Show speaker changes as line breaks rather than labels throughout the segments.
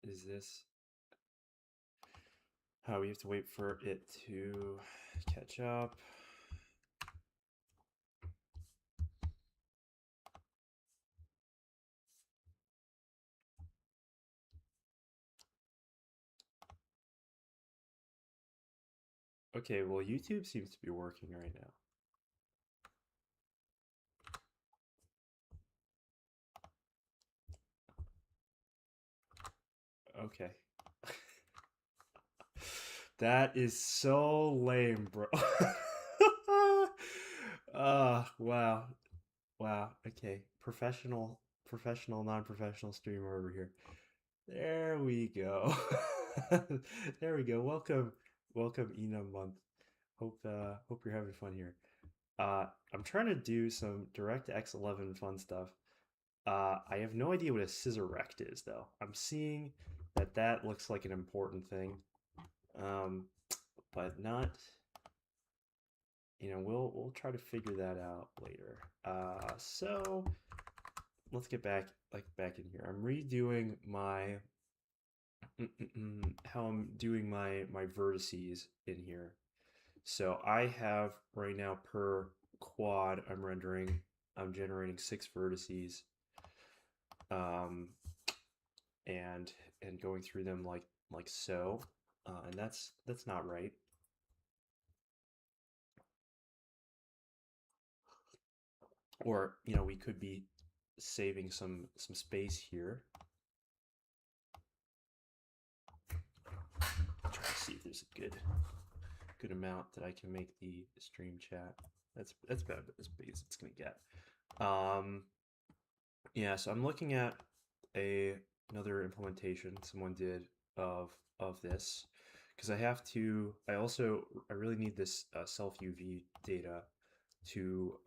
is this? How we have to wait for it to catch up. Okay, well, YouTube seems to be working right now. Okay. That is so lame, bro. Wow. Wow. Okay. Professional, non-professional streamer over here. There we go. There we go. Welcome, Enum month. Hope you're having fun here. I'm trying to do some DirectX 11 fun stuff. I have no idea what a scissor rect is though. I'm seeing that looks like an important thing, but not. We'll try to figure that out later. So let's get back in here. I'm redoing my how I'm doing my vertices in here. So I have right now per quad I'm generating 6 vertices, and going through them like so, and that's not right. Or we could be saving some space here. Try to see if there's a good amount that I can make the stream chat. That's about as big as it's gonna get. Yeah, so I'm looking at another implementation someone did of this, because I really need this self UV data to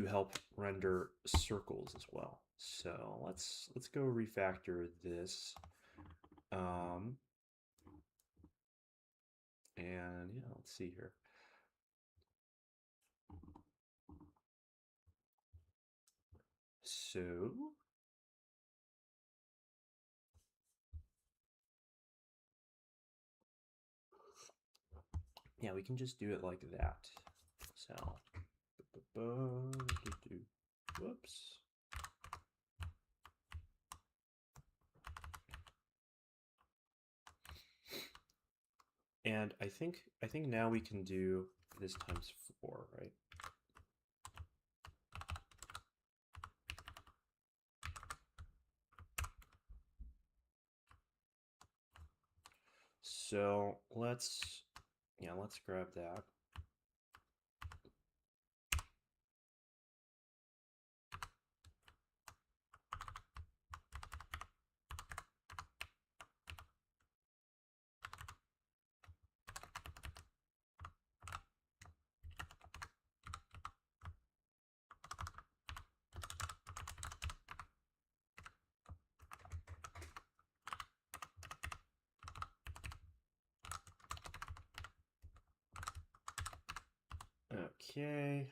help render circles as well. So let's go refactor this. And yeah, let's see here. So yeah, we can just do it like that. So whoops. And I think now we can do this times 4, right? So let's grab that. Okay.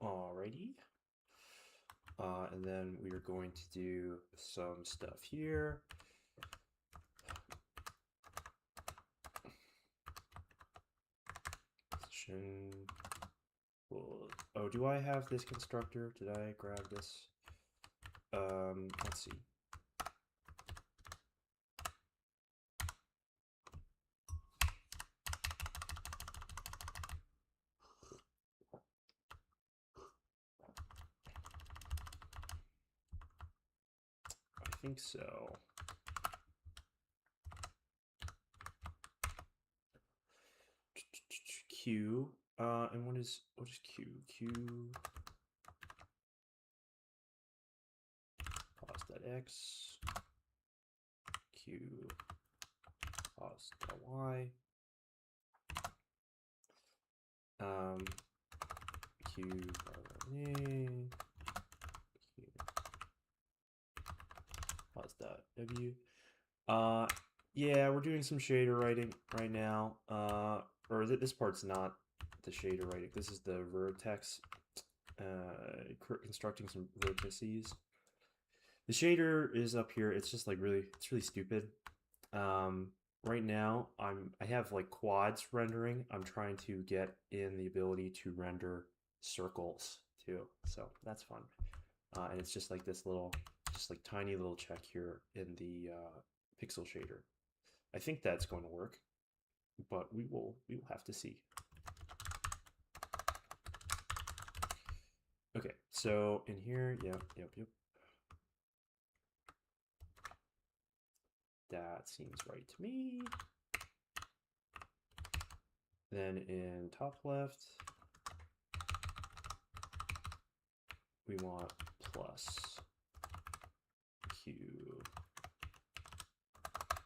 Alrighty. And then we are going to do some stuff here. Oh, do I have this constructor? Did I grab this? Let's see. I think so. Q, and what is Q? Q pos.x, Q pos.y, Q Q pos.z. W. Yeah, we're doing some shader writing right now. Or this part's not the shader writing. This is the vertex, constructing some vertices. The shader is up here. It's just like it's really stupid. Right now I have like quads rendering. I'm trying to get in the ability to render circles too. So that's fun. And it's just like this little, just like tiny little check here in the pixel shader. I think that's going to work, but we will have to see. Okay, so in here, yep. That seems right to me. Then in top left, we want plus q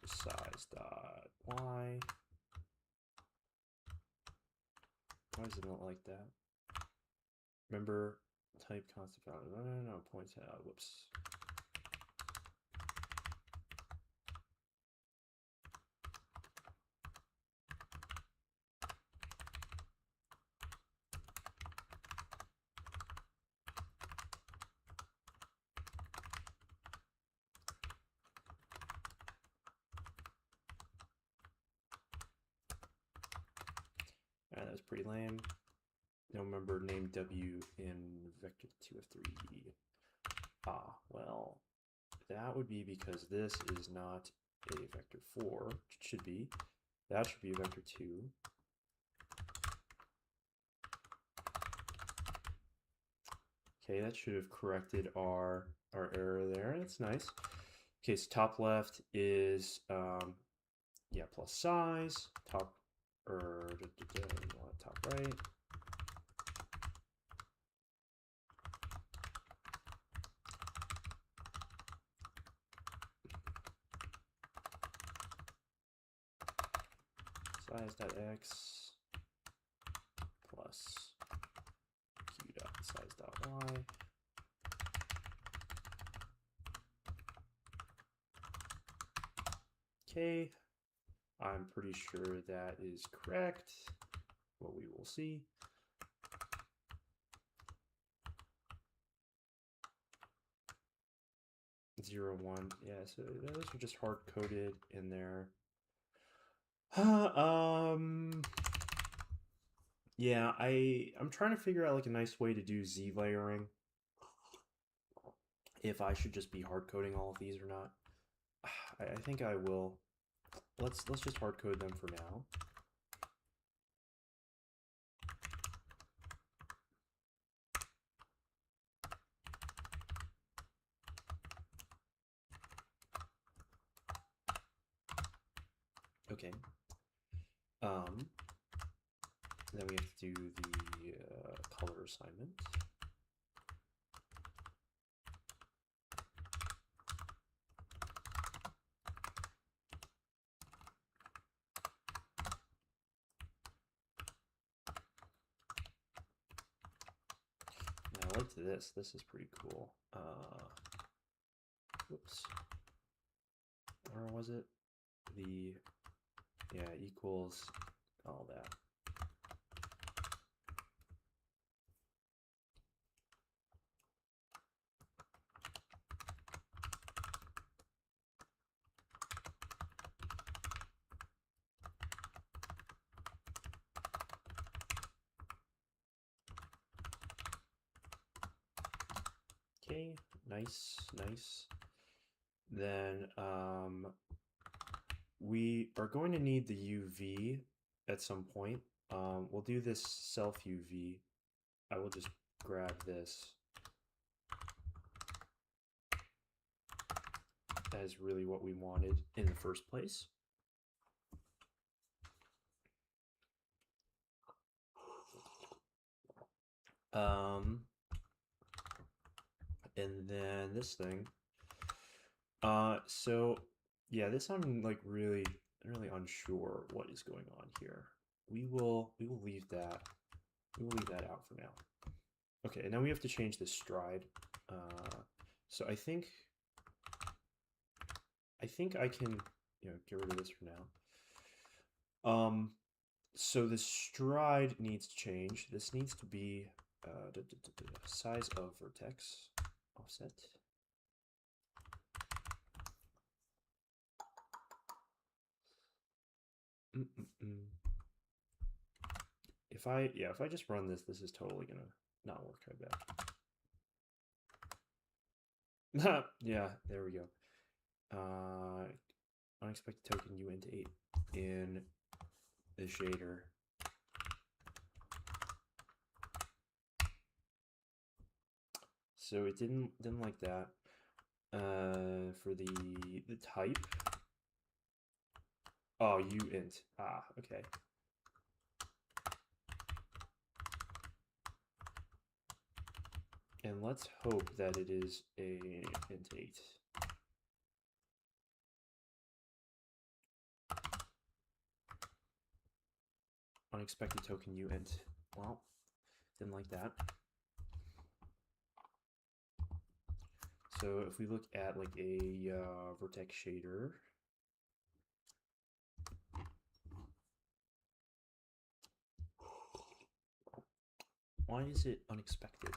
size dot y. Why is it not like that? Remember, type constant value. No, points out. Whoops. That was pretty lame. No member named W in vector 2 of 3. Ah, well, that would be because this is not a vector 4. It should be. That should be a vector 2. Okay, that should have corrected our error there. That's nice. Okay, so top left is yeah, plus size. Top top right. Size.x plus q.size.y. Okay, I'm pretty sure that is correct. What we will see. Zero, 1. Yeah, so those are just hard coded in there. Yeah, I'm trying to figure out like a nice way to do Z layering. If I should just be hard coding all of these or not. I think I will. Let's just hard code them for now. Okay. Then we have to do the color assignment. Now I liked this. This is pretty cool. Whoops. Or was it the, yeah, equals all that. Okay, nice. Then we are going to need the UV at some point. We'll do this self UV. I will just grab this. That is really what we wanted in the first place. And then this thing. So yeah, this I'm like really unsure what is going on here. We will leave that. We will leave that out for now. Okay, and now we have to change the stride. So I think I think I can, get rid of this for now. So the stride needs to change. This needs to be size of vertex offset. If I just run this, this is totally gonna not work, I bet. Yeah, there we go. Unexpected token uint8 in the shader. So it didn't like that. For the type. Oh, uint. Ah, okay. And let's hope that it is a int8. Unexpected token uint. Well, didn't like that. So if we look at like a vertex shader, why is it unexpected?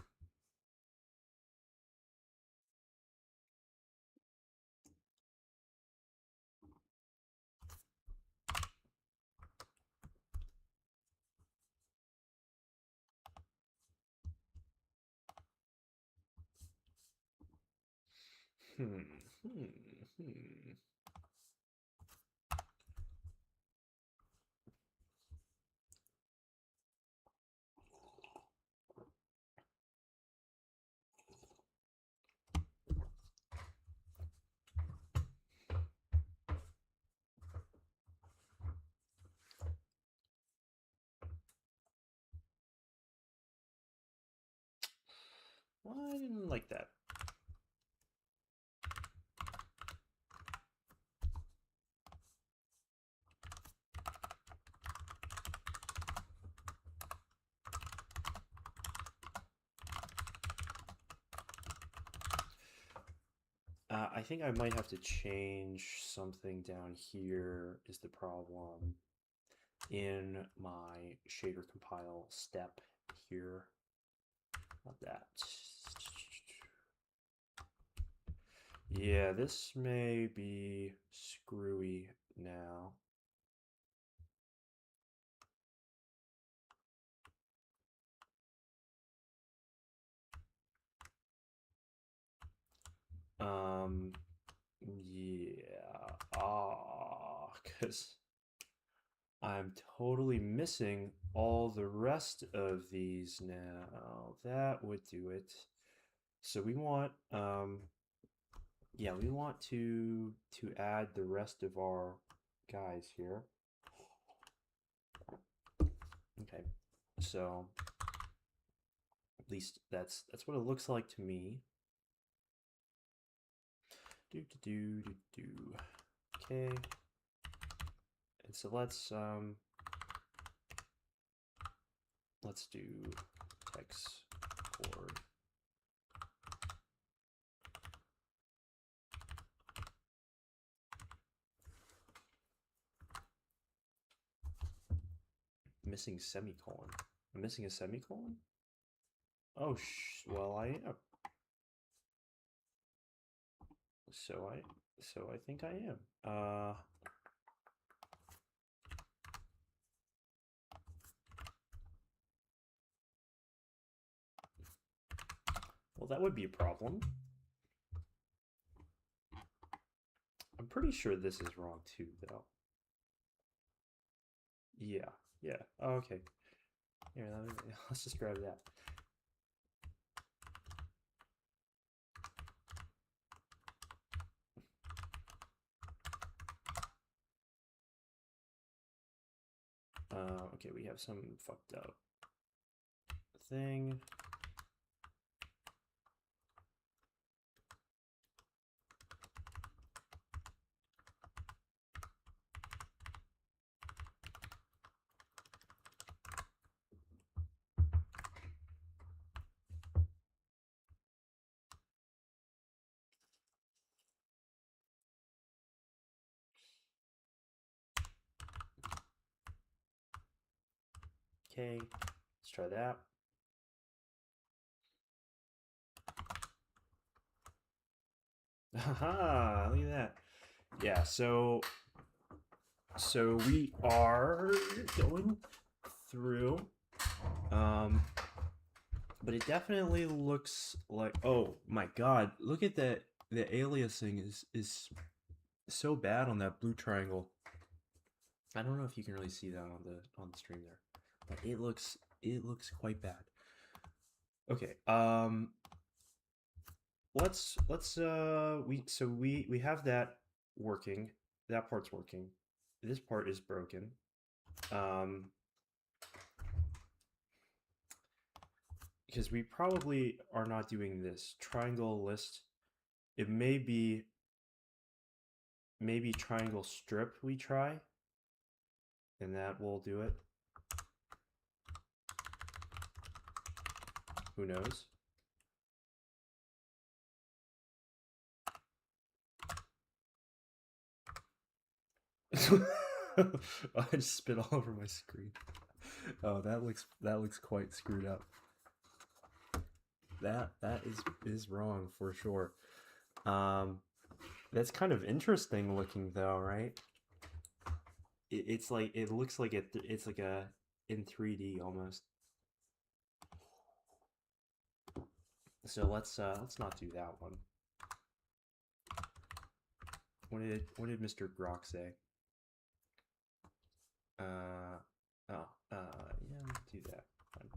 Well, I didn't like that. I think I might have to change something down here is the problem in my shader compile step here. Not that. Yeah, this may be screwy now. Yeah, because I'm totally missing all the rest of these now. That would do it. So we want, yeah, we want to add the rest of our guys here. Okay, so at least that's what it looks like to me. Okay, and so let's do text chord. Missing semicolon. I'm missing a semicolon? Oh, well, I am. So I think I am. Well, that would be a problem. I'm pretty sure this is wrong too, though. Yeah, yeah. Oh, okay. Here, let's just grab that. Okay, we have some fucked up thing. Okay, let's try that. Haha, look at that. Yeah, so we are going through, but it definitely looks like, oh my god, look at that. The aliasing is so bad on that blue triangle. I don't know if you can really see that on the stream there, but it looks quite bad. Okay, let's we have that working. That part's working. This part is broken. Because we probably are not doing this triangle list. It may be maybe triangle strip we try, and that will do it. Who knows? I just spit all over my screen. Oh, that looks quite screwed up. That is wrong for sure. That's kind of interesting looking though, right? It's like it looks like it's like a in 3D almost. So let's not do that one. What did Mr. Grok say? Yeah, let's do that. Fine.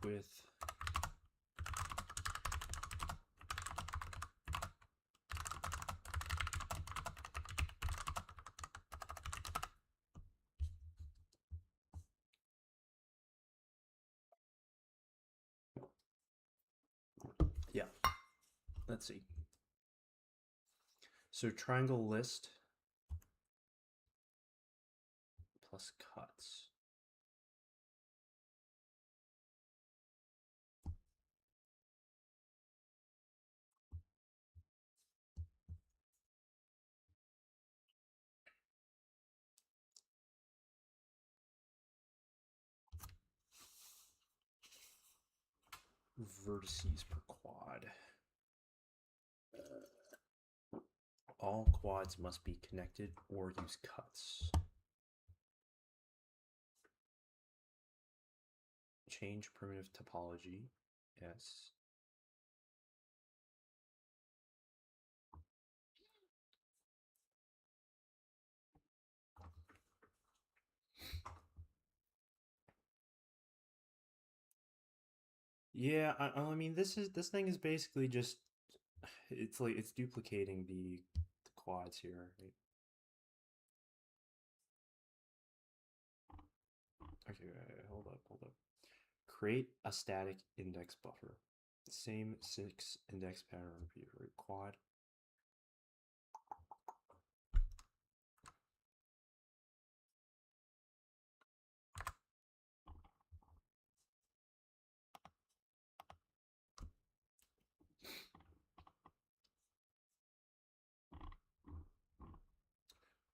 With yeah, let's see. So triangle list plus cuts. Vertices per quad. All quads must be connected or use cuts. Change primitive topology. Yes. Yeah, I mean this thing is basically just it's like it's duplicating the quads here, right? Okay, hold up. Create a static index buffer. Same 6 index pattern repeat for quad.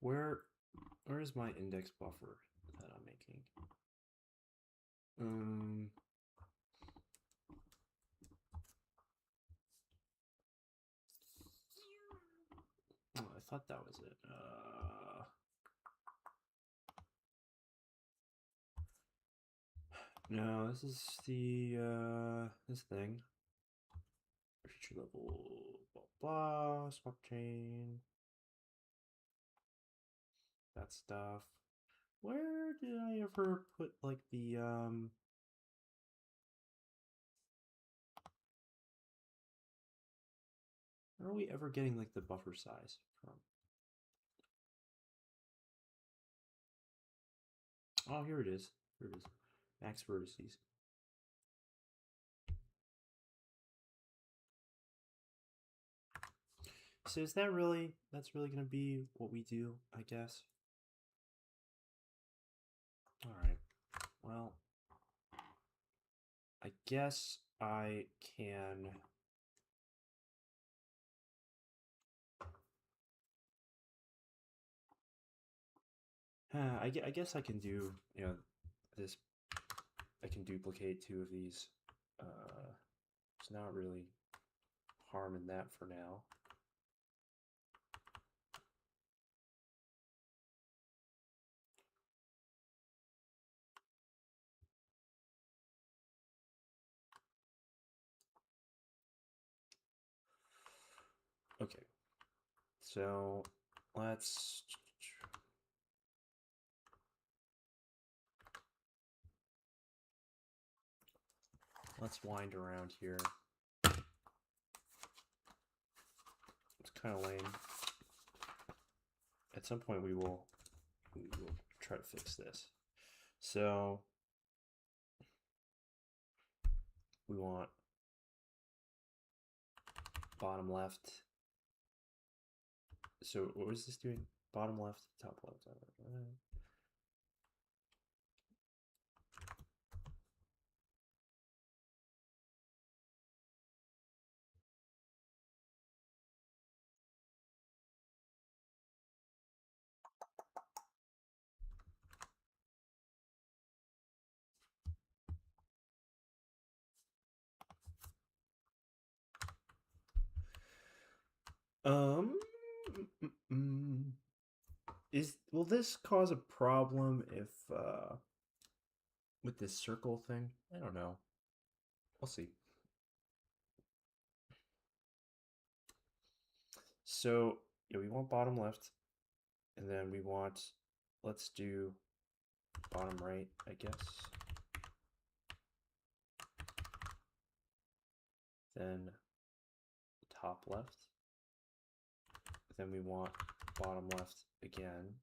Where is my index buffer that I'm making? Oh, I thought that was it. No, this is the this thing. Feature level blah blah swap chain. That stuff. Where did I ever put like the where are we ever getting like the buffer size from? Oh, here it is. Here it is. Max vertices. So is that's really gonna be what we do, I guess? Alright, well, I guess I can... I guess I can do, this, I can duplicate two of these. It's not really harm in that for now. Okay, so let's wind around here. It's kind of lame. At some point we will try to fix this. So we want bottom left. So what was this doing? Bottom left, top left. Will this cause a problem if with this circle thing? I don't know. We'll see. So yeah, we want bottom left, and then we want, let's do bottom right, I guess. Then top left. Then we want bottom left again.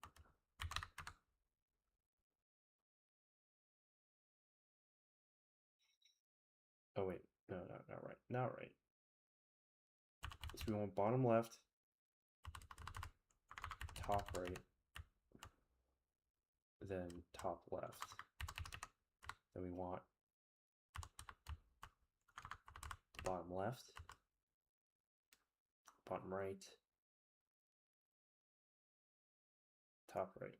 Oh wait, no, not right, not right. So we want bottom left, top right, then top left. Then we want bottom left, bottom right, top right.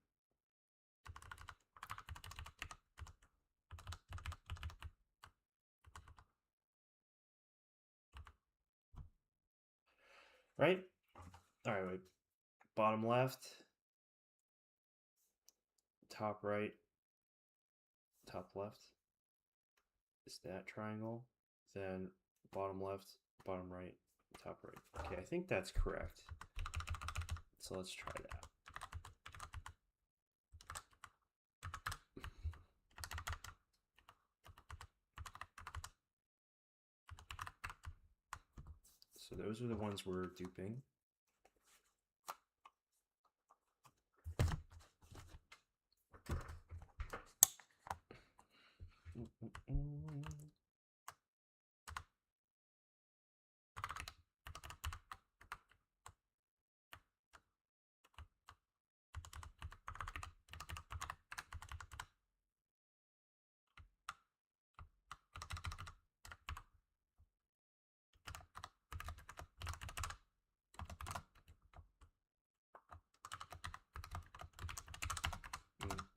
Right? All right, wait. Bottom left, top right, top left is that triangle. Then bottom left, bottom right, top right. Okay, I think that's correct. So let's try that. So those are the ones we're duping.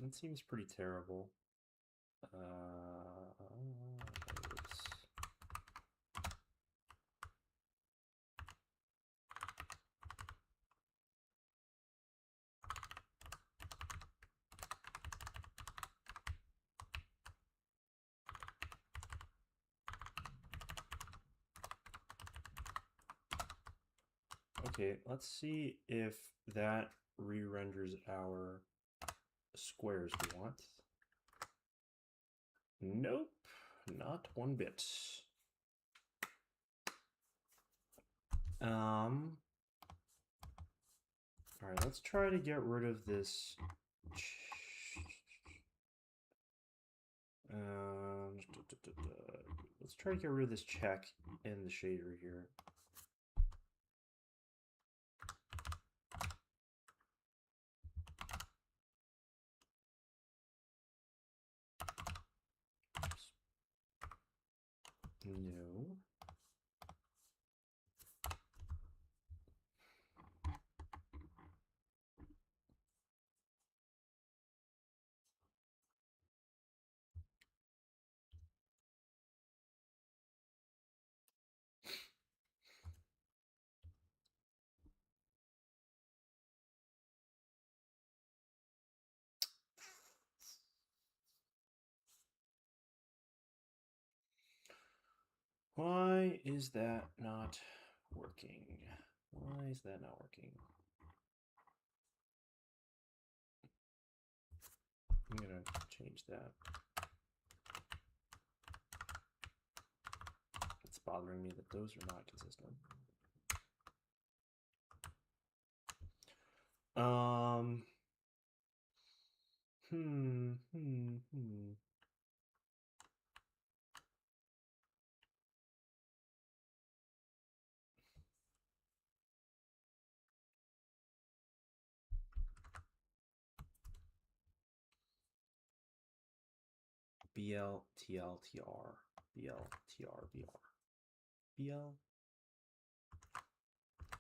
That seems pretty terrible. Okay, let's see if that re-renders our squares we want. Nope, not one bit. All right, let's try to get rid of this. Let's try to get rid of this check in the shader here. No. Why is that not working? Why is that not working? I'm gonna change that. It's bothering me that those are not consistent. Hmm. BL, TL, TR, BL, TR, BR. BL?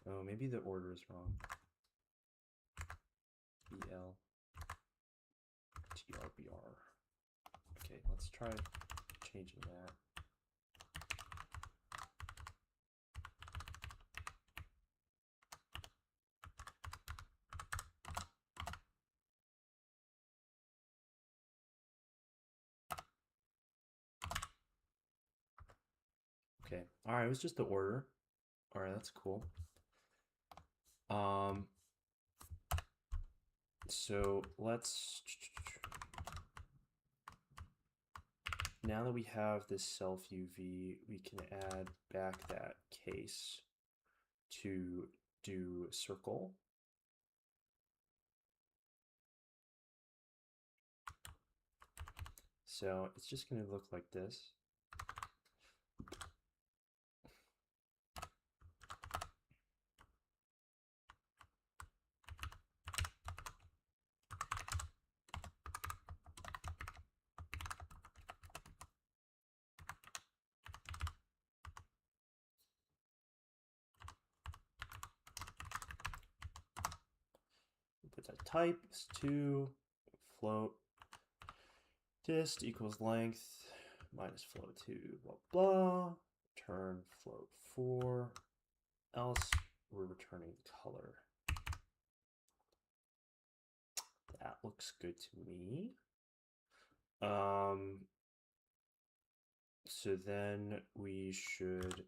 Oh, maybe the order is wrong. BL, TR, BR. Okay, let's try changing that. Okay, all right, it was just the order. All right, that's cool. So let's, now that we have this self UV, we can add back that case to do circle. So it's just going to look like this. Put that type is 2, float dist equals length minus float 2, blah, blah, turn float 4, else we're returning color. That looks good to me. So then we should,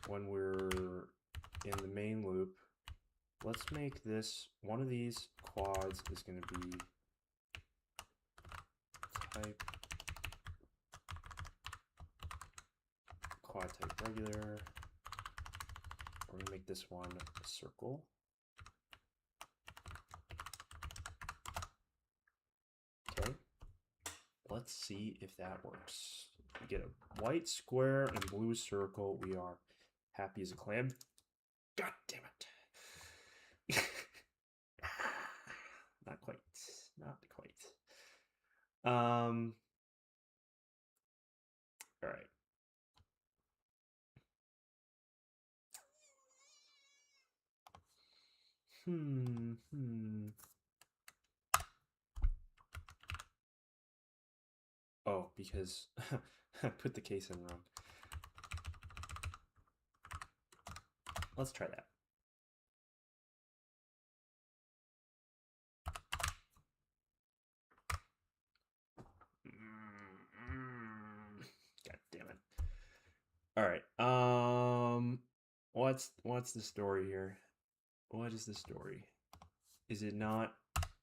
when we're in the main loop, let's make this, one of these quads is going to be type quad type regular. We're going to make this one a circle. Okay, let's see if that works. We get a white square and blue circle. We are happy as a clam. God damn it. Not quite. Not quite. All right. Oh, because I put the case in wrong. Let's try that. God damn it. All right. What's the story here? What is the story? Is it not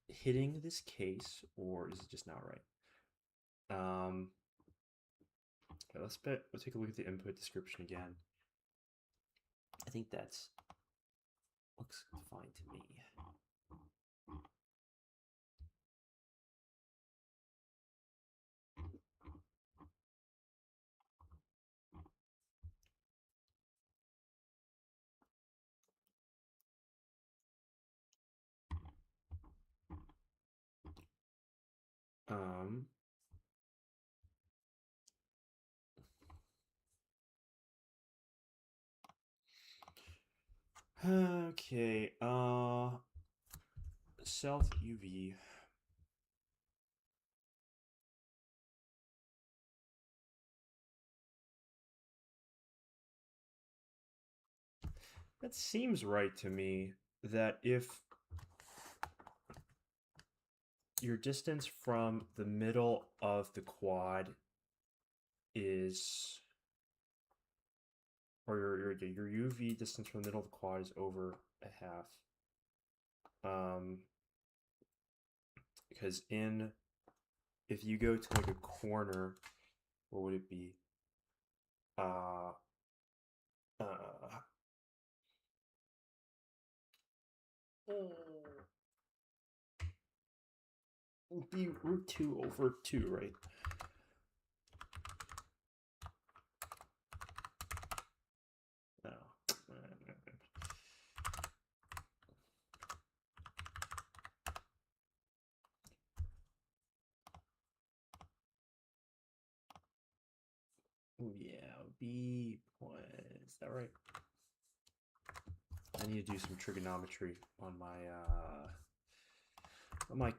hitting this case, or is it just not right? Let's take a look at the input description again. I think that's looks fine to me. Okay, self UV. That seems right to me that if your distance from the middle of the quad is, or your UV distance from the middle of the quad is over a half. Because if you go to like a corner, what would it be? Uh, uh, it'd be root 2 over 2, right? No. Yeah, B point. Is that right? I need to do some trigonometry on my on my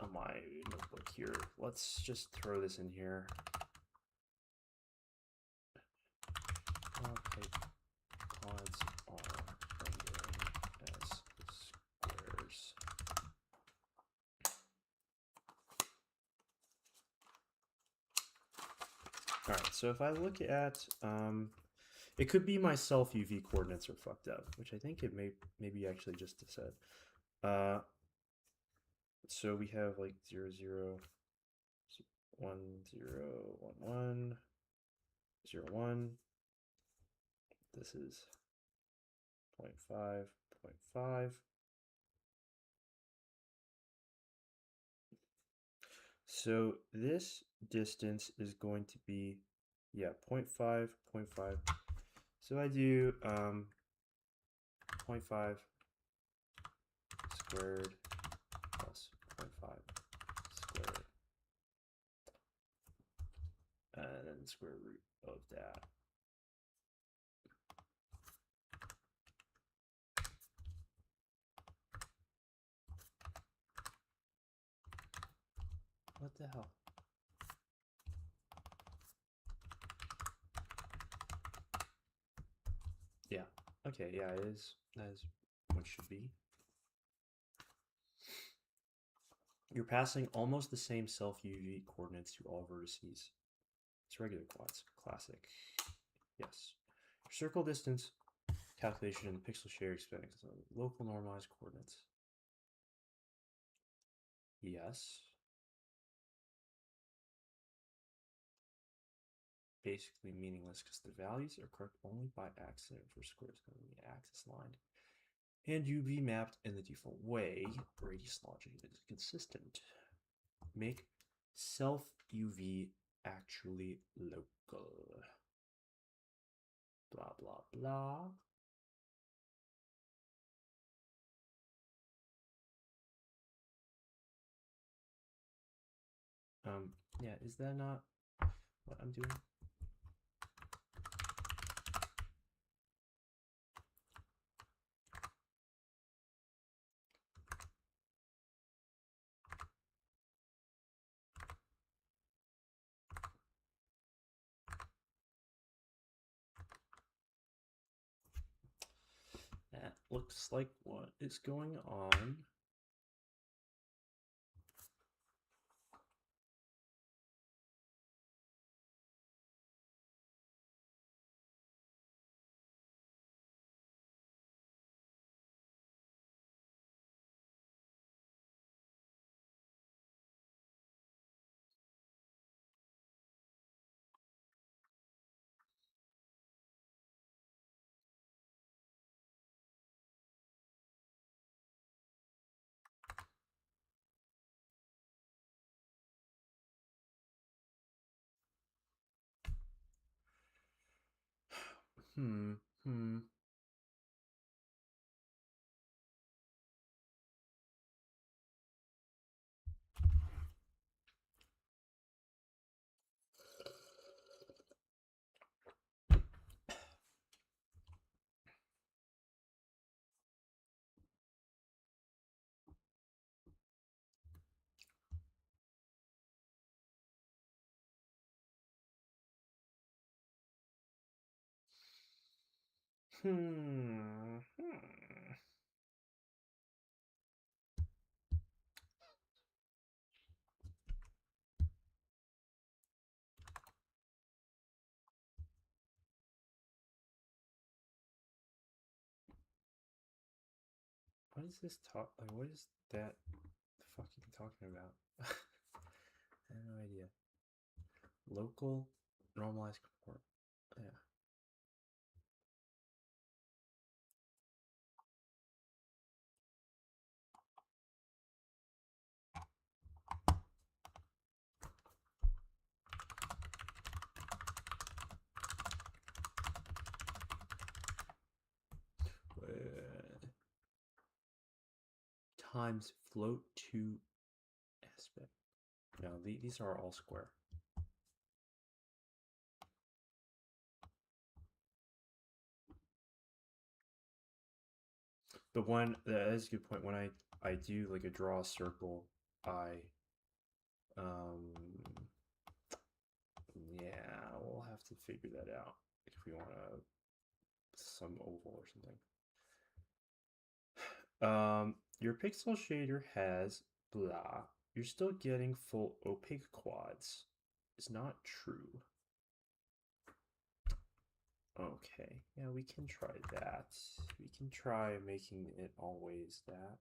on my notebook here. Let's just throw this in here. Okay, quads are rendering as squares. All right, so if I look at, it could be my self UV coordinates are fucked up, which I think it maybe actually just said. So we have like 0, 0, 1, 0, 1, 1, 0, 1. This is 0.5, 0.5. So this distance is going to be, yeah, 0.5, 0.5. So I do 0.5 squared plus 0.5 squared, and then the square root of that. What the hell? Yeah. Okay, yeah, it is. That is what it should be. You're passing almost the same self UV coordinates to all vertices. It's regular quads. Classic. Yes. Circle distance calculation and pixel share expecting local normalized coordinates. Yes. Basically meaningless because the values are correct only by accident for squares going to be axis lined. And UV mapped in the default way. Radius logic is consistent. Make self UV actually local. Blah, blah, blah. Yeah, is that not what I'm doing? That looks like what is going on. Hmm. What is this talk? Like, what is that fucking talking about? I have no idea. Local normalized comport. Yeah. Times float to aspect. No, these are all square. But when that is a good point. When I do like a draw a circle, I yeah, we'll have to figure that out if we want some oval or something. Your pixel shader has blah. You're still getting full opaque quads. It's not true. Okay, yeah, we can try that. We can try making it always that.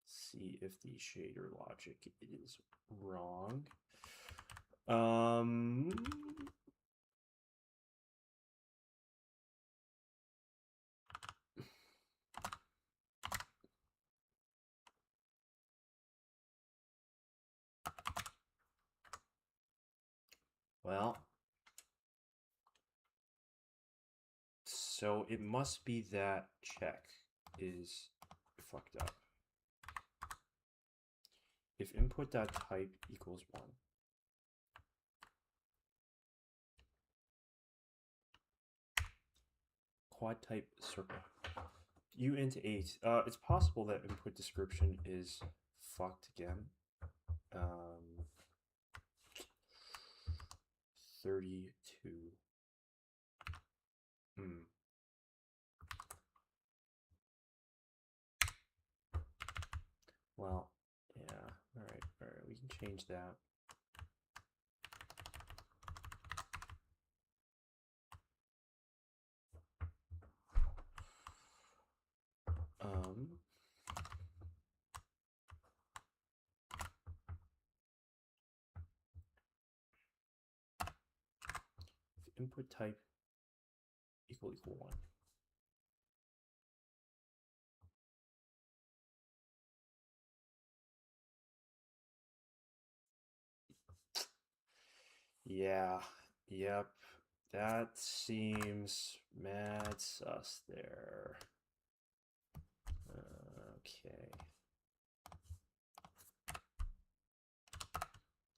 See if the shader logic is wrong. Well, so it must be that check is fucked up. If input.type equals 1. Quad type circle. Uint 8. It's possible that input description is fucked again. 32. Well, yeah. All right. We can change that. Input type equal 1. Yeah, yep. That seems mad sus there. Okay.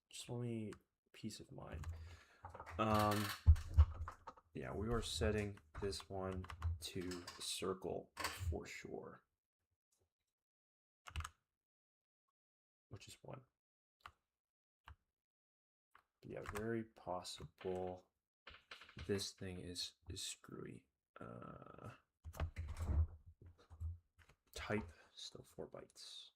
Just only peace of mind. Yeah, we are setting this one to circle for sure. Which is 1. But yeah, very possible this thing is screwy. Type still 4 bytes.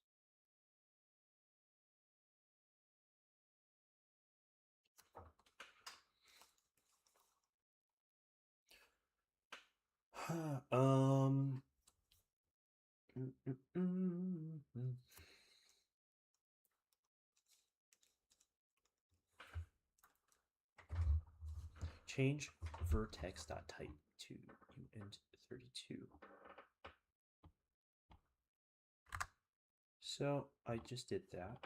Change vertex.type to uint32. So I just did that.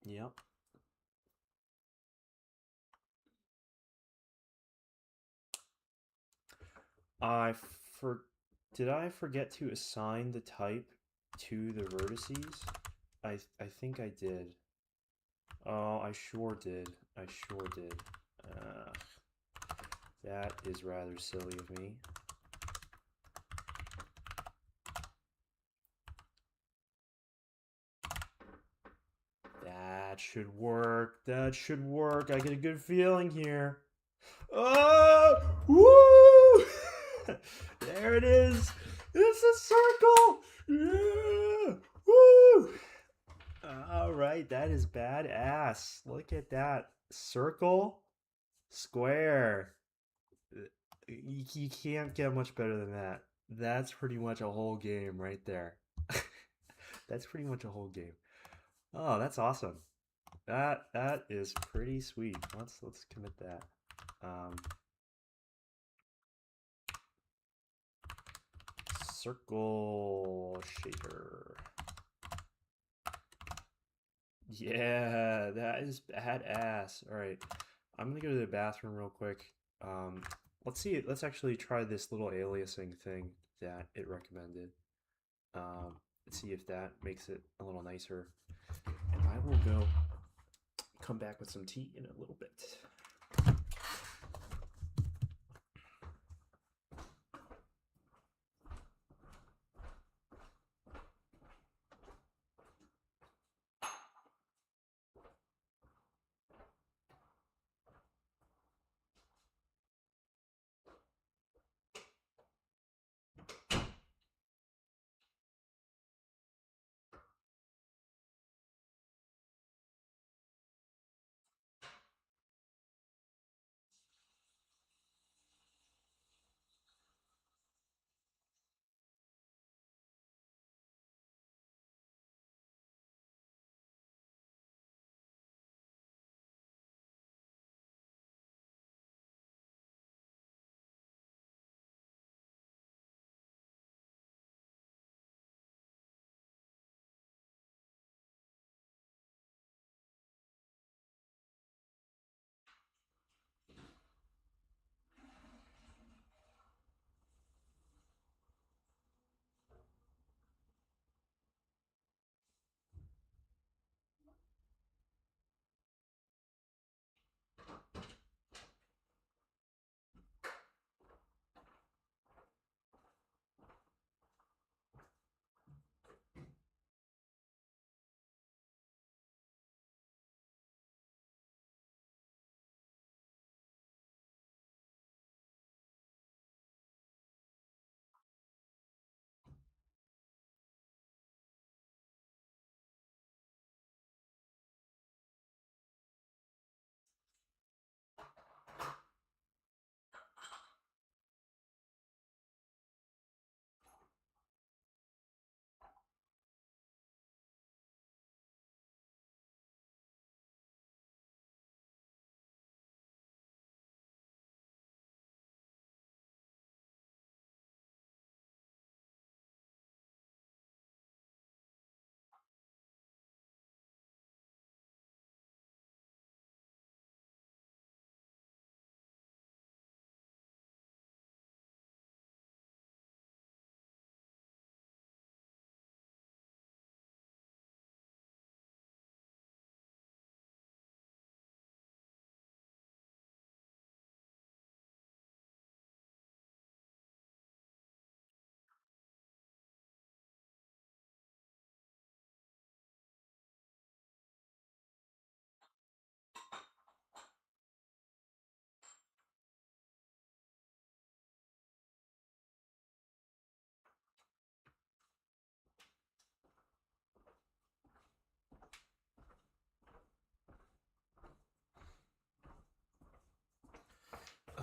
Yep. Did I forget to assign the type to the vertices? I think I did. Oh, I sure did. I sure did. That is rather silly of me. That should work. That should work. I get a good feeling here. Oh! Woo! There it is. It's a circle. Yeah! Woo! All right, that is badass. Look at that. Circle, square. You can't get much better than that. That's pretty much a whole game right there. That's pretty much a whole game. Oh, that's awesome. That is pretty sweet. Let's commit that. Um, circle shader. Yeah, that is badass. All right, I'm gonna go to the bathroom real quick. Um, let's see. Let's actually try this little aliasing thing that it recommended. Let's see if that makes it a little nicer. And I will come back with some tea in a little bit.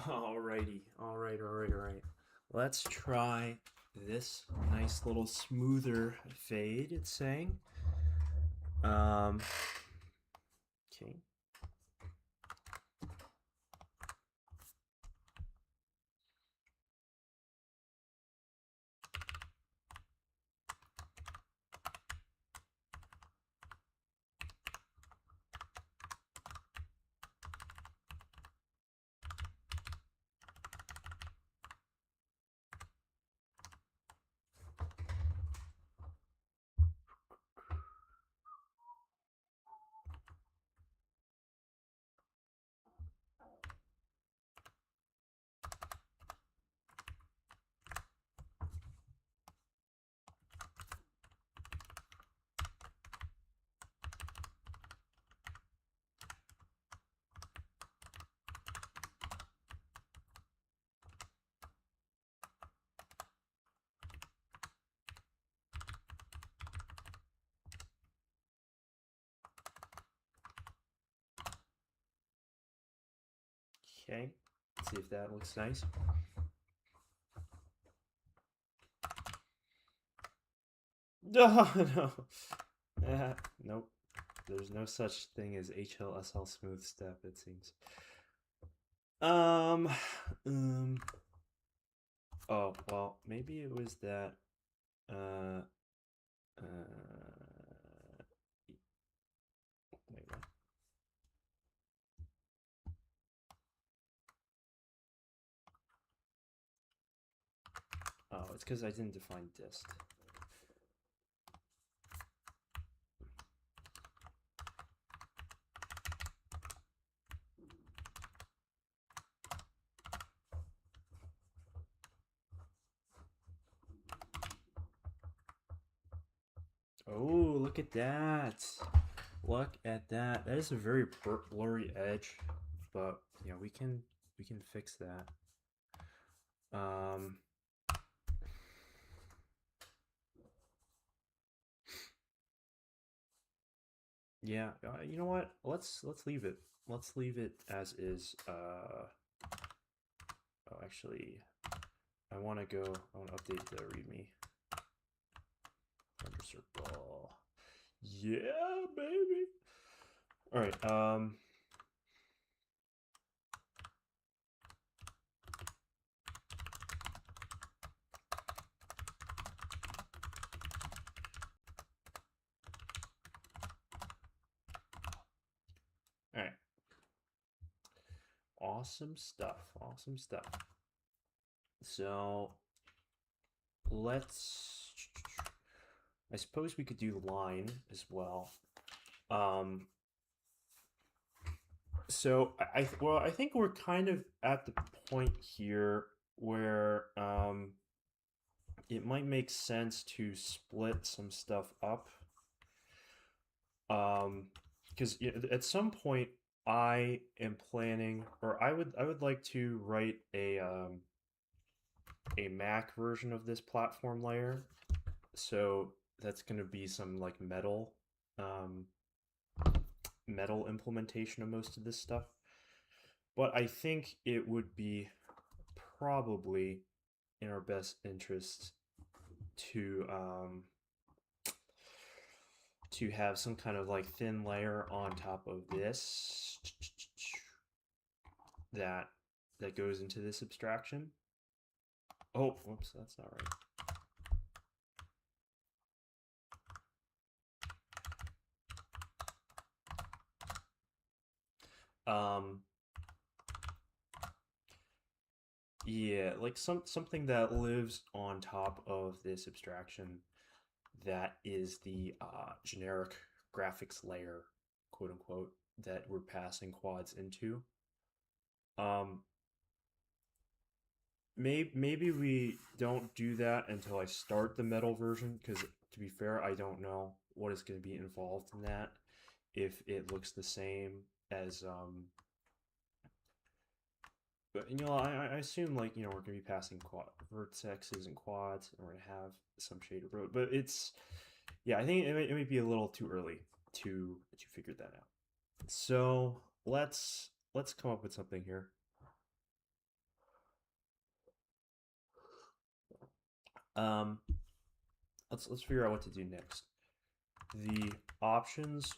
Alrighty. All right. Let's try this nice little smoother fade, it's saying. Okay. Okay, let's see if that looks nice. No, no. Nope. There's no such thing as HLSL smooth step, it seems. Um, oh, well, maybe it was that, uh, wait, what? Oh, it's because I didn't define dist. Oh, look at that. Look at that. That is a very blurry edge, but yeah, we can fix that. Yeah, you know what? Let's leave it. Let's leave it as is. Oh, actually, I want to update the README. Under circle. Yeah, baby. All right. All right. Awesome stuff. Awesome stuff. So let's. I suppose we could do line as well. So I think we're kind of at the point here where it might make sense to split some stuff up. Because at some point I am planning, or I would like to write a Mac version of this platform layer. So that's going to be some like metal implementation of most of this stuff. But I think it would be probably in our best interest to have some kind of like thin layer on top of this that goes into this abstraction. Oh, whoops, that's not right. Yeah, like something that lives on top of this abstraction that is the generic graphics layer, quote unquote, that we're passing quads into. Um, maybe we don't do that until I start the metal version, because to be fair, I don't know what is going to be involved in that. If it looks the same as but I assume like we're gonna be passing vertexes and quads, and we're gonna have some shader road. But it's yeah, I think it might be a little too early to figure that out. So let's come up with something here. Um, let's figure out what to do next. The options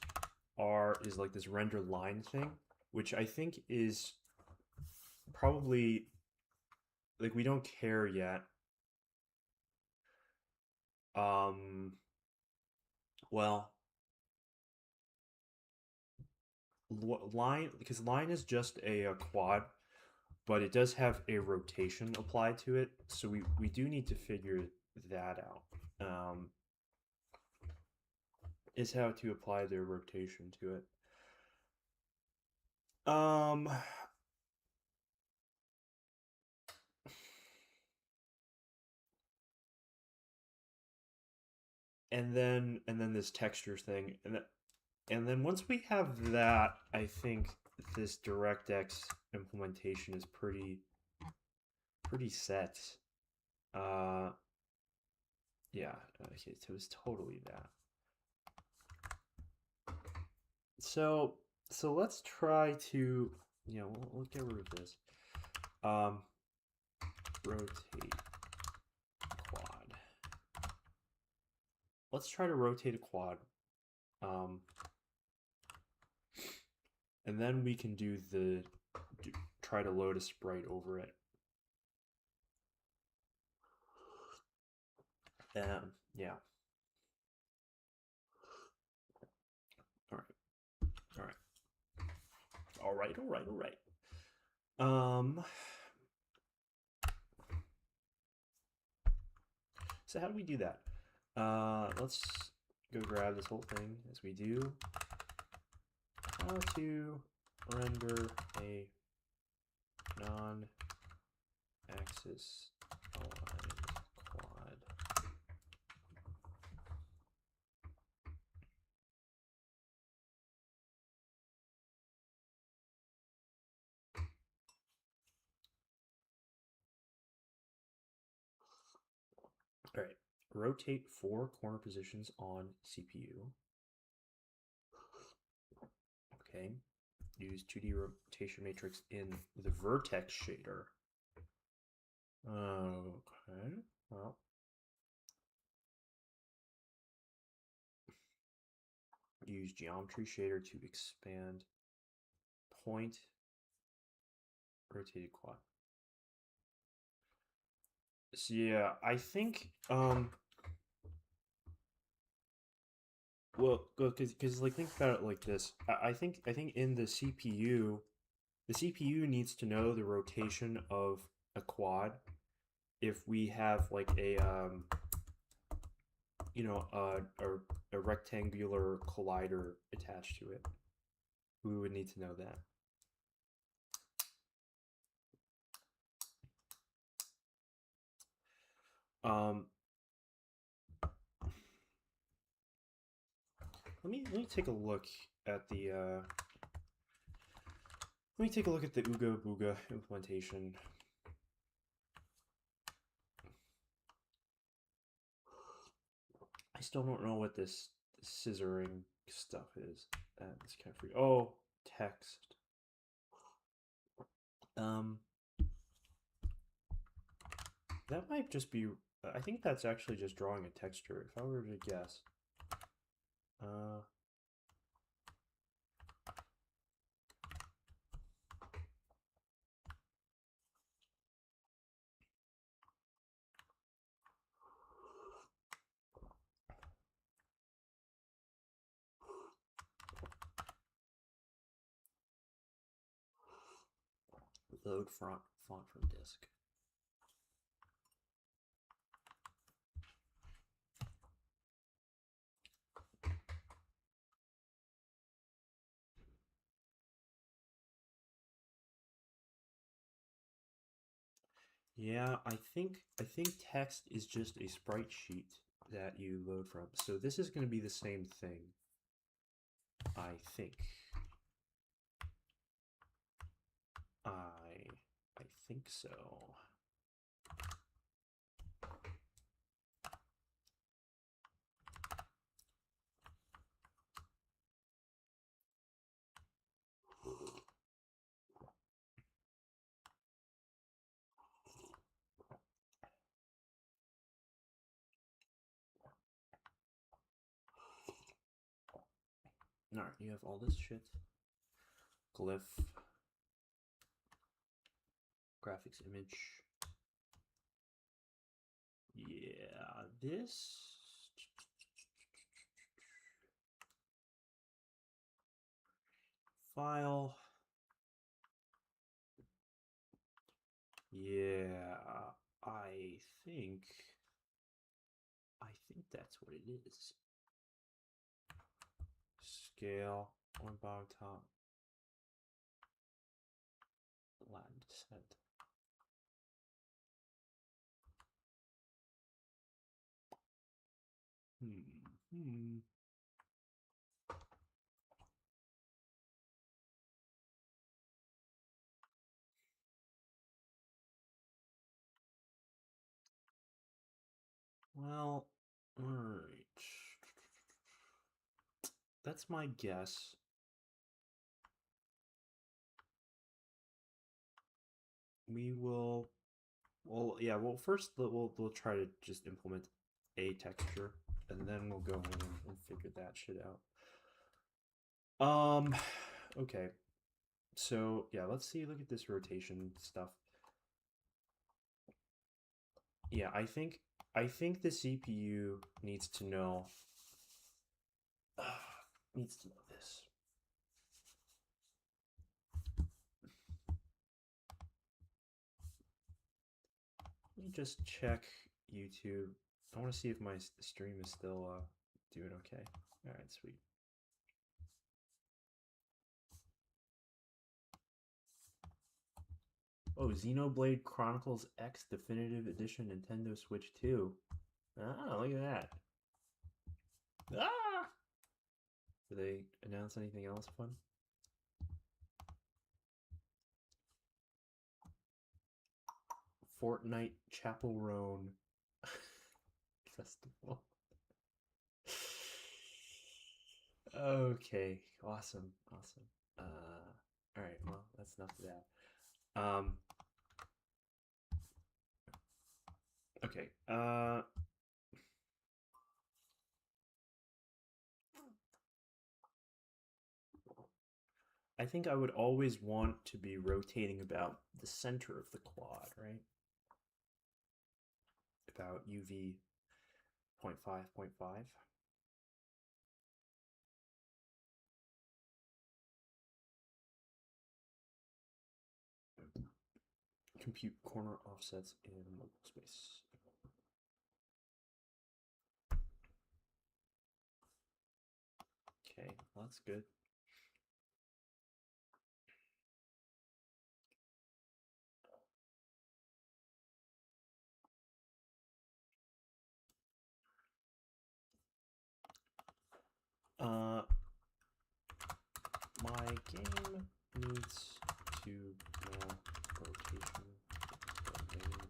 is like this render line thing, which I think is probably like we don't care yet. Well, line, because line is just a quad, but it does have a rotation applied to it, so we do need to figure that out. Is how to apply the rotation to it. And then this texture thing, and then once we have that, I think this DirectX implementation is pretty set. Yeah, okay, so it's totally that. So let's try to Yeah, we'll get rid of this. Rotate quad. Let's try to rotate a quad. And then we can try to load a sprite over it. Yeah. All right. So how do we do that? Let's go grab this whole thing as we do. How to render a non-axis aligned quad. All right, rotate 4 corner positions on CPU. Okay, use 2D rotation matrix in the vertex shader. Okay, well. Use geometry shader to expand point rotated quad. So yeah, I think well, because like think about it like this. I think in the CPU needs to know the rotation of a quad if we have like a a rectangular collider attached to it. We would need to know that. Let me take a look at the let me take a look at the Ooga Booga implementation. I still don't know what this scissoring stuff is. It's kind of free. Oh, text. That might just be. I think that's actually just drawing a texture. If I were to guess. Load font from disk. Yeah, I think text is just a sprite sheet that you load from. So this is going to be the same thing. I think. I think so. All right, you have all this shit. Glyph, graphics image. Yeah, this. File. Yeah, I think that's what it is. Scale on bottom top. Latin descent. Well, all right. That's my guess. we will. Well, yeah. Well, first we'll try to just implement a texture, and then we'll go in and figure that shit out. Okay. So yeah, let's see. Look at this rotation stuff. Yeah, I think the CPU needs to know needs to know this. Let me just check YouTube. I want to see if my stream is still doing okay. All right, sweet. Oh, Xenoblade Chronicles X Definitive Edition Nintendo Switch 2. Ah, look at that. Ah! Did they announce anything else fun? Fortnite Chapel Roan Festival. Okay, awesome. All right, well, that's enough of that. Okay. I think I would always want to be rotating about the center of the quad, right? About UV 0.5, 0.5. Compute corner offsets in local space. Okay, well, that's good. My game needs to know rotation domain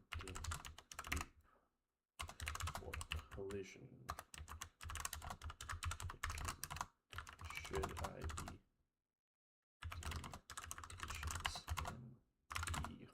for collision. Should I be doing rotations in E?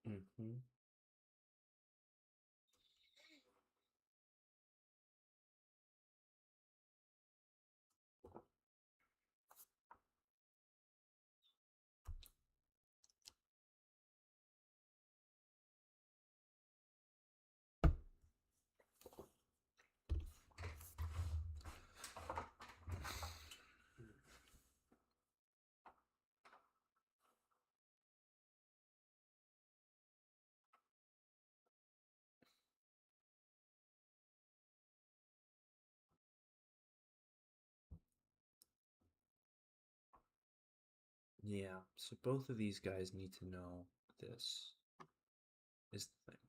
Mm-hmm. Yeah, so both of these guys need to know this is the thing.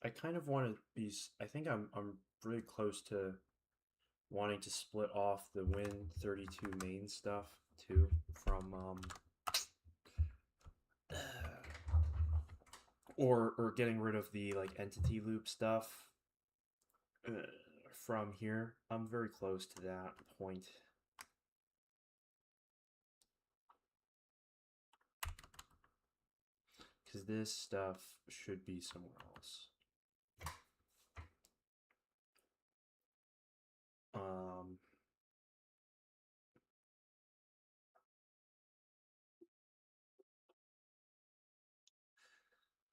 I kind of want to be. I think I'm really close to wanting to split off the Win32 main stuff too from or getting rid of the like entity loop stuff uh, from here. I'm very close to that point. Because this stuff should be somewhere else.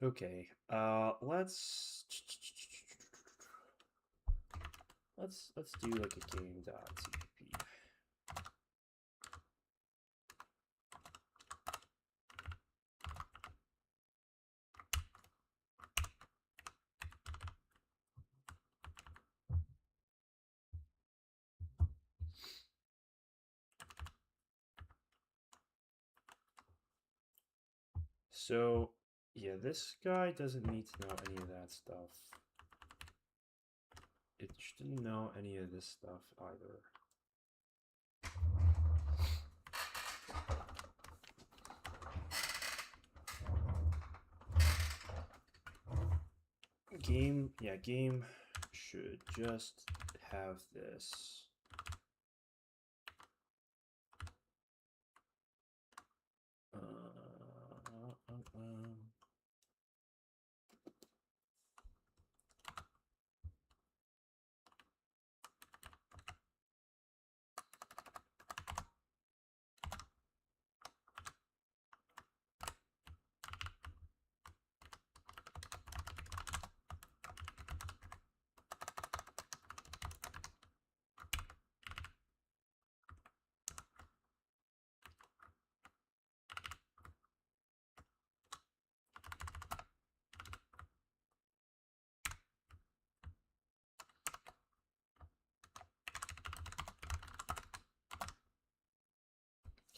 Okay. Let's let's do like a game.cpp. So, yeah, this guy doesn't need to know any of that stuff. It shouldn't know any of this stuff either. Game should just have this.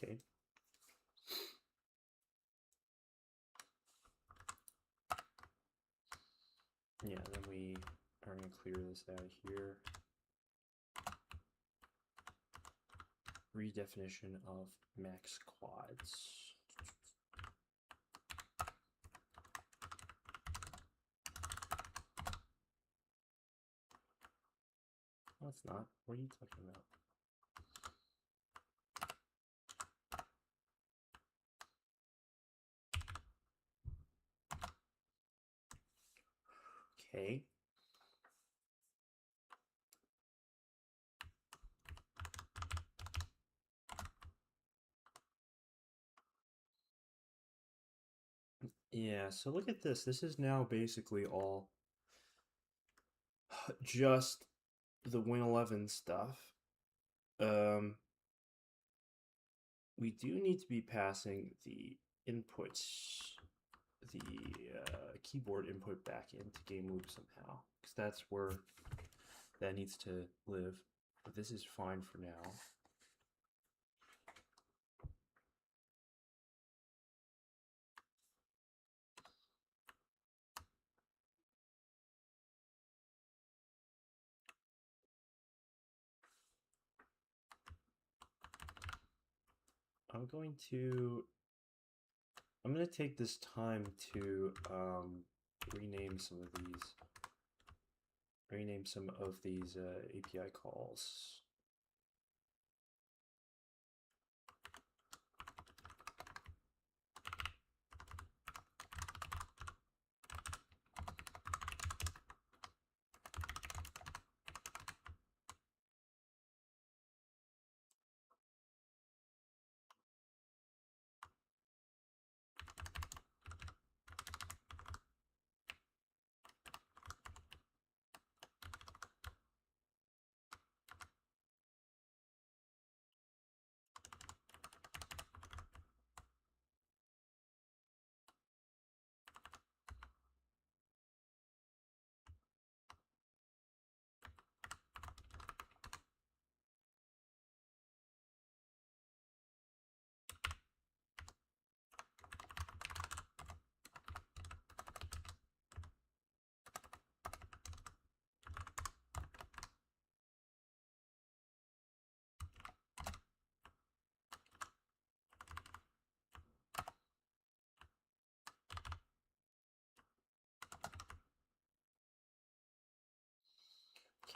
Okay. Yeah, then we are going to clear this out of here. Redefinition of max quads. No, it's not. What are you talking about? Okay. Yeah, so look at this. This is now basically all just the Win11 stuff. We do need to be passing the inputs, the keyboard input back into game loop somehow, because that's where that needs to live. But this is fine for now. I'm going to take this time to rename some of these API calls.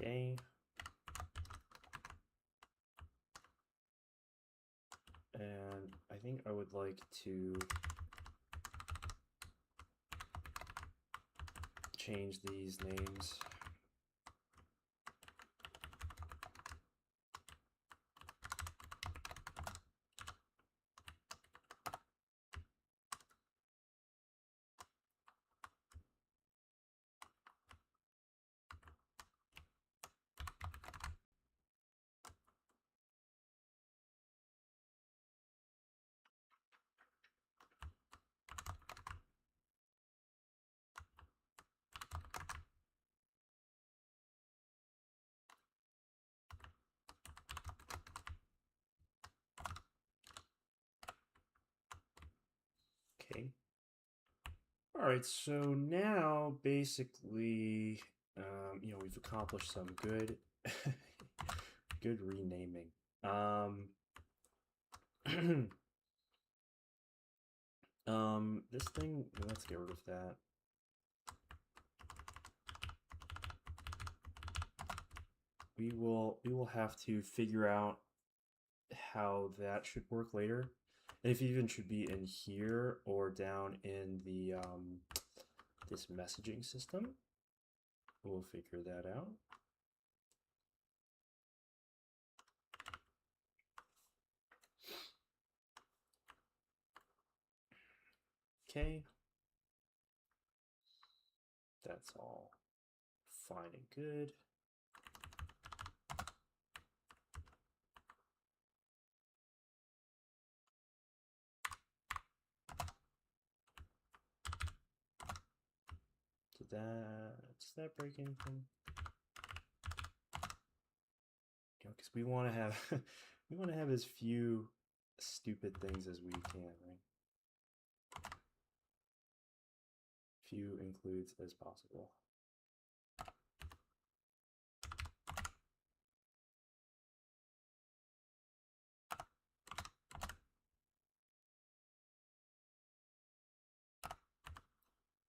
Okay. And I think I would like to change these names. Okay. All right, so now basically, we've accomplished some good, good renaming. This thing, let's get rid of that. We will have to figure out how that should work later, and if it even should be in here or down in the this messaging system. We'll figure that out. Okay. That's all fine and good. Does that break anything? Because we want to have we want to have as few stupid things as we can, right? Few includes as possible.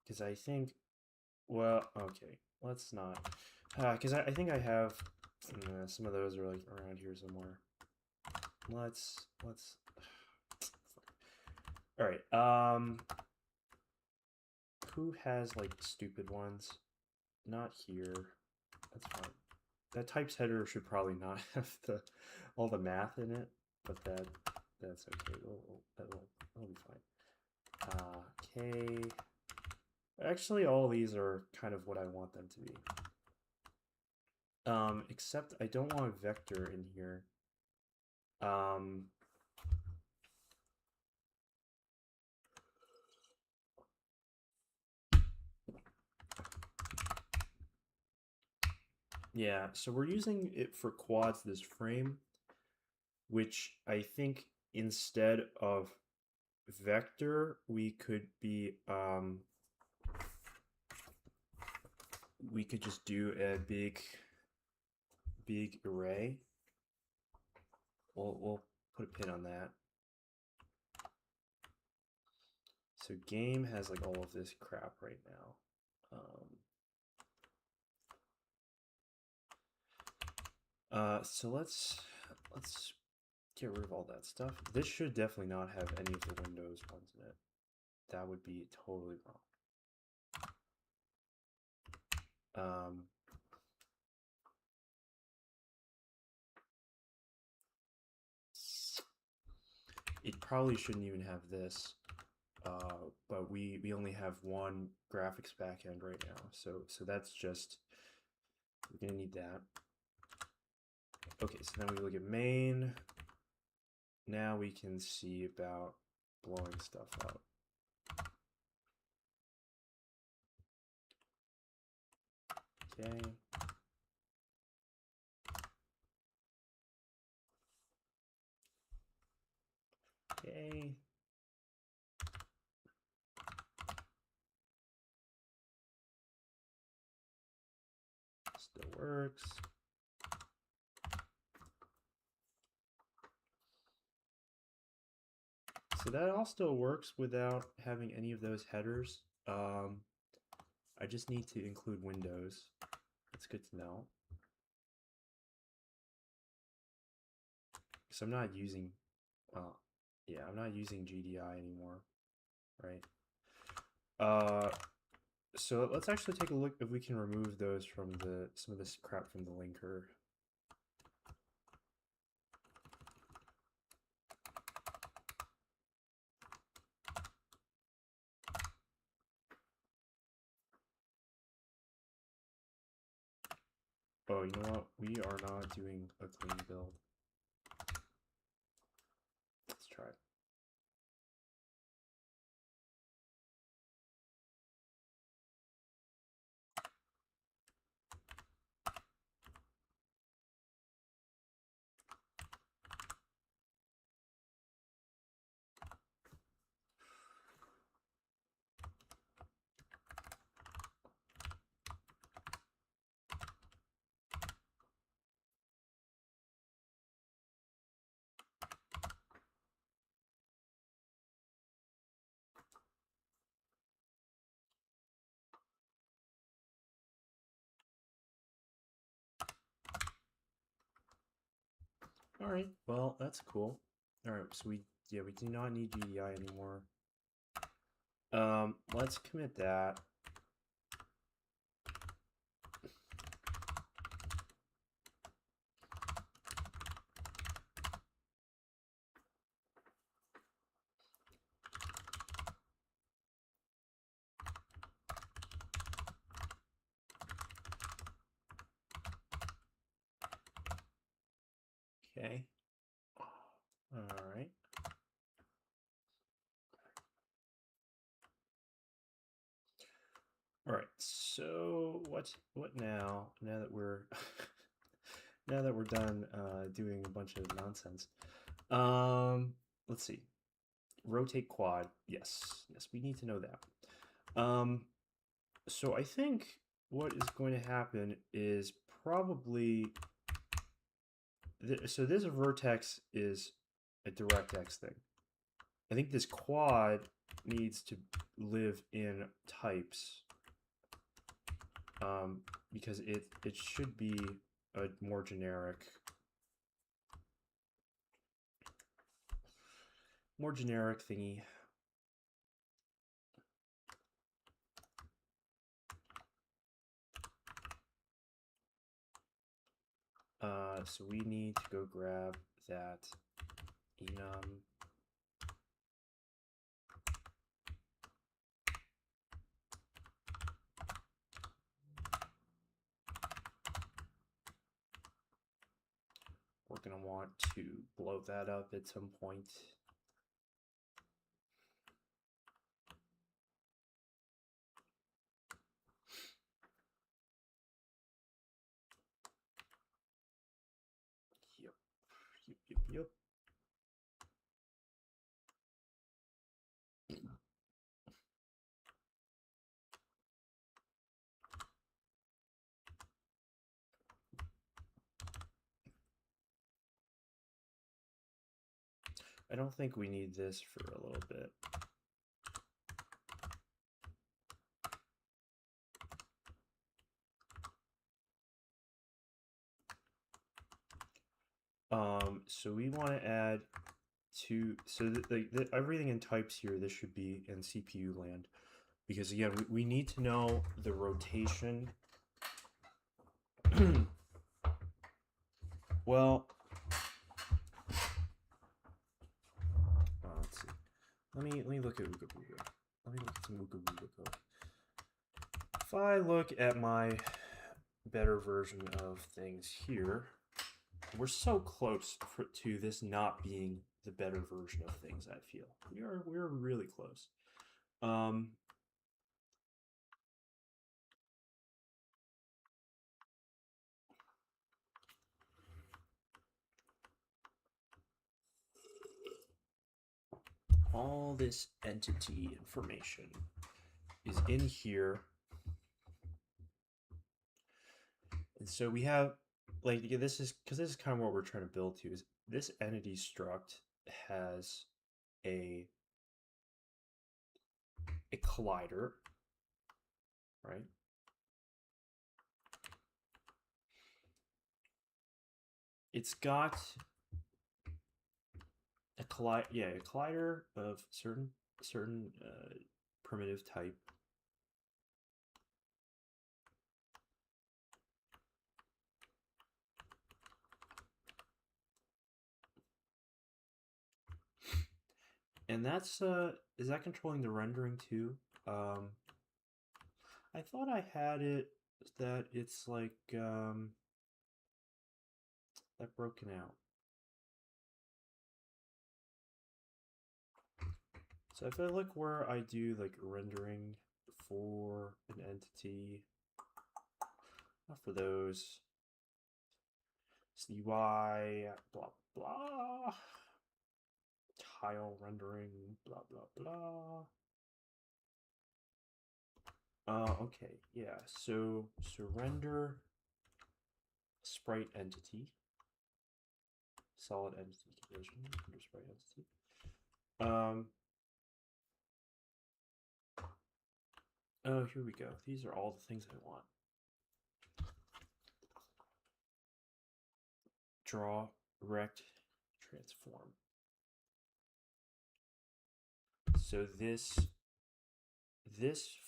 Because I think, well, okay, let's not. Because I think I have some of those are like around here somewhere. Let's. All right. Who has like stupid ones? Not here. That's fine. That types header should probably not have all the math in it, but that's okay. That'll be fine. Okay. Actually, all these are kind of what I want them to be. Except I don't want a vector in here. Yeah, so we're using it for quads this frame, which I think instead of vector, we could just do a big array. We'll put a pin on that. So game has like all of this crap right now. So let's get rid of all that stuff. This should definitely not have any of the Windows ones in it. That would be totally wrong. It probably shouldn't even have this, but we only have one graphics backend right now, so that's just, we're gonna need that. Okay, so then we look at main. Now we can see about blowing stuff up. Okay. Okay. Still works. So that all still works without having any of those headers. I just need to include Windows. That's good to know. So I'm not using, yeah, I'm not using GDI anymore, right? So let's actually take a look if we can remove those from some of this crap from the linker. Oh, you know what? We are not doing a clean build. Let's try it. All right, well, that's cool. All right, so we do not need GDI anymore. Let's commit that. Okay. All right. All right. So what now? Now that we're now that we're done doing a bunch of nonsense. Let's see. Rotate quad. Yes. Yes, we need to know that. So I think what is going to happen is probably so this vertex is a DirectX thing. I think this quad needs to live in types because it should be a more generic thingy. So we need to go grab that enum. We're going to want to blow that up at some point. Yep. I don't think we need this for a little bit. So we want to add so everything in types here, this should be in CPU land. Because again, we need to know the rotation. Well, let's see. Let me look at Ooga Booga. Let me look at some Ooga Booga code. If I look at my better version of things here, we're so close to this not being the better version of things. I feel we're really close. All this entity information is in here. And so we have, like, this is kind of what we're trying to build to, is this entity struct has a collider, right? It's got a collider of certain primitive type. And that's is that controlling the rendering too? I thought I had it that it's like that broken out. So if I look where I do like rendering for an entity, not for those, it's the UI, blah blah, tile rendering, blah blah blah. Okay, yeah. So render sprite entity, solid entity condition, render sprite entity. Oh, here we go. These are all the things I want. Draw rect transform. So this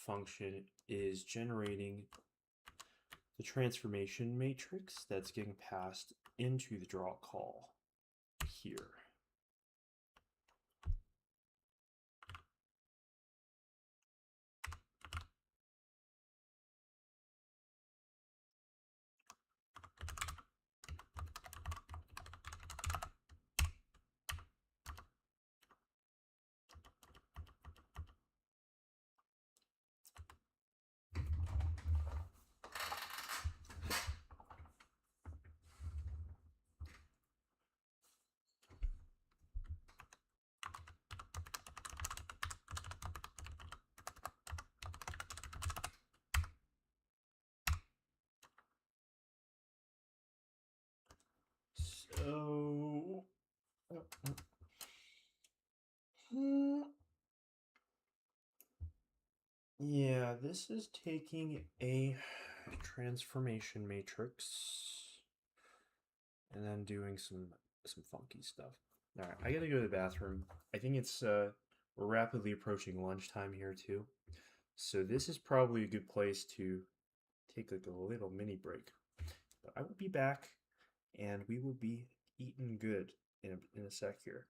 function is generating the transformation matrix that's getting passed into the draw call here. So yeah, this is taking a transformation matrix and then doing some funky stuff. All right, I gotta go to the bathroom. I think it's we're rapidly approaching lunchtime here too, so this is probably a good place to take like a little mini break. But I will be back, and we will be eating good in a sec here.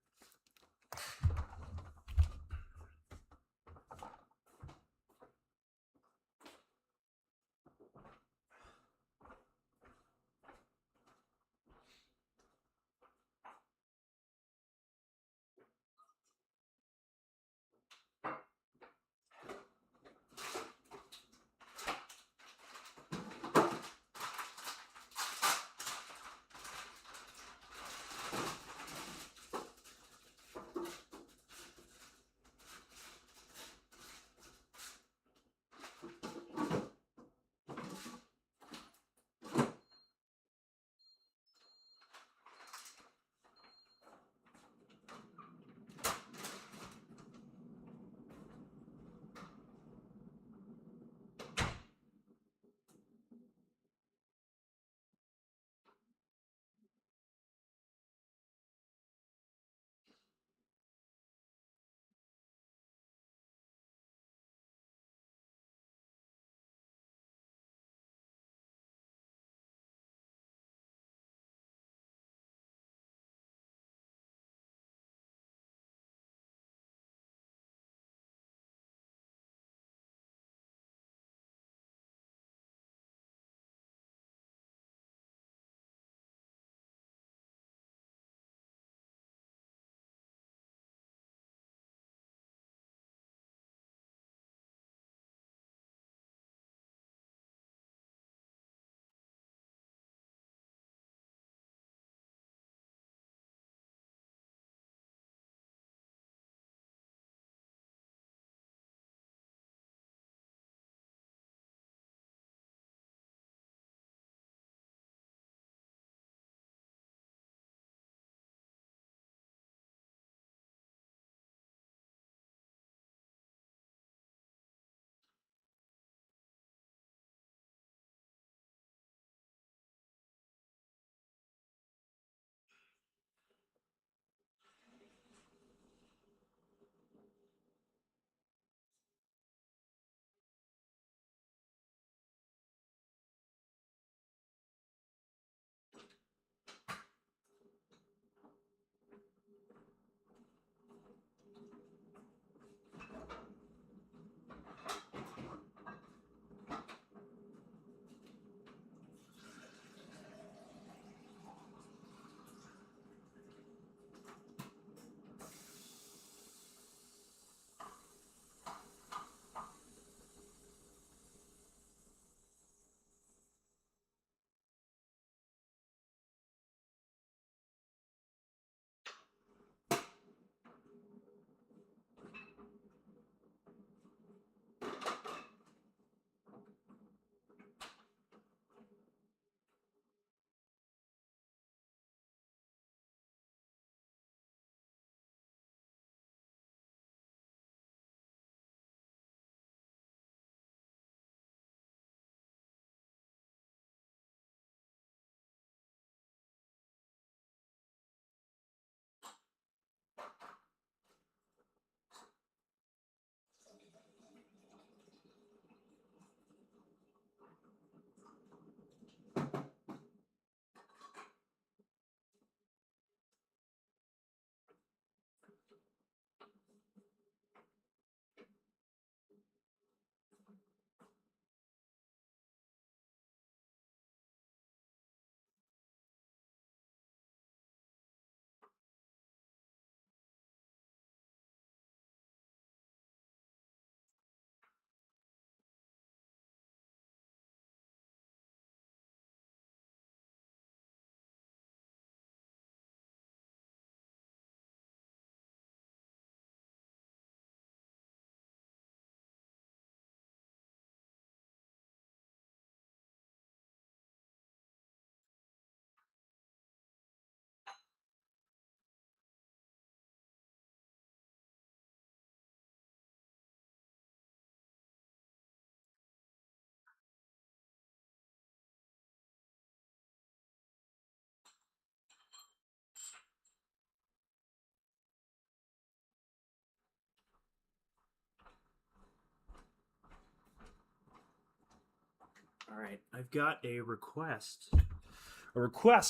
right, I've got a request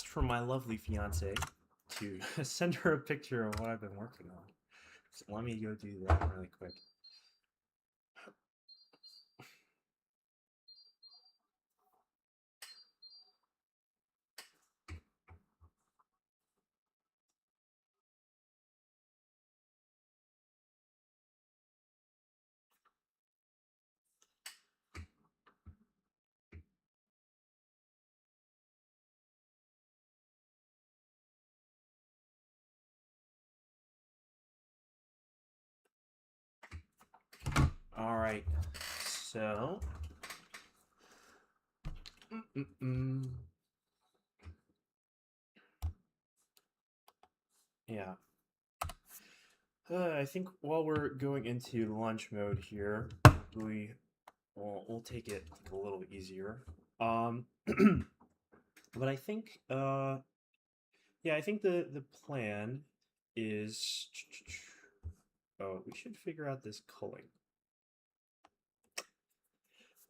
from my lovely fiance to send her a picture of what I've been working on. So let me go do that really quick. All right, so yeah. I think while we're going into lunch mode here, we'll take it a little easier. But I think yeah, I think the plan is oh, we should figure out this culling.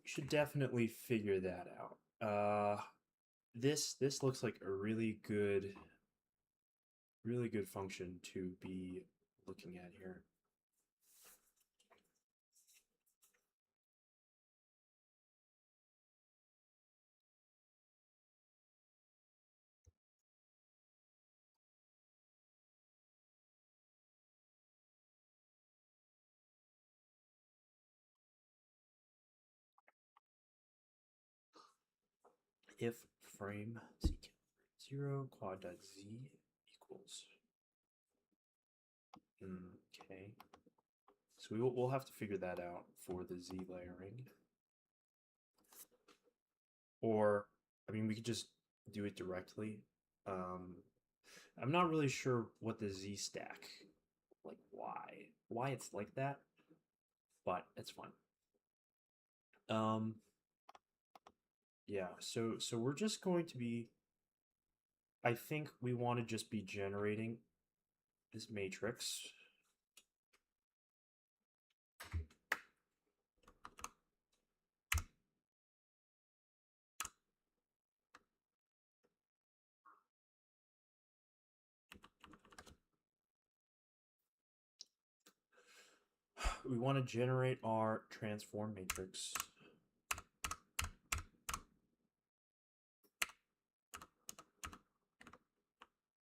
We should definitely figure that out. This looks like a really good function to be looking at here. If frame z0 quad.z equals. Okay. So we'll have to figure that out for the z layering. Or, I mean, we could just do it directly. I'm not really sure what the z stack, like why it's like that, but it's fine. Yeah, so we're just going to be, I think we want to just be generating this matrix. We want to generate our transform matrix.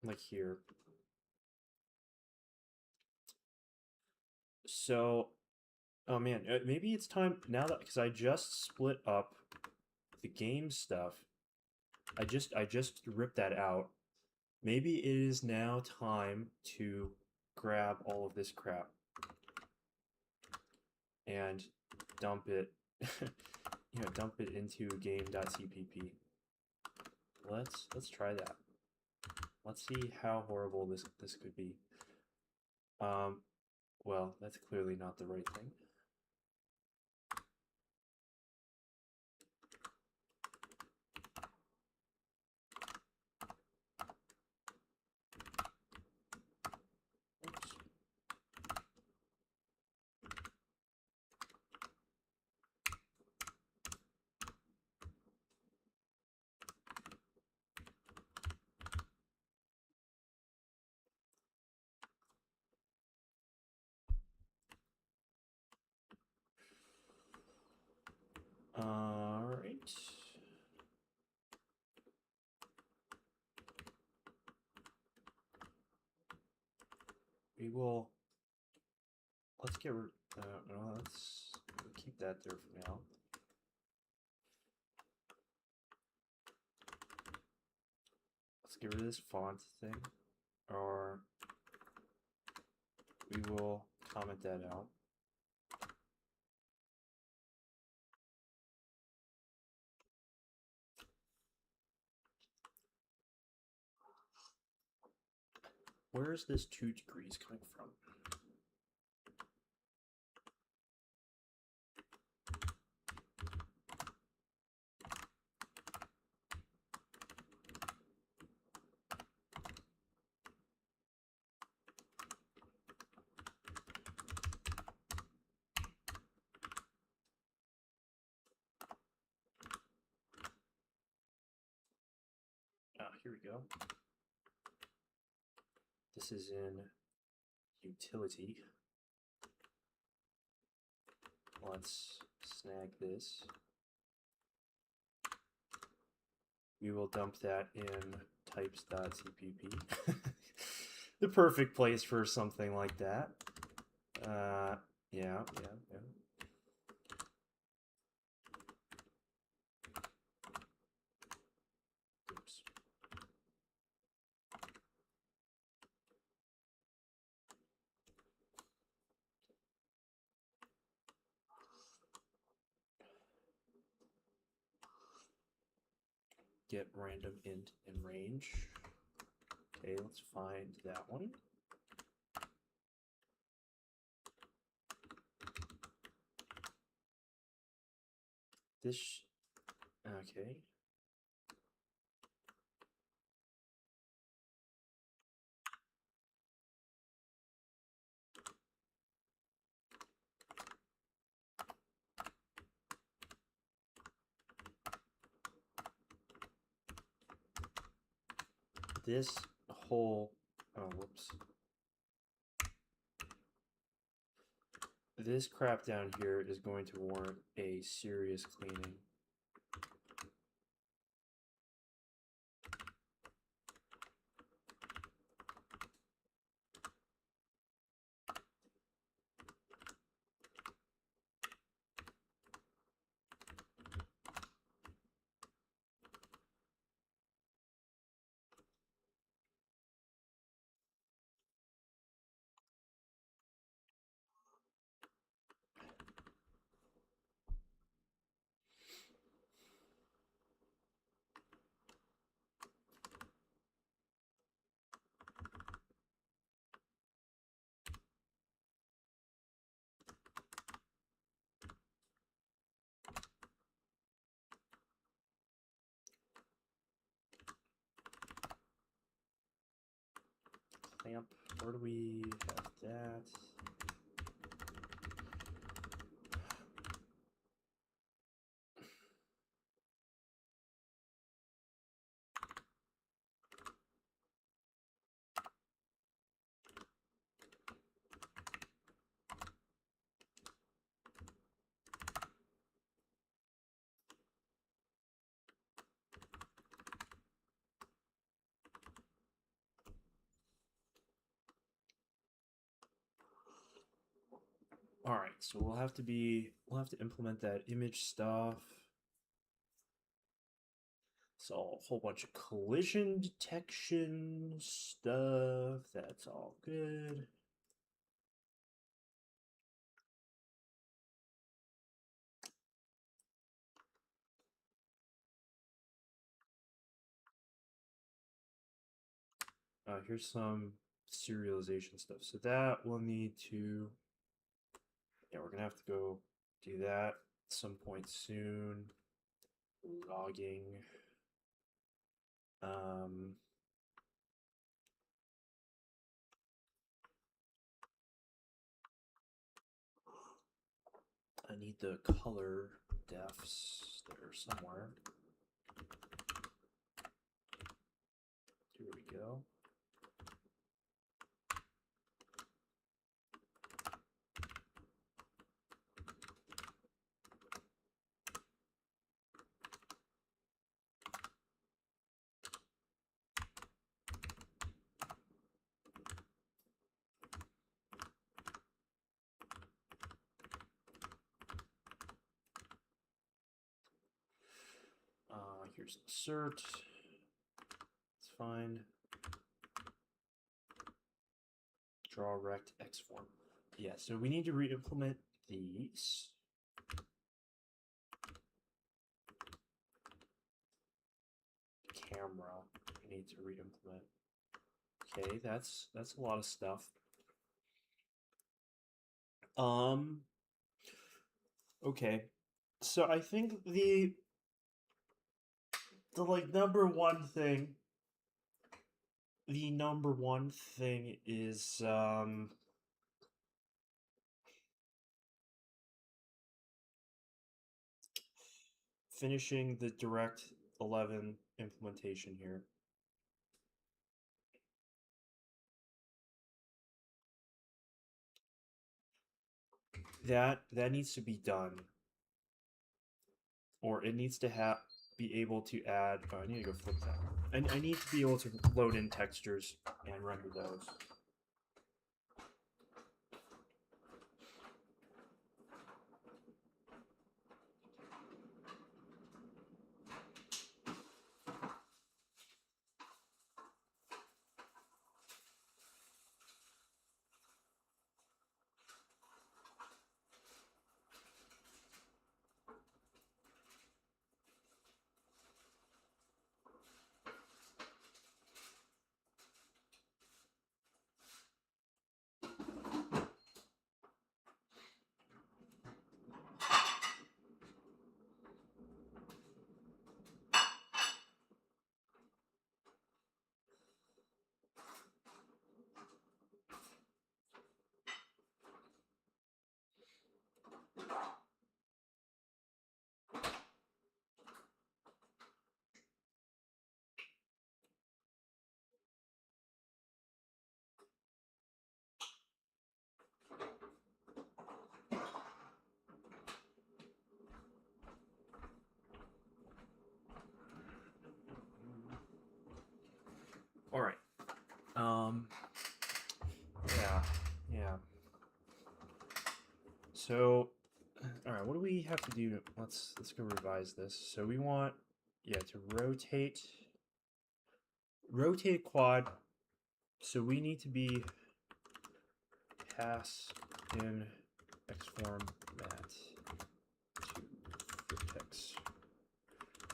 Like here. So, oh man, maybe it's time now that, because I just split up the game stuff. I just ripped that out. Maybe it is now time to grab all of this crap and dump it, dump it into game.cpp. Let's try that. Let's see how horrible this could be. Well, that's clearly not the right thing. Oops. All right. We will. Let's get rid. No, let's keep that there for now. Let's get rid of this font thing, or we will comment that out. Where is this 2 degrees coming from? here we go. This is in utility. Let's snag this. We will dump that in types.cpp. The perfect place for something like that. Yeah. Oops. Get random int in range. Okay, let's find that one. This, okay. This whole, oh, whoops. This crap down here is going to warrant a serious cleaning. Clamp, where do we have that? All right, so we'll have to implement that image stuff. So a whole bunch of collision detection stuff. That's all good. Here's some serialization stuff. So that we'll need to, yeah, we're gonna have to go do that at some point soon. Logging. I need the color defs there somewhere. Here we go. Here's insert. It's fine. Draw rect X form. Yeah, so we need to re-implement these. Camera, we need to re-implement. Okay, that's a lot of stuff. Okay, so I think the like number one thing is finishing the direct 11 implementation here. that needs to be done, or it needs to be able to add. Oh, I need to go flip that. I need to be able to load in textures and render those. All right. Yeah. So, all right. What do we have to do? Let's go revise this. So we want, to rotate quad. So we need to be pass in X format to vertex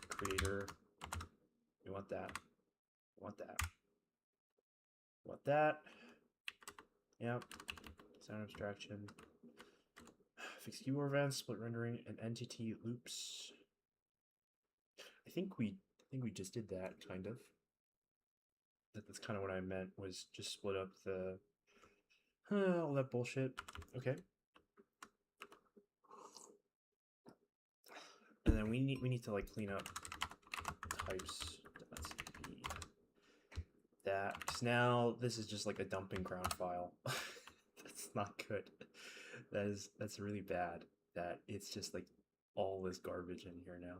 creator. We want that. We want that. We want that. Yep. Sound abstraction. Fixed keyword events, split rendering, and entity loops. I think we just did that, kind of. That's kind of what I meant, was just split up the all that bullshit. Okay. And then we need to like clean up types. That, because now this is just like a dumping ground file. That's not good. That's really bad. That it's just like all this garbage in here now.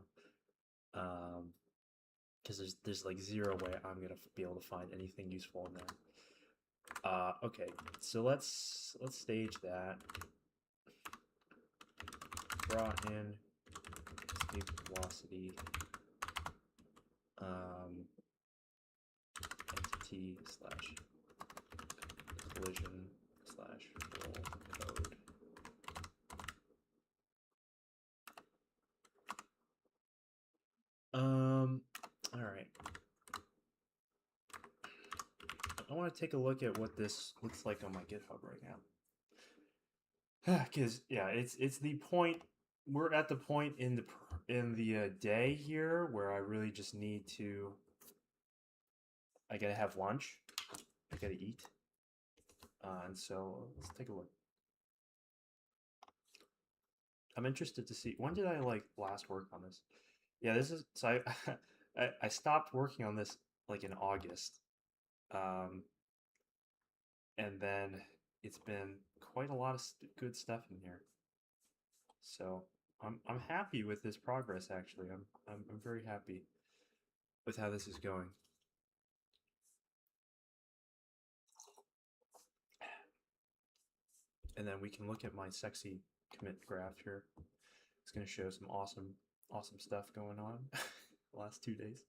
Because there's like zero way I'm gonna be able to find anything useful in there. Okay, so let's stage that. Brought in escape velocity. Entity slash collision slash roll code. All right. I want to take a look at what this looks like on my GitHub right now. Because it's the point. We're at the point in the day here where I really just need to. I gotta have lunch. I gotta eat. And so let's take a look. I'm interested to see, when did I like last work on this? Yeah, this is so I stopped working on this like in August. And then it's been quite a lot of good stuff in here. So I'm happy with this progress. Actually, I'm very happy with how this is going. And then we can look at my sexy commit graph here. It's going to show some awesome stuff going on the last 2 days.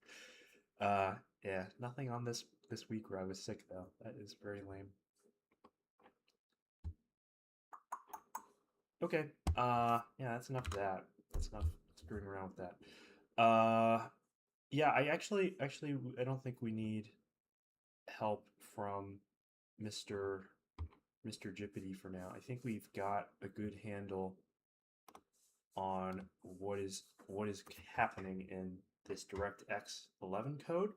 Yeah, nothing on this week where I was sick though. That is very lame. Okay. Yeah, that's enough of that. That's enough screwing around with that. Yeah, I actually I don't think we need help from Mr. Jippity for now. I think we've got a good handle on what is happening in this DirectX 11 code.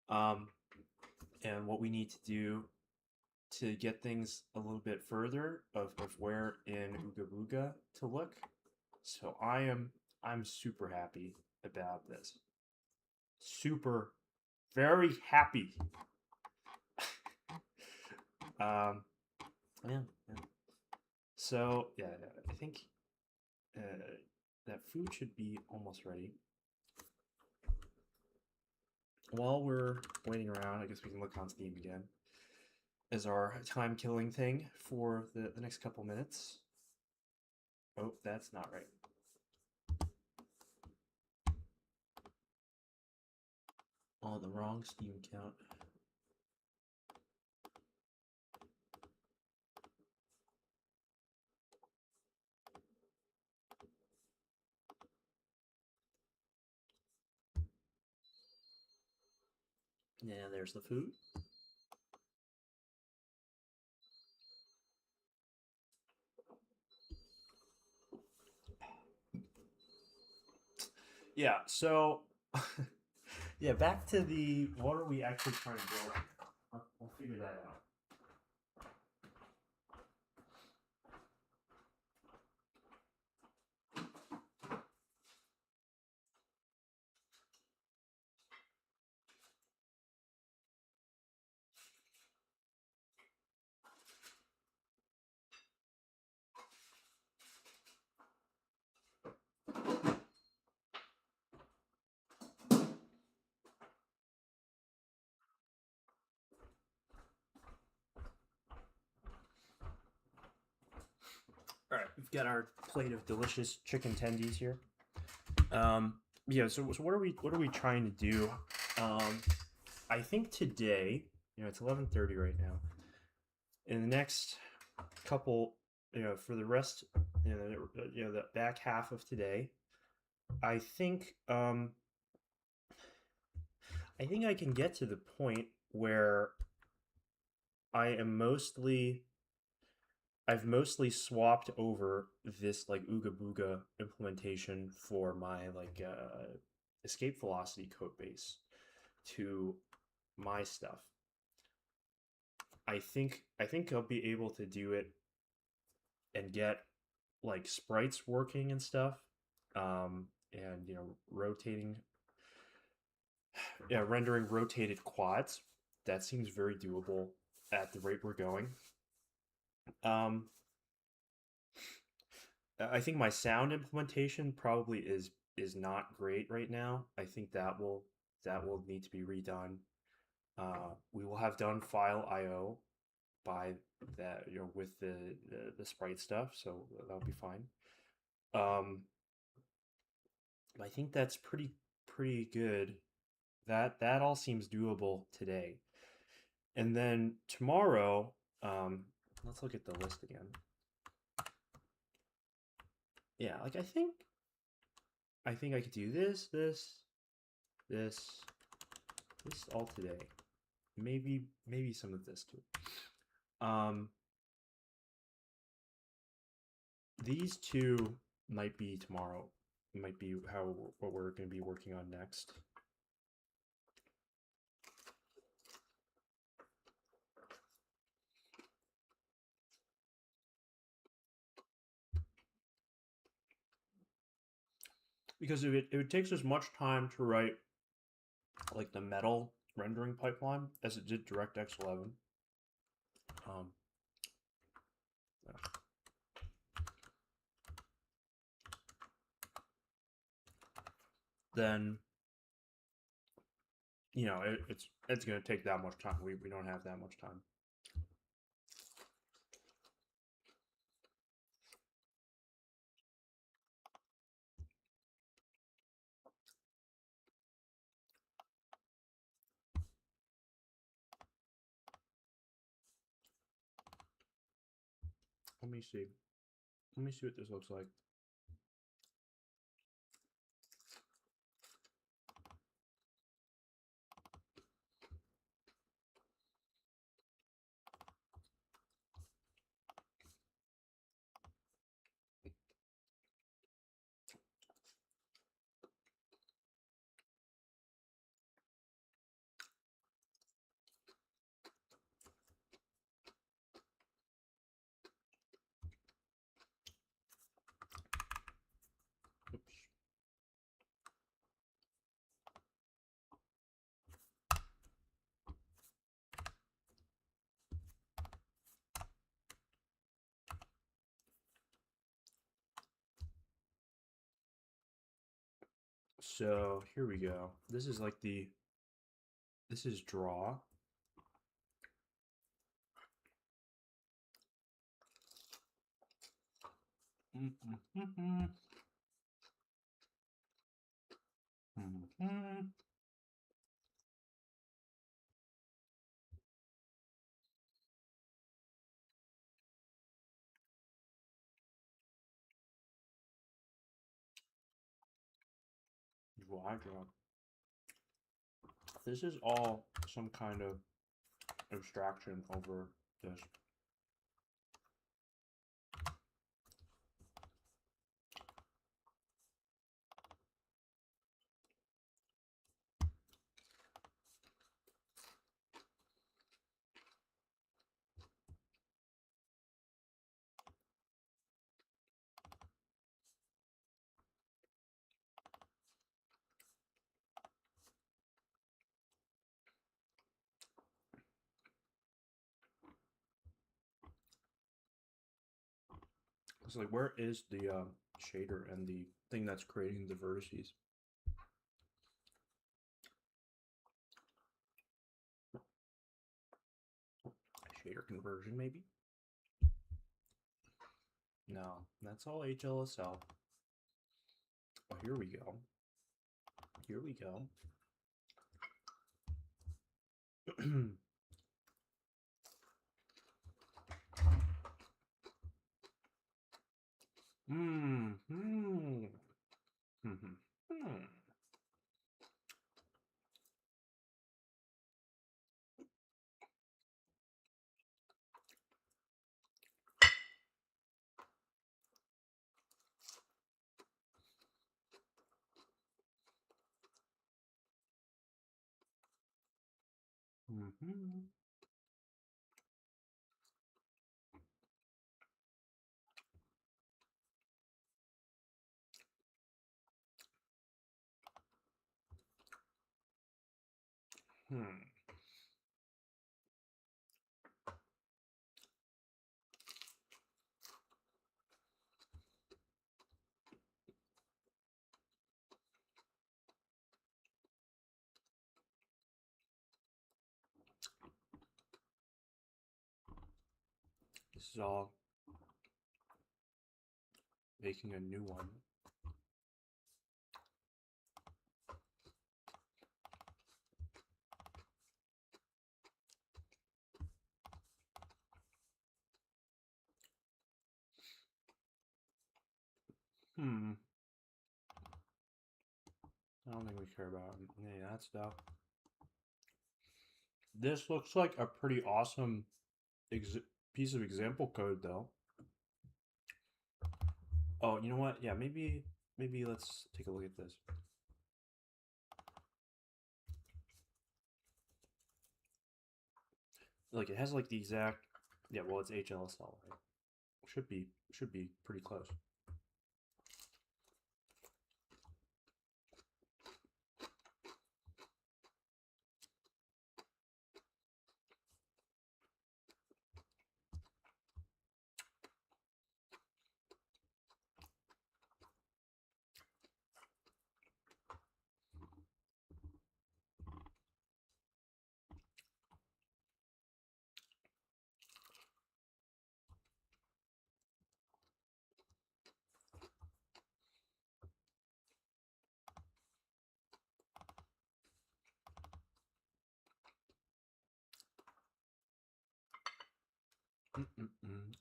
And what we need to do to get things a little bit further of where in Ooga Booga to look. So I'm super happy about this. Very happy. Yeah. So yeah, I think uh, that food should be almost ready. While we're waiting around, I guess we can look on Steam again as our time killing thing for the next couple minutes. Oh, that's not right. Oh, the wrong Steam account. Yeah, there's the food. Yeah, so yeah, back to the what are we actually trying to build? We'll figure that out. All right, we've got our plate of delicious chicken tendies here. Yeah, so what are we trying to do? Um, I think today, it's 11:30 right now. In the next couple, for the rest, the back half of today, I think I think I can get to the point where I am mostly I've mostly swapped over this like Ooga Booga implementation for my like escape velocity code base to my stuff. I think I'll be able to do it and get like sprites working and stuff, and rotating, yeah, rendering rotated quads. That seems very doable at the rate we're going. Um, I think my sound implementation probably is not great right now. I think that will need to be redone. We will have done file IO by that, with the sprite stuff, so that'll be fine. I think that's pretty good. That all seems doable today. And then tomorrow, let's look at the list again. Yeah, like I think I could do this, this all today. Maybe some of this too. Um, these two might be tomorrow. Might be what we're going to be working on next. Because it takes as much time to write like the metal rendering pipeline as it did DirectX 11. Um, then it's going to take that much time. We don't have that much time. Let me see. Let me see what this looks like. So here we go. This is like this is draw. Draw, draw. This is all some kind of abstraction over this. It's like, where is the shader and the thing that's creating the vertices? Shader conversion, maybe? No, that's all HLSL. Oh, here we go. Here we go. Hmm. Hmm. Hmm. Hmm. Hmm. Hmm. This is all making a new one. Hmm. I don't think we care about any of that stuff. This looks like a pretty awesome piece of example code, though. Oh, you know what? Yeah, maybe let's take a look at this. Like, it has like the exact, yeah, well, it's HLSL, right? Should be pretty close.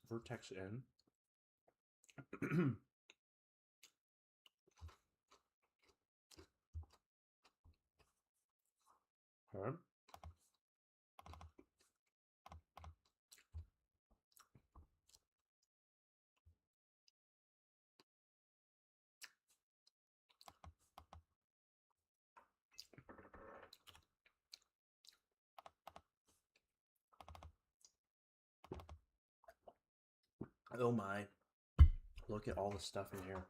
Vertex in. Okay. Oh my. Look at all the stuff in here.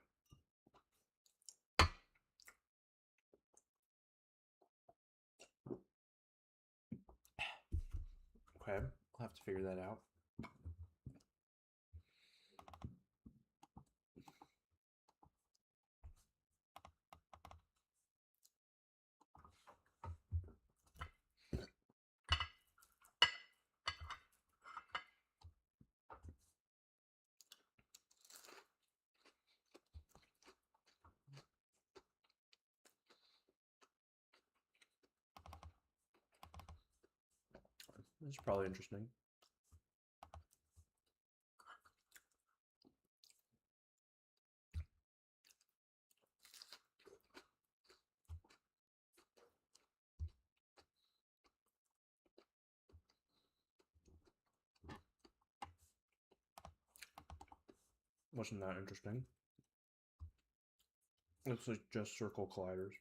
Okay, I'll have to figure that out. It's probably interesting. Wasn't that interesting? It's like just circle colliders.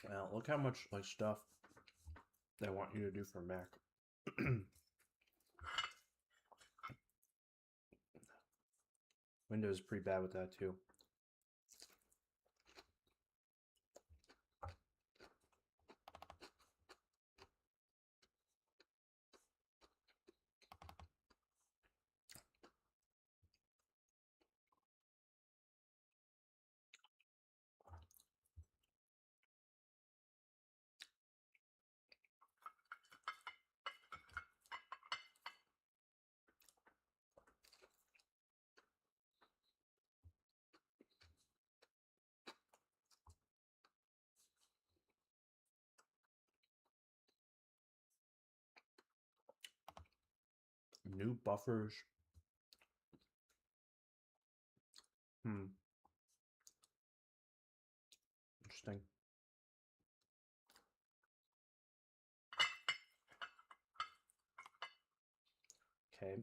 Well, look how much like stuff they want you to do for Mac. Windows is pretty bad with that too. New buffers. Interesting. Okay.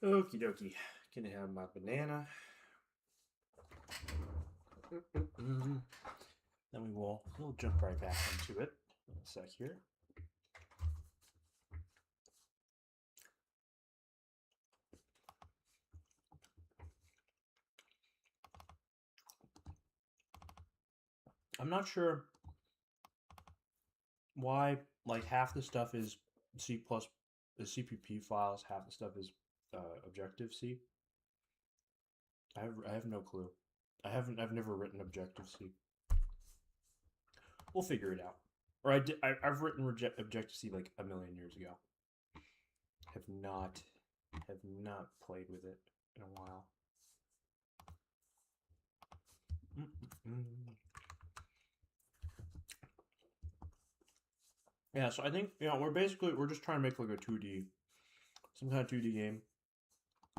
Okie dokie. Gonna have my banana. Then we'll jump right back into it in a sec here. I'm not sure why like half the stuff is C plus the CPP files, half the stuff is Objective C. I have no clue. I've never written Objective C. We'll figure it out. Or I've written Objective C like a million years ago. Have not played with it in a while. Yeah, so I think we're just trying to make like a 2D, some kind of 2D game.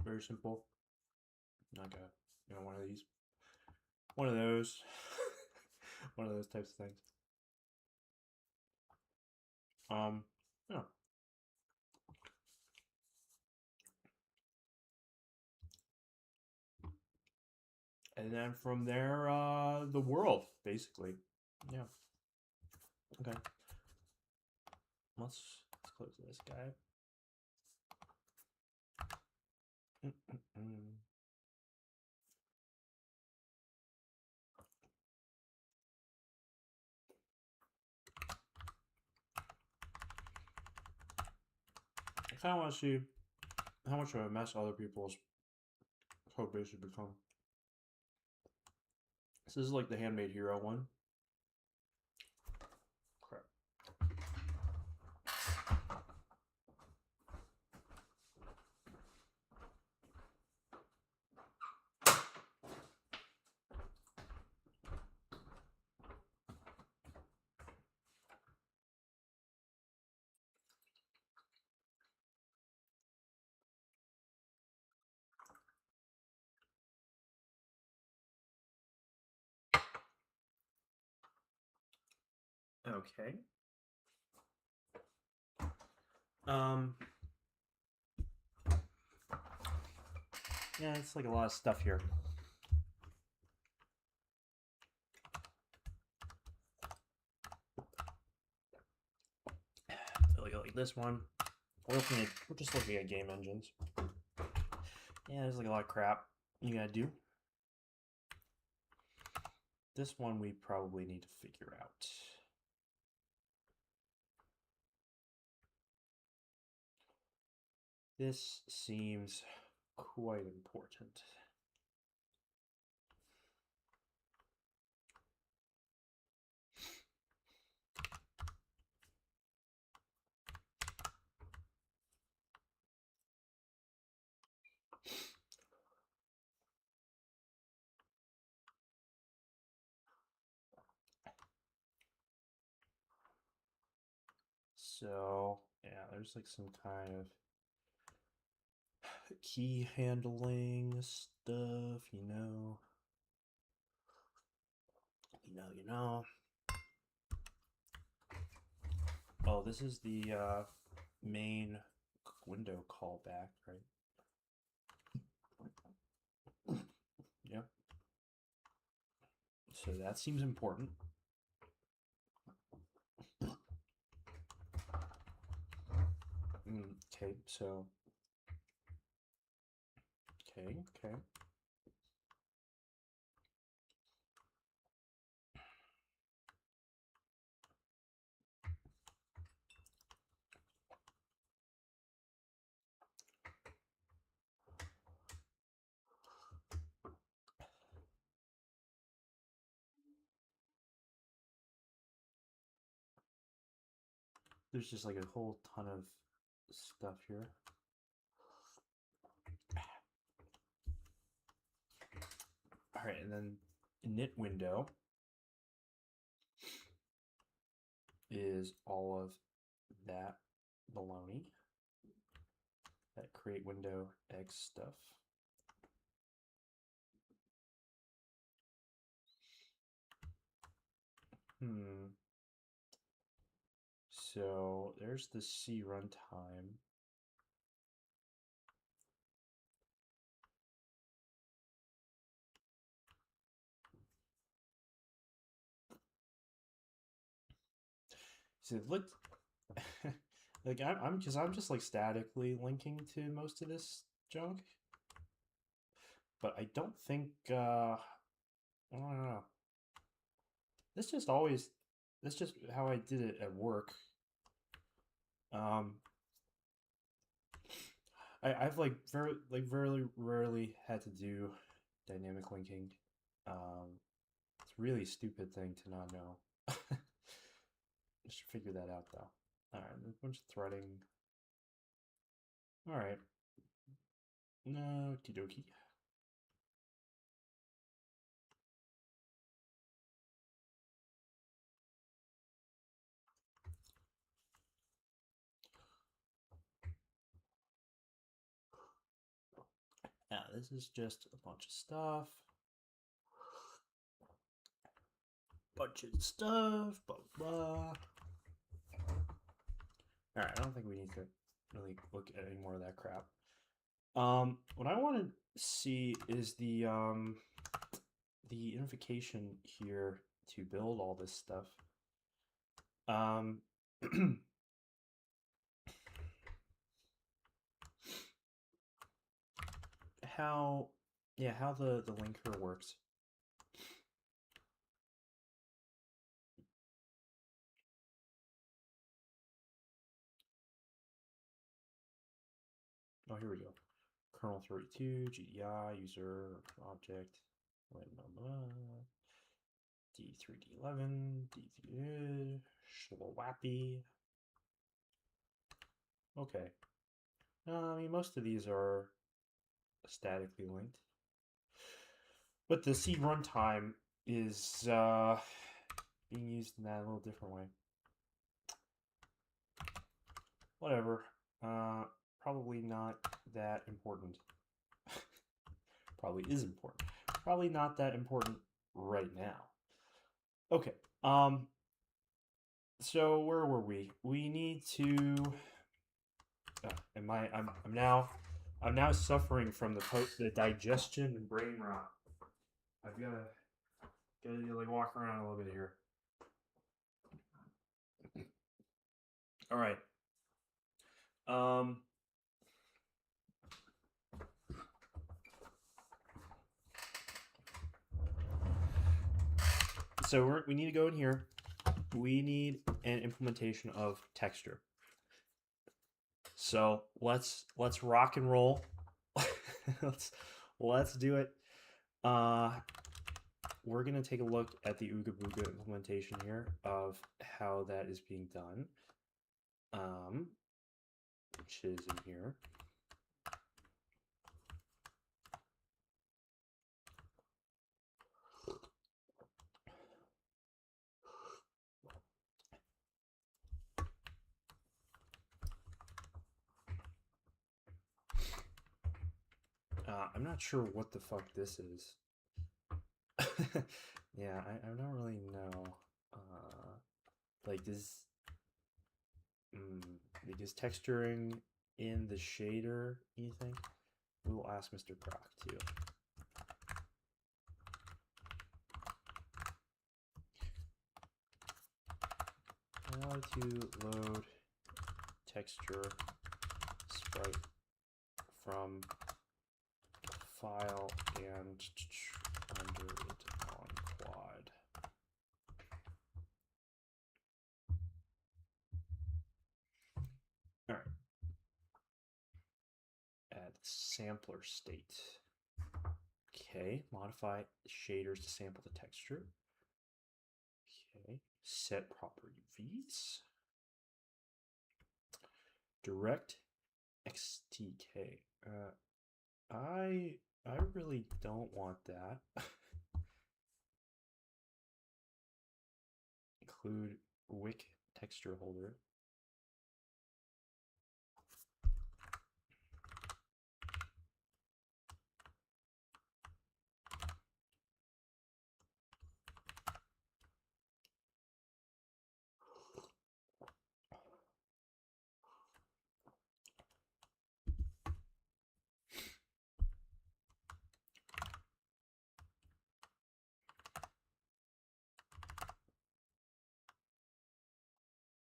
Very simple. Like one of these, one of those, one of those types of things. Yeah. And then from there, the world, basically. Yeah. Okay. Let's close this guy. I kind of want to see how much of a mess other people's code base has become. This is like the Handmade Hero one. Crap. Okay. Yeah, it's like a lot of stuff here. Like this one. We're just looking at game engines. Yeah, there's like a lot of crap you gotta do. This one we probably need to figure out. This seems quite important. So, yeah, there's like some kind of key handling stuff, you know. Oh, this is the main window callback, right? Yeah. So that seems important. Okay, so okay. There's just like a whole ton of stuff here. All right, and then init window is all of that baloney. That create window X stuff. So there's the C runtime. So look, like I'm just like statically linking to most of this junk, but I don't think I don't know. This just always that's just how I did it at work. I've like very rarely had to do dynamic linking. It's a really stupid thing to not know. I should figure that out though. All right, there's a bunch of threading. All right, no, okie dokie. this is just a bunch of stuff. Blah, blah. Alright, I don't think we need to really look at any more of that crap. What I want to see is the identification here to build all this stuff. How the linker works. Oh, here we go. Kernel 32, GDI, user, object, D3D11, D3, Schwappy. Okay. I mean, most of these are statically linked. But the C runtime is being used in that a little different way. Whatever. Probably not that important. Probably is important. Probably not that important right now. Okay. So where were we? We need to. I'm now suffering from the digestion and brain rot. I've gotta like walk around a little bit here. All right. So we need to go in here. We need an implementation of texture. So let's rock and roll. let's do it. We're gonna take a look at the Ooga Booga implementation here of how that is being done. Which is in here. I'm not sure what the fuck this is. Yeah, I don't really know. Like this, like is texturing in the shader, you think? We will ask Mr. Croc too. How to load texture sprite from file and render it on quad. All right. Add sampler state. Okay, modify shaders to sample the texture. Okay, set proper UVs. Direct XTK. I really don't want that. Include wick texture holder.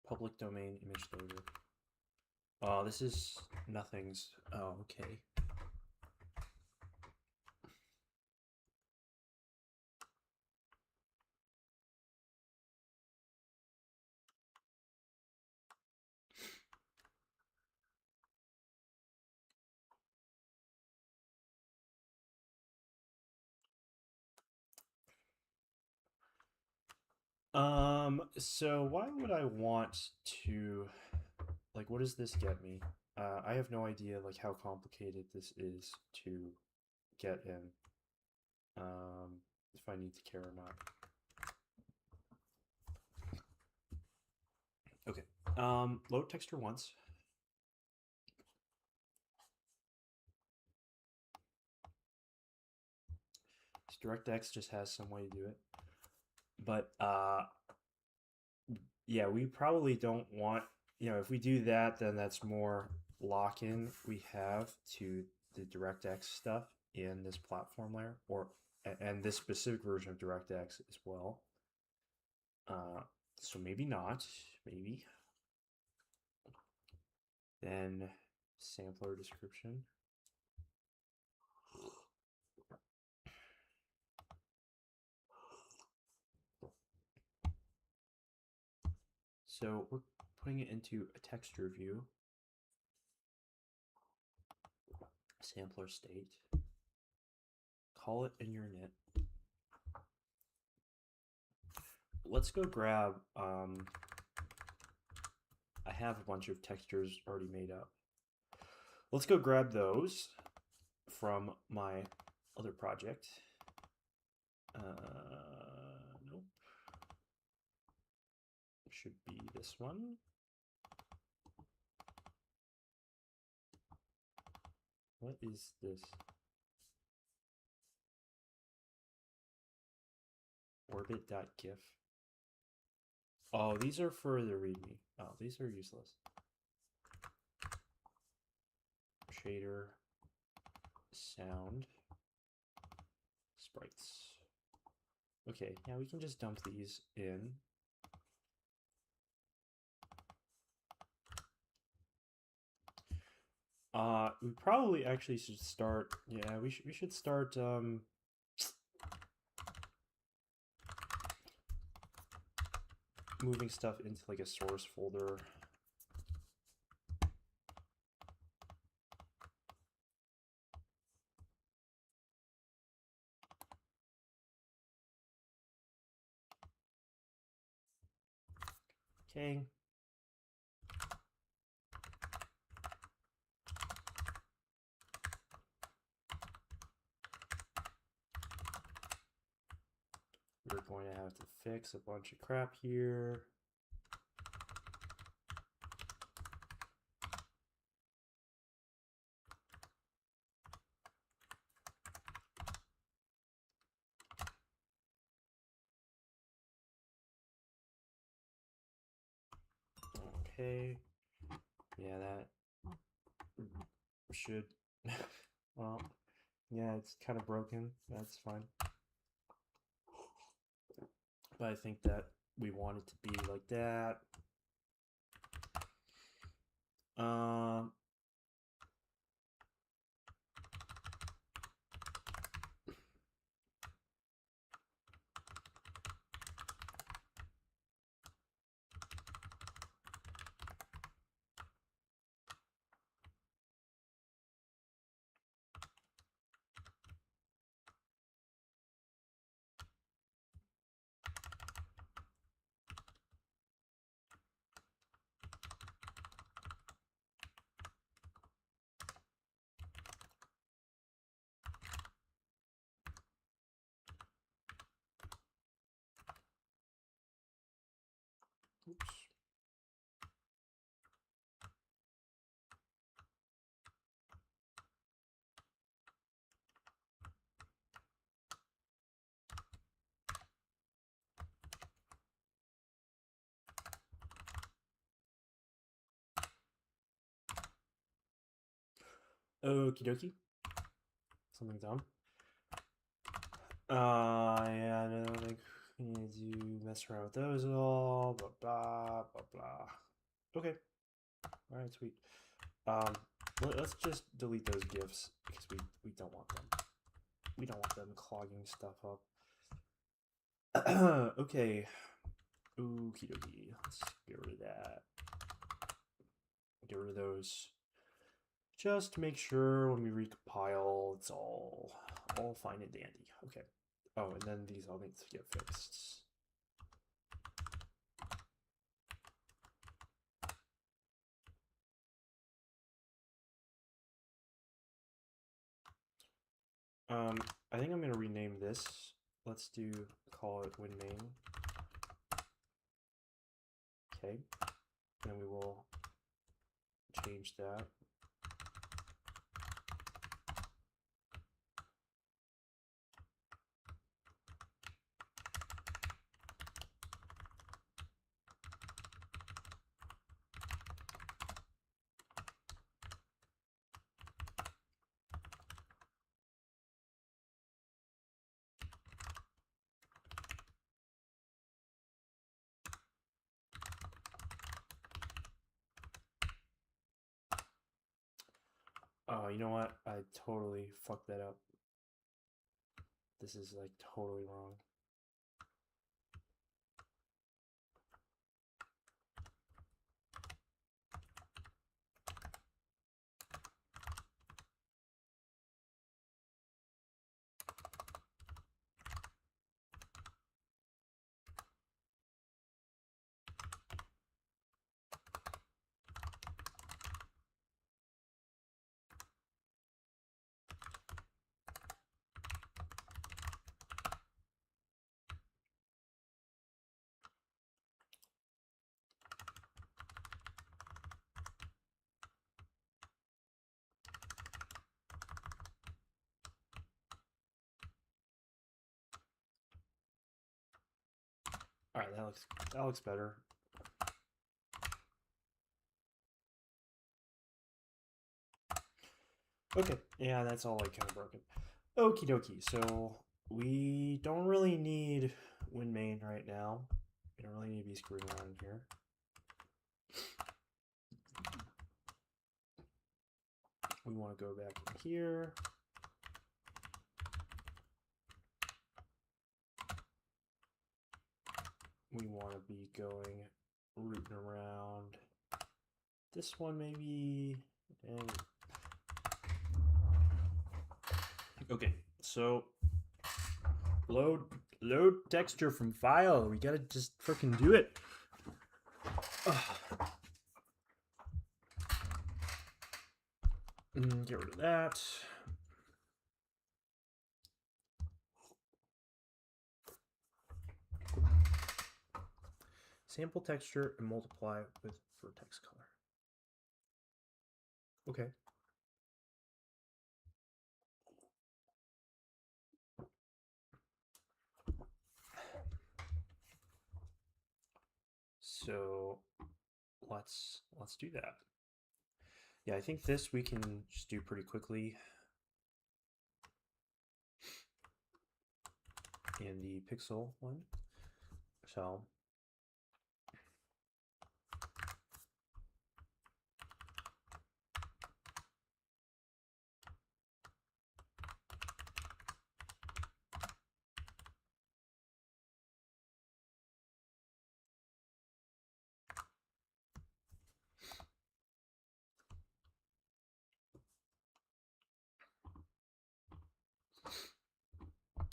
Public domain image loader. Oh, this is nothing's. Oh, okay. So why would I want to, like, what does this get me? I have no idea, like, how complicated this is to get in. If I need to care or not. Okay. Load texture once. DirectX just has some way to do it. But yeah, we probably don't want, if we do that, then that's more lock-in we have to the DirectX stuff in this platform layer, and this specific version of DirectX as well. So maybe not, maybe. Then sampler description. So we're putting it into a texture view. Sampler state. Call it in your init. Let's go grab, I have a bunch of textures already made up. Let's go grab those from my other project. Nope. Should be this one. What is this? Orbit.gif. Oh, these are for the README. Oh, these are useless. Shader, sound, sprites. Okay, yeah, we can just dump these in. We probably actually should start, yeah, we should start, moving stuff into like a source folder. Okay. We're going to have to fix a bunch of crap here. Okay. Yeah, that should, well, yeah, it's kind of broken. That's fine. But I think that we want it to be like that. Oops. Okie dokie. Something's on. Yeah, I don't think we need to mess around with those at all. Blah blah blah blah. Okay. All right, sweet. Let's just delete those GIFs because we don't want them. We don't want them clogging stuff up. Okay. Okie dokie. Let's get rid of that. Get rid of those. Just to make sure when we recompile, it's all fine and dandy. Okay. Oh, and then these all need to get fixed. I think I'm gonna rename this. Let's call it WinMain. Okay. And we will change that. Oh, you know what? I totally fucked that up. This is like totally wrong. All right, that looks better. Okay, yeah, that's all like kind of broken. Okie dokie. So we don't really need WinMain right now. We don't really need to be screwing around here. We want to go back in here. We want to be going rooting around this one maybe. And okay, so load texture from file. We gotta just freaking do it. Get rid of that. Sample texture and multiply with vertex color. Okay. So let's do that. Yeah, I think this we can just do pretty quickly. In the pixel one. So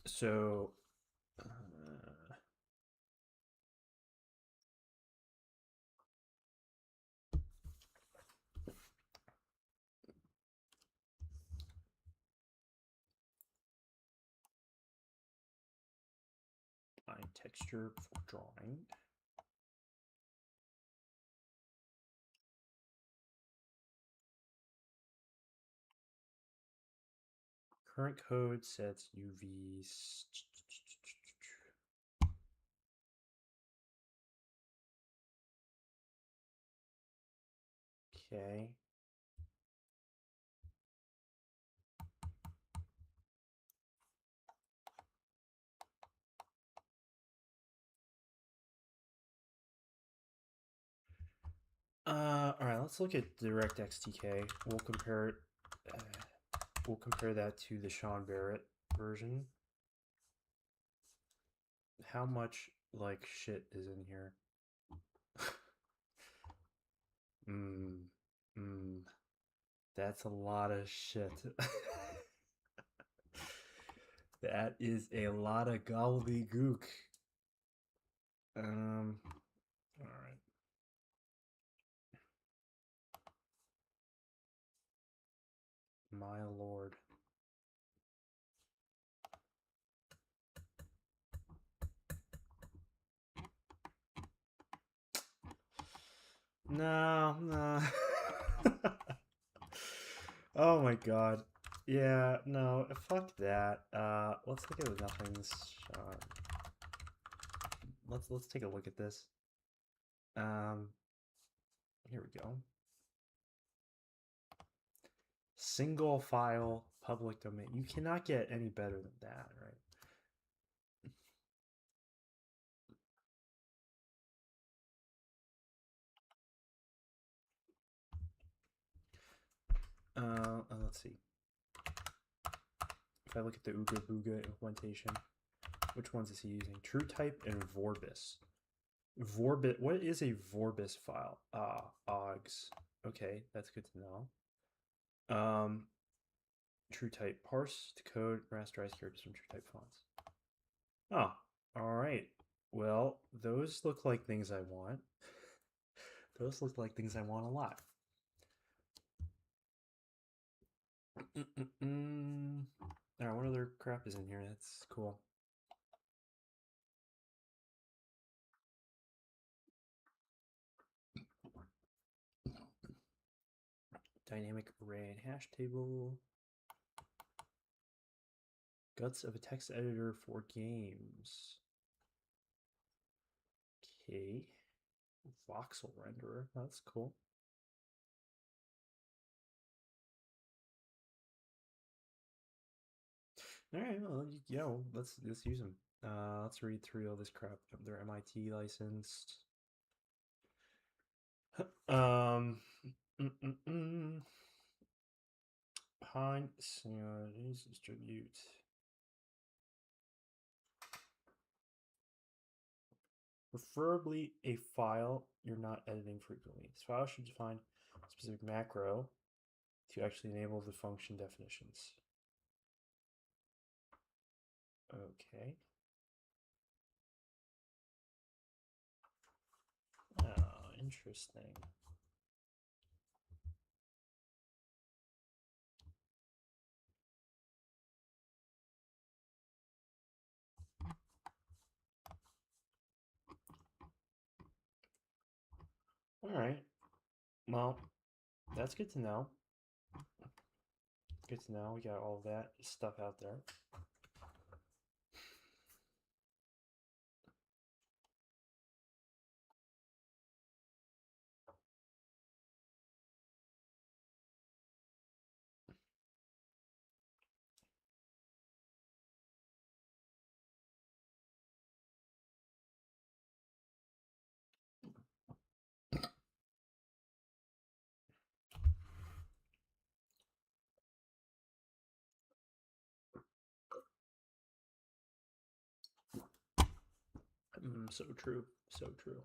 so find texture for drawing. Current code sets UV. Okay. All right, let's look at DirectXTK. We'll compare it. We'll compare that to the Sean Barrett version. How much like shit is in here? That's a lot of shit. That is a lot of gobbledygook. All right. My lord. No. Oh my god. Yeah, no, fuck that. Let's look at the nothings. Let's take a look at this. Here we go. Single file, public domain. You cannot get any better than that, right? Let's see. If I look at the Ooga Booga implementation, which ones is he using? TrueType and Vorbis. Vorbis. What is a Vorbis file? Ogs. Okay, that's good to know. TrueType parse to code rasterized characters from TrueType fonts. Oh, all right. Well, those look like things I want. Those look like things I want a lot. All right, what other crap is in here? That's cool. Dynamic array and hash table. Guts of a text editor for games. Okay. Voxel renderer. That's cool. All right. Well, yeah. Well, let's use them. Let's read through all this crap. They're MIT licensed. Um. Pine. Distribute. Preferably a file you're not editing frequently. This file should define a specific macro to actually enable the function definitions. Okay. Oh, interesting. All right. Well, that's good to know. Good to know. We got all that stuff out there. So true. So true.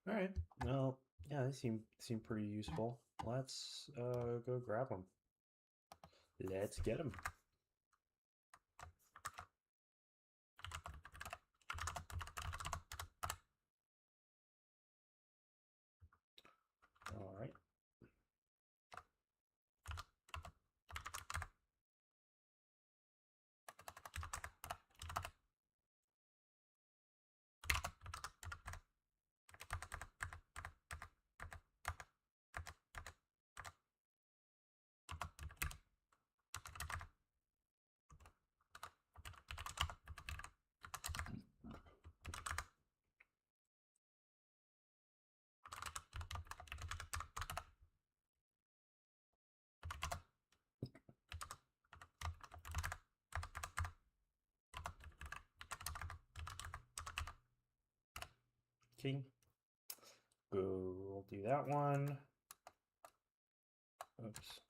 All right. Well, yeah, they seem pretty useful. Let's go grab them. Let's get them. All right. Okay. We'll do that one. Oops.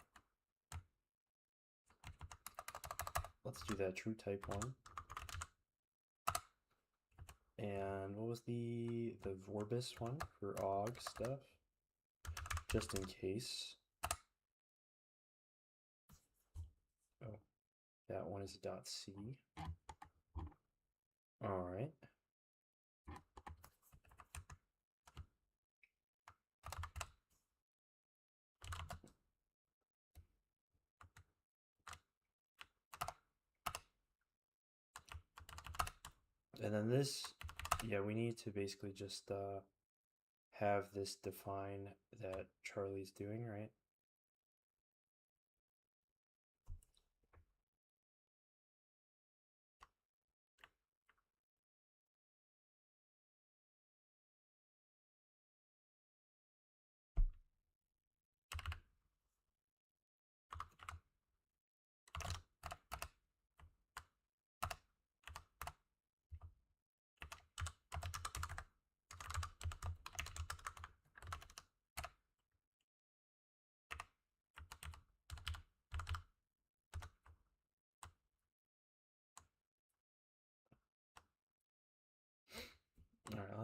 Let's do that TrueType one. And what was the Vorbis one for OG stuff? Just in case. Oh, that one is .c. All right. And then this, yeah, we need to basically just have this define that Charlie's doing, right?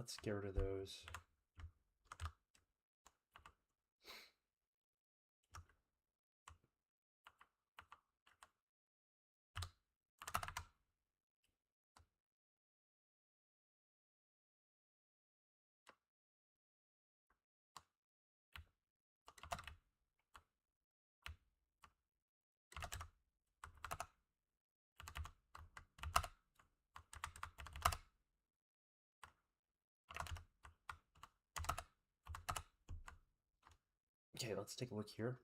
let's get rid of those. Okay, let's take a look here.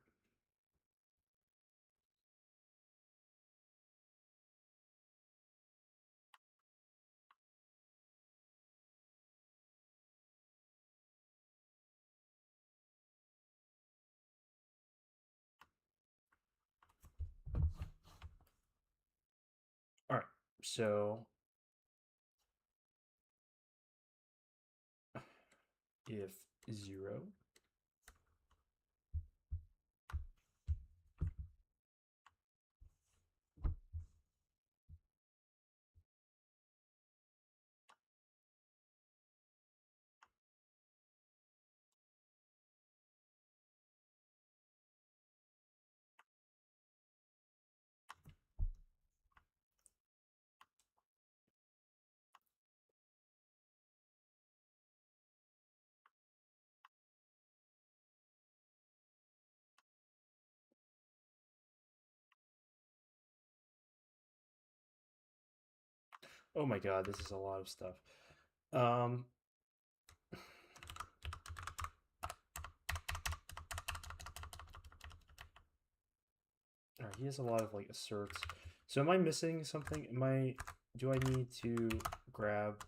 All right, so if 0 Oh my god, this is a lot of stuff. Um, all right, he has a lot of like asserts. So am I missing something? Do I need to grab?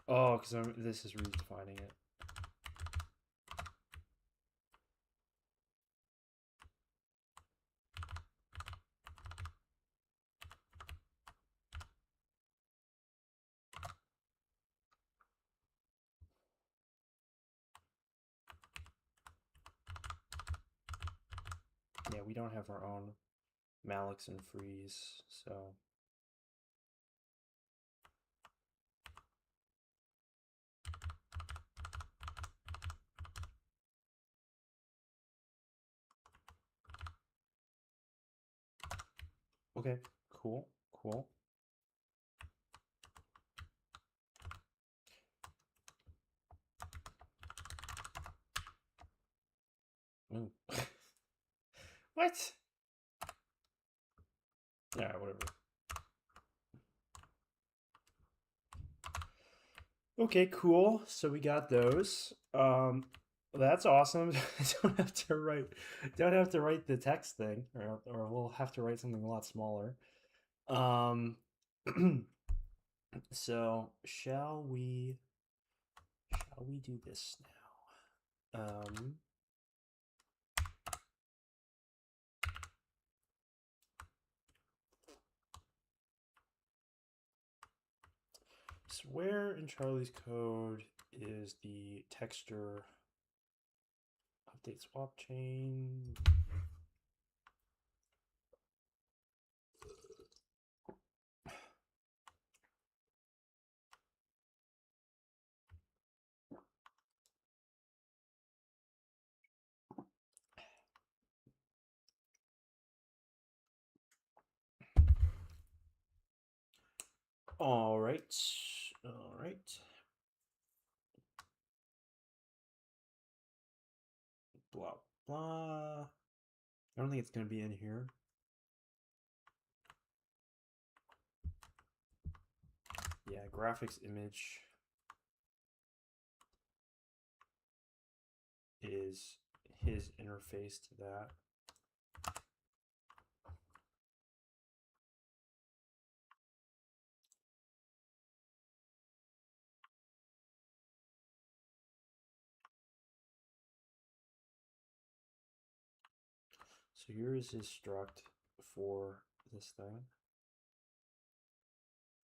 Oh, because this is redefining it. Yeah, we don't have our own mallocs and freeze, so okay, cool, cool. Ooh. What? Yeah, whatever. Okay, cool. So we got those. That's awesome. Don't have to write the text thing, or we'll have to write something a lot smaller. Um, so shall we do this now? So where in Charlie's code is the texture update swap chain? All right. All right. Blah, blah. I don't think it's going to be in here. Yeah, graphics image is his interface to that. So here is his struct for this thing.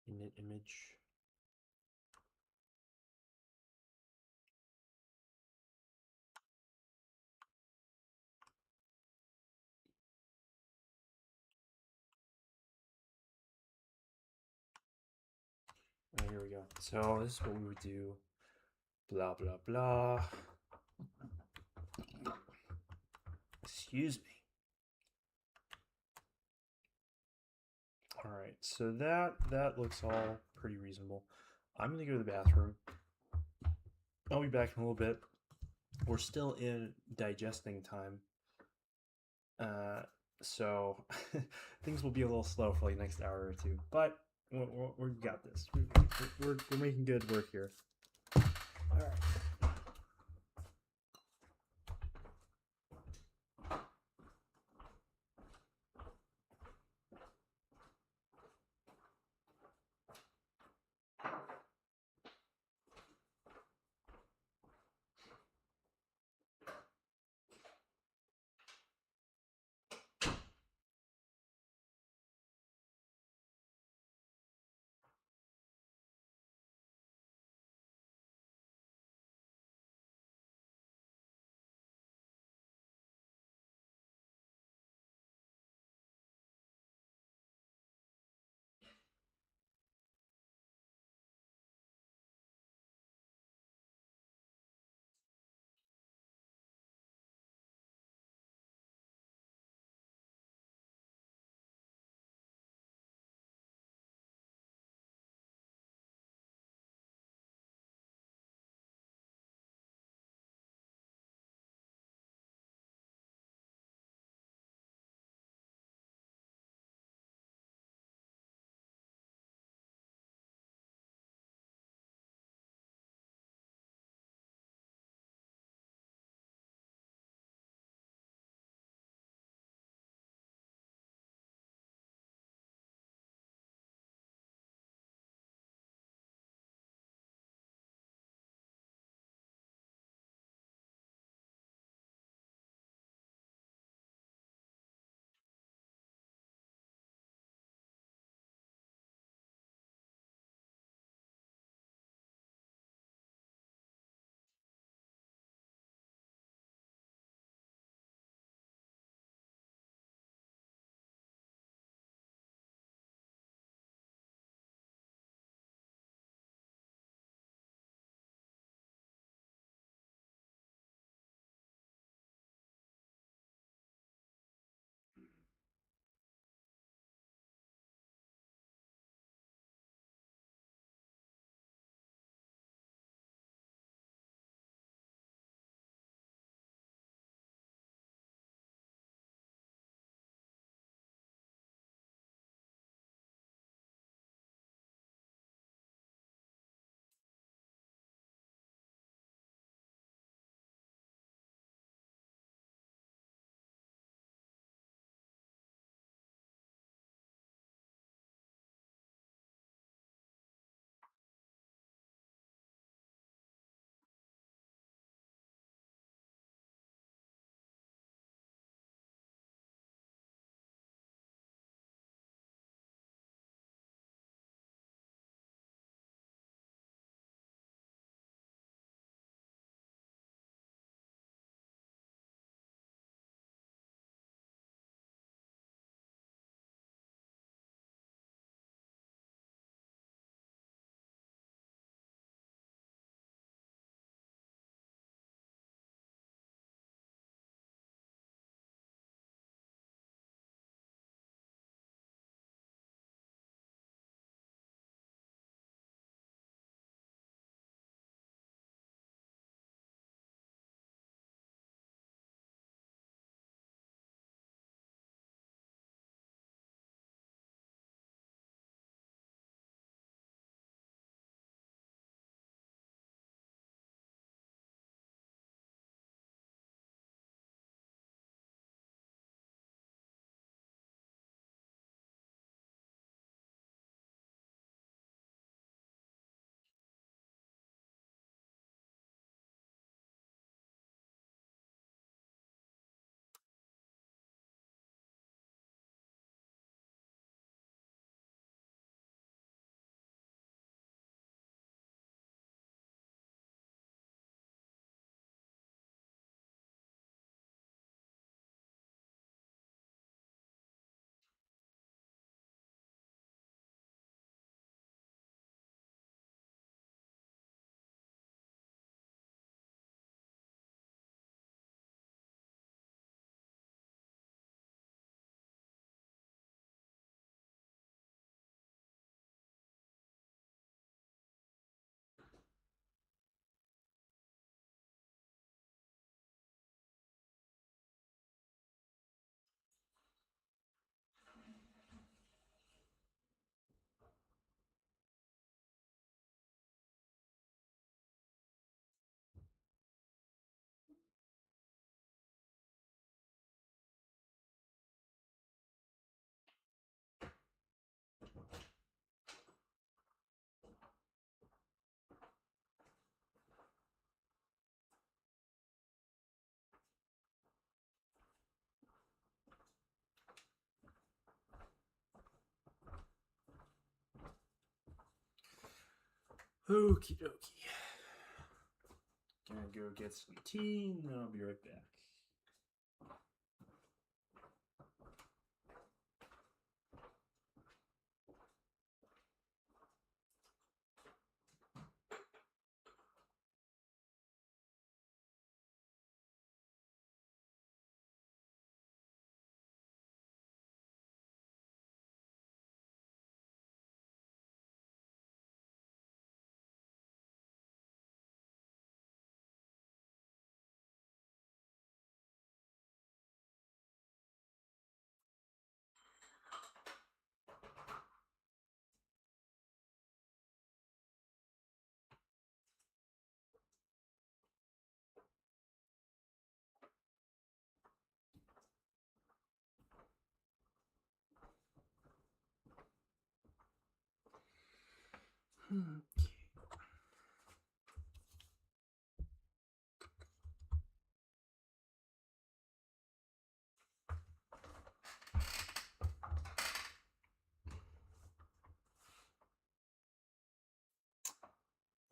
Init image. here we go. So this is what we would do. Blah, blah, blah. Excuse me. All right, so that looks all pretty reasonable. I'm gonna go to the bathroom. I'll be back in a little bit. We're still in digesting time. So things will be a little slow for like the next hour or two, but we got this. We're making good work here. All right. Okie dokie. Gonna go get some tea and then I'll be right back.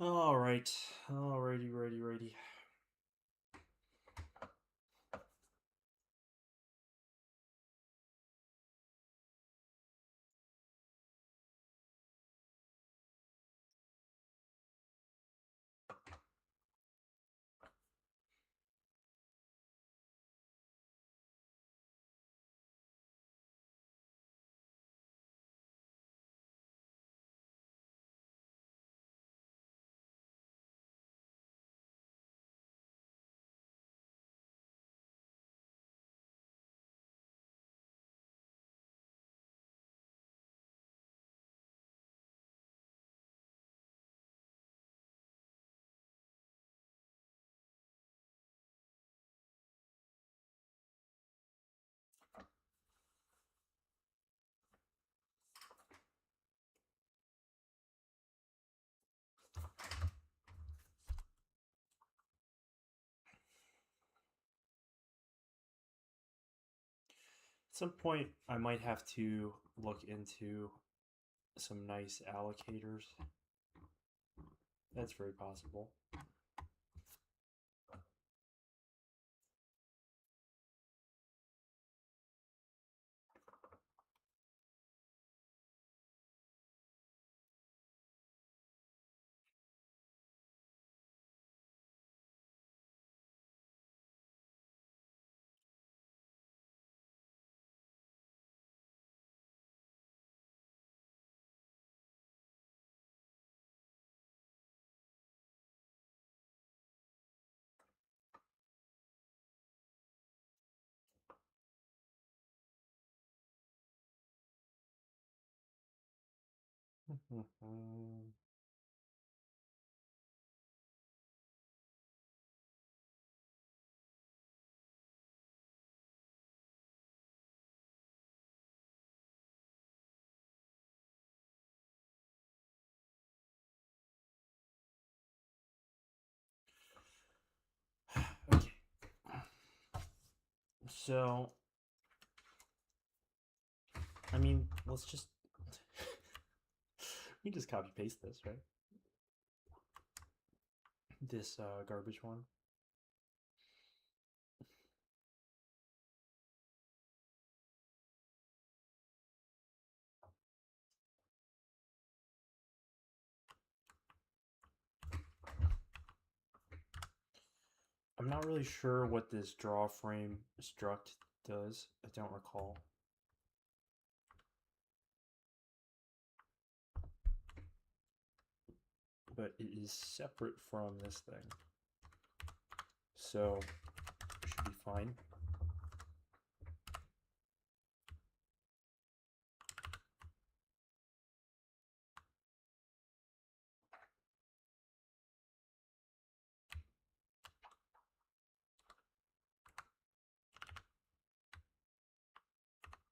All right. Righty. At some point, I might have to look into some nice allocators. That's very possible. Okay. So, I mean, let's just we just copy paste this, right? This garbage one. I'm not really sure what this draw frame struct does. I don't recall. But it is separate from this thing. So it should be fine.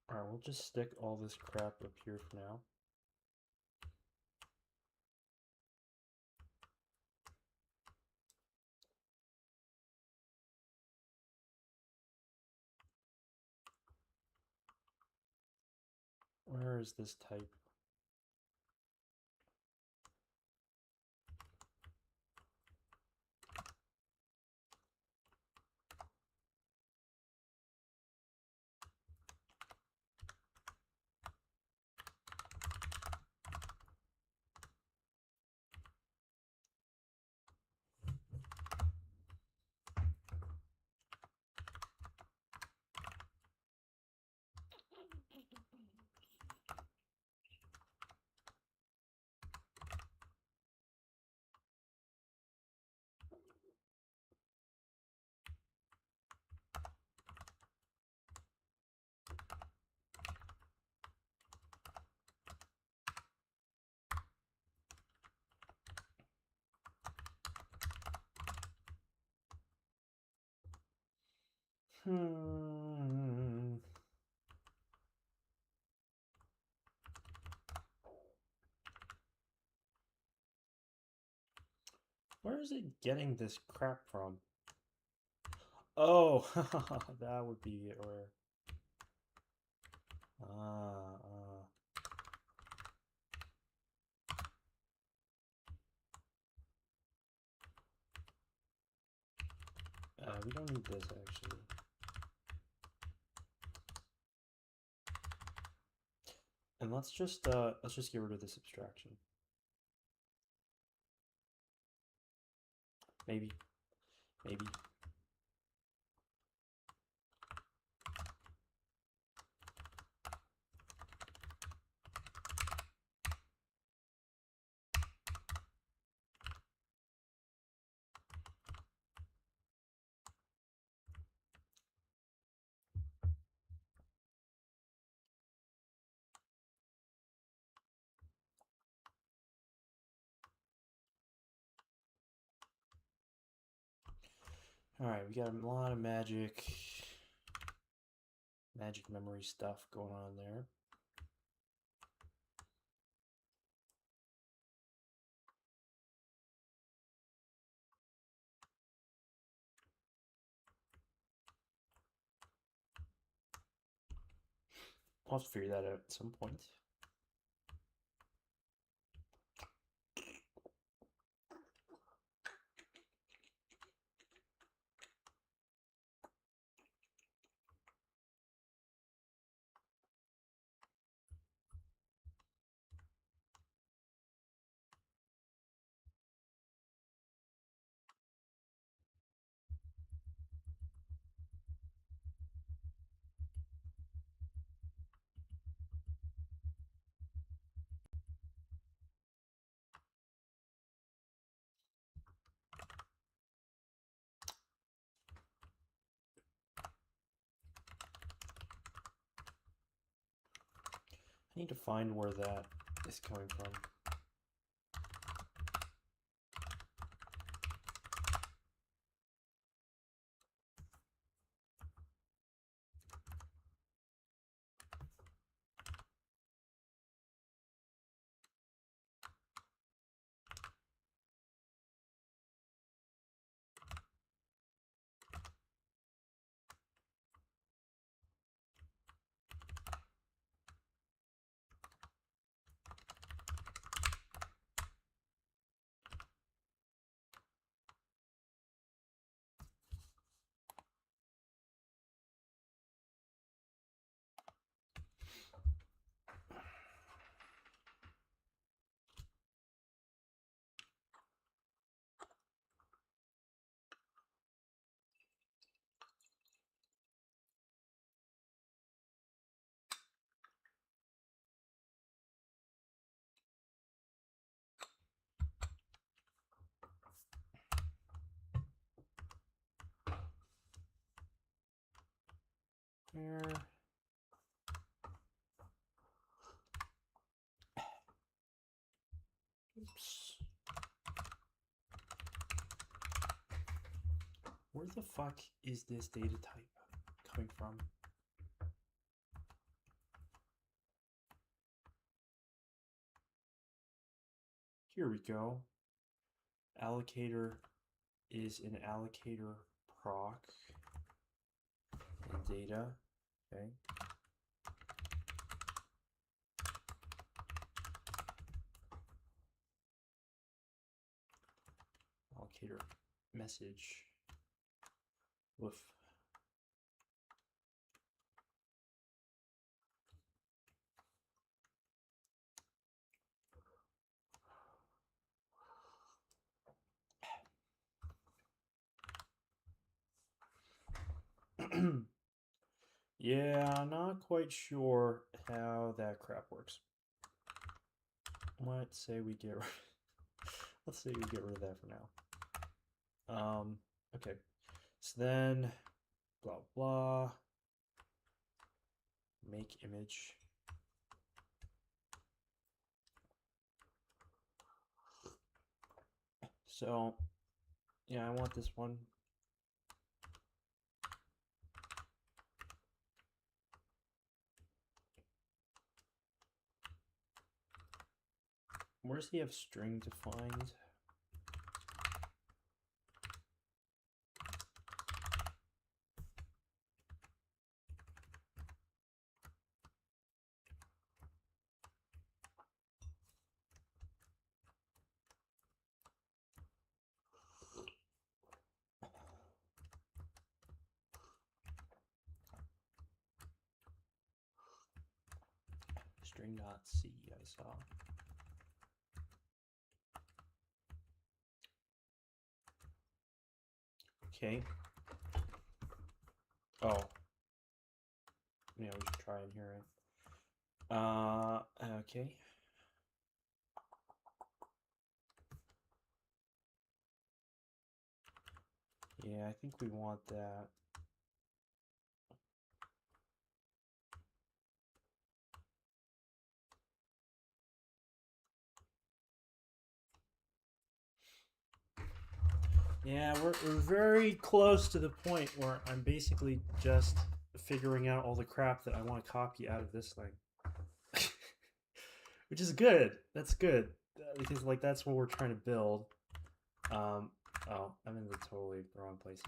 Alright, we'll just stick all this crap up here for now. Where is this type? Where is it getting this crap from? Oh, that would be it. Where? We don't need this actually. And let's just get rid of this abstraction. Maybe. All right, we got a lot of magic memory stuff going on there. I'll have to figure that out at some point. I need to find where that is coming from. Where? Oops. Where the fuck is this data type coming from? Here we go. Allocator is an allocator proc and data. Okay. Allocator message. Woof. Yeah, not quite sure how that crap works. Let's say we get let's say we get rid of that for now. Okay. So then blah blah. Make image. So yeah, I want this one. Where does he have string defined? String.c, I saw. Okay. Oh. Yeah, we should try in here, right? Okay. Yeah, I think we want that. Yeah, we're very close to the point where I'm basically just figuring out all the crap that I want to copy out of this thing. Which is good. That's good. Because, like, that's what we're trying to build. Oh, I'm in the totally wrong place.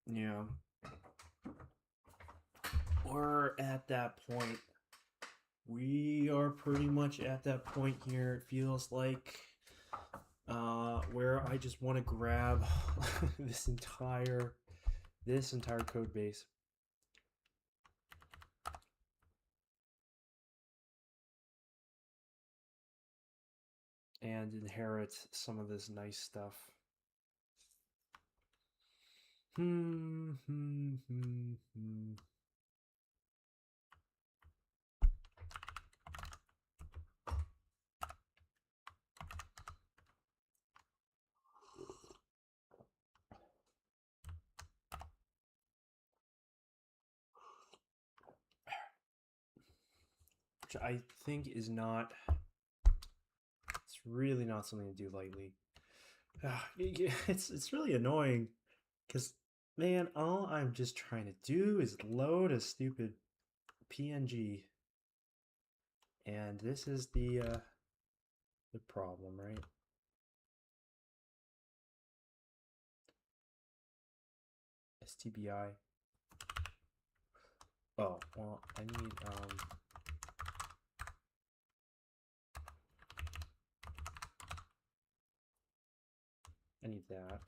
Yeah. We're at that point. We are pretty much at that point here. It feels like where I just want to grab this entire code base and inherit some of this nice stuff. Which I think is not, it's really not something to do lightly. It's really annoying because, man, all I'm just trying to do is load a stupid PNG, and this is the problem, right? STBI. Oh, well, I need that.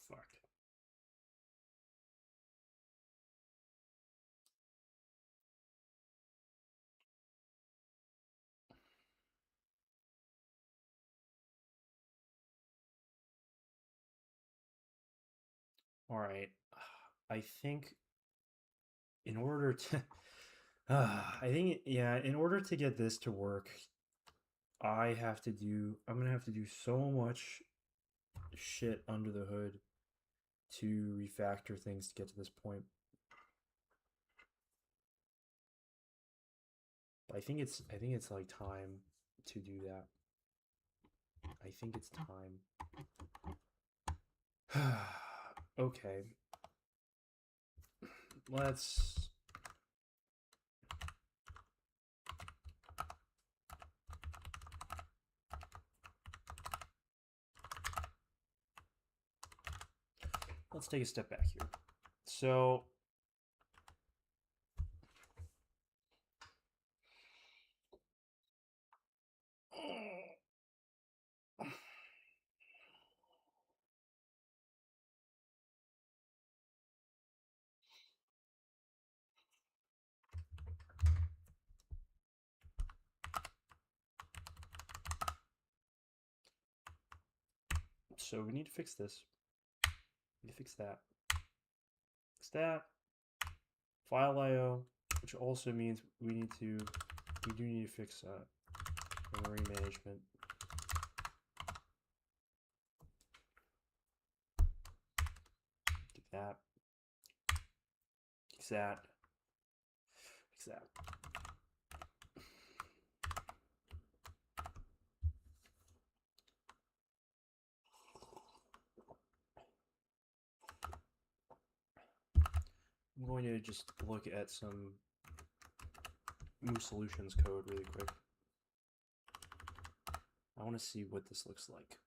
Fuck. All right. I think in order to in order to get this to work, I'm gonna have to do so much shit under the hood to refactor things to get to this point. But I think it's like time to do that. I think it's time. Okay. Let's let's take a step back here. So we need to fix this. We need to fix that. Fix that. File IO, which also means we do need to fix memory management. Get that. Fix that. Fix that. I'm going to just look at some Moose Solutions code really quick. I want to see what this looks like.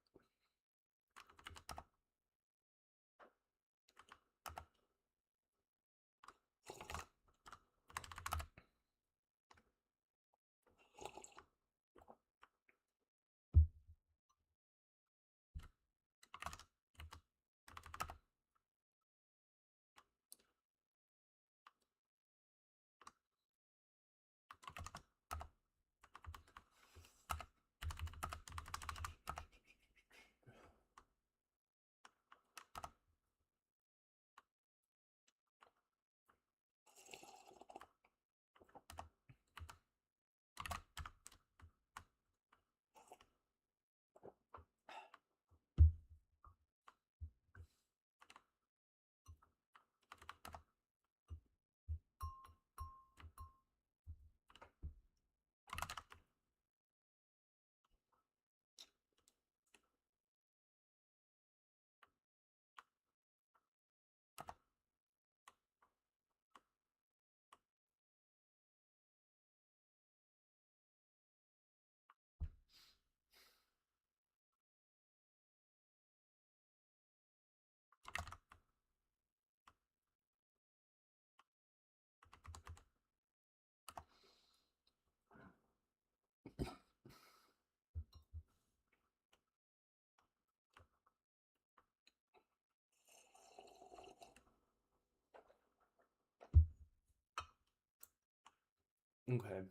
Okay.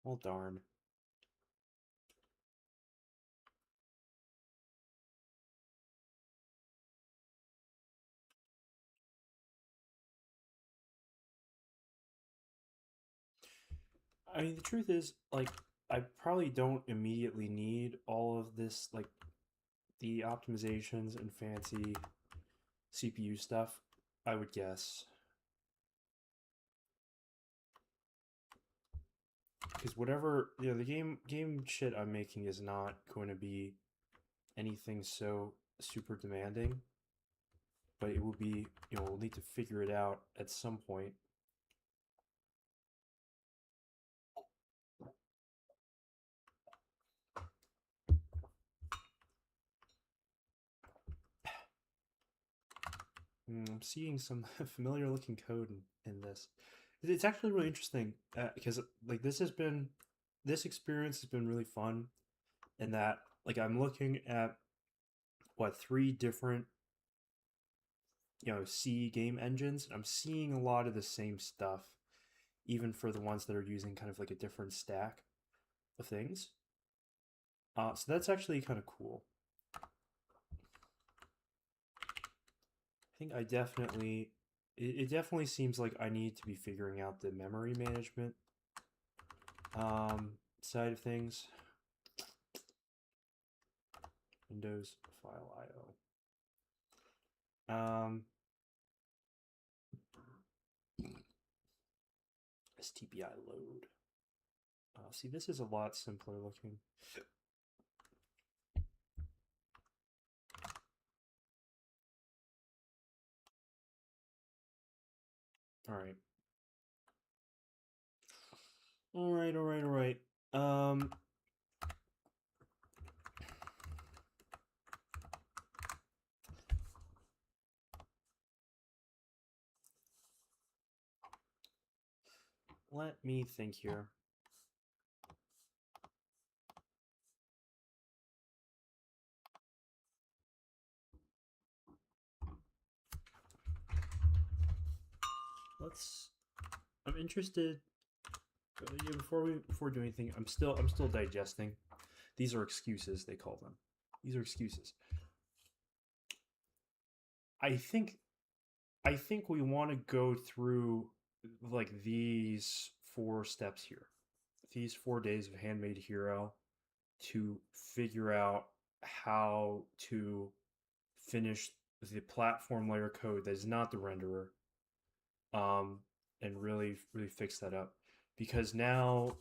Well, darn. I mean, the truth is, like, I probably don't immediately need all of this, like, the optimizations and fancy CPU stuff, I would guess. Because whatever, the game shit I'm making is not going to be anything so super demanding, but it will be, we'll need to figure it out at some point. I'm seeing some familiar looking code in this. It's actually really interesting because like this experience has been really fun in that like I'm looking at what three different C game engines. I'm seeing a lot of the same stuff, even for the ones that are using kind of like a different stack of things. So that's actually kind of cool. I think I definitely, it definitely seems like I need to be figuring out the memory management side of things. Windows file IO. STBI load. See, this is a lot simpler looking. All right. All right, all right, all right. Let me think here. I'm interested. Before doing anything, I'm still digesting. These are excuses, they call them. These are excuses. I think we want to go through like these 4 steps here. These 4 days of Handmade Hero to figure out how to finish the platform layer code that is not the renderer, um, and really fix that up, because now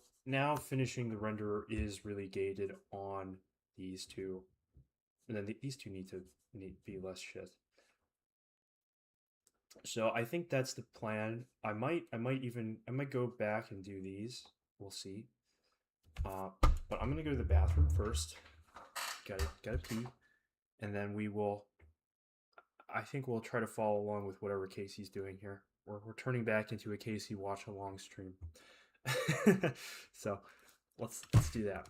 finishing the renderer is really gated on these two, and then these two need to be less shit. So I think that's the plan. I might go back and do these. We'll see. But I'm gonna go to the bathroom first. Gotta pee, and then we will. I think we'll try to follow along with whatever Casey's doing here. We're turning back into a Casey watch along stream. So let's do that.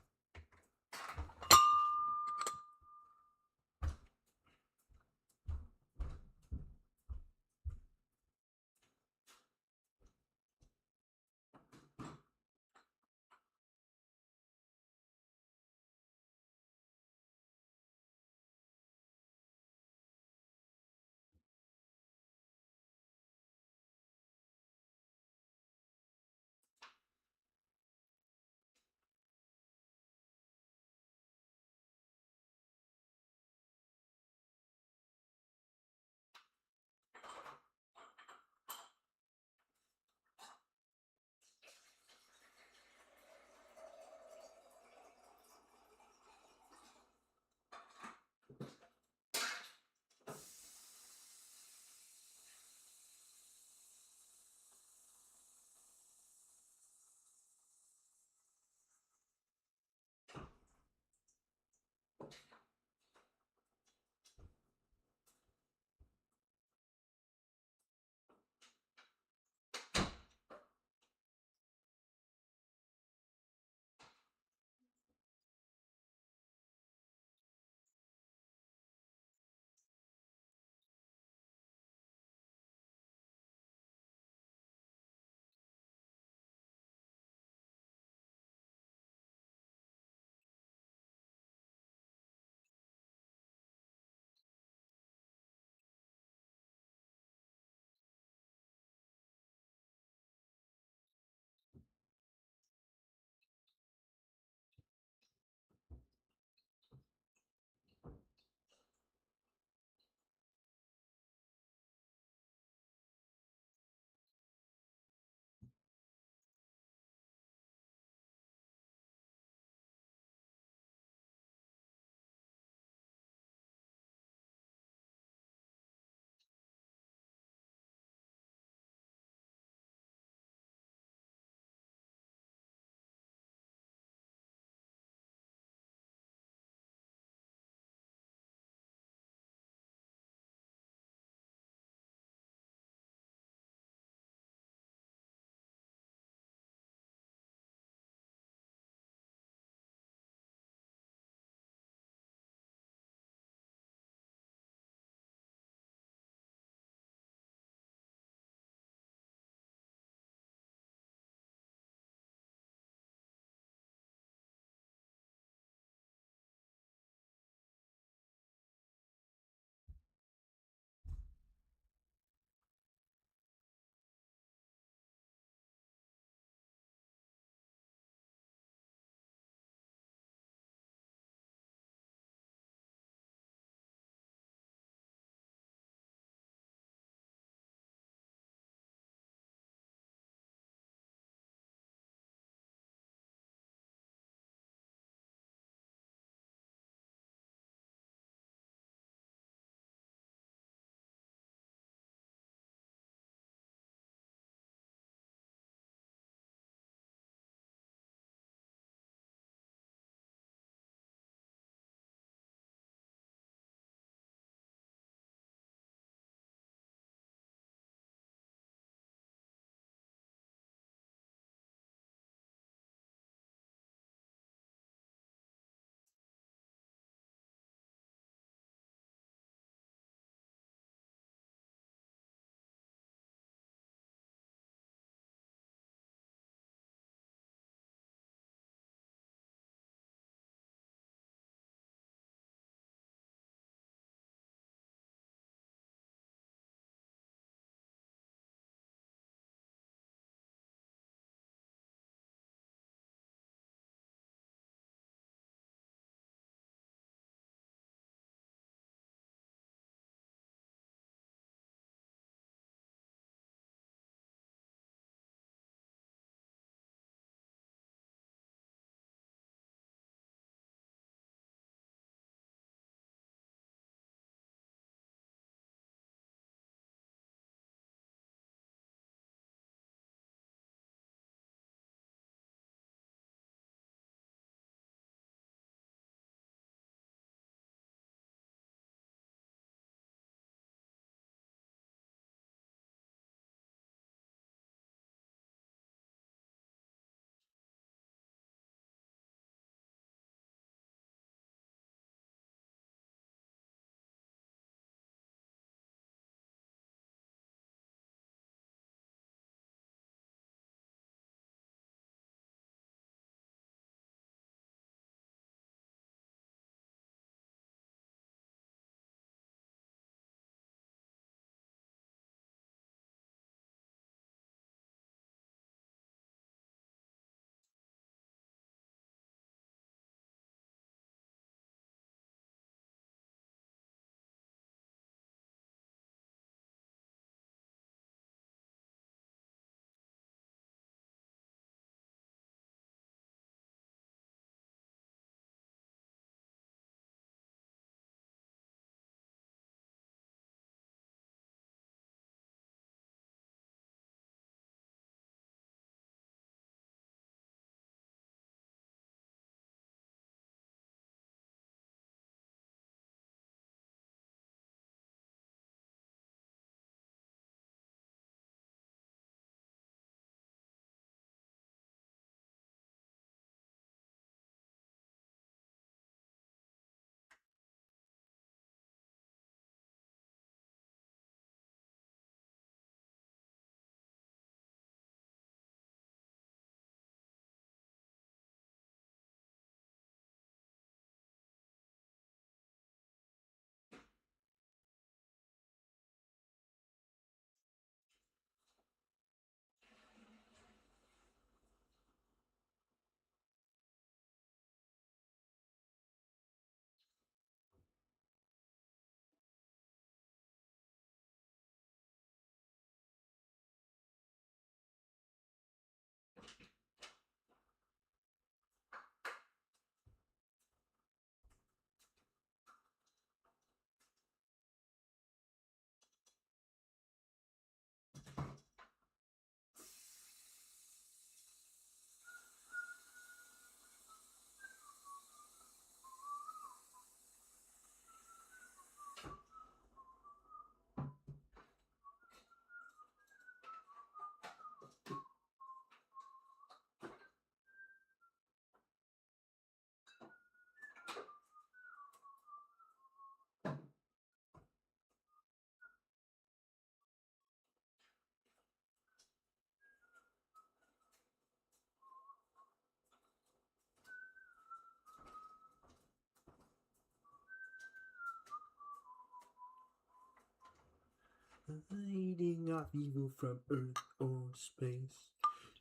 feeding off evil from Earth or space.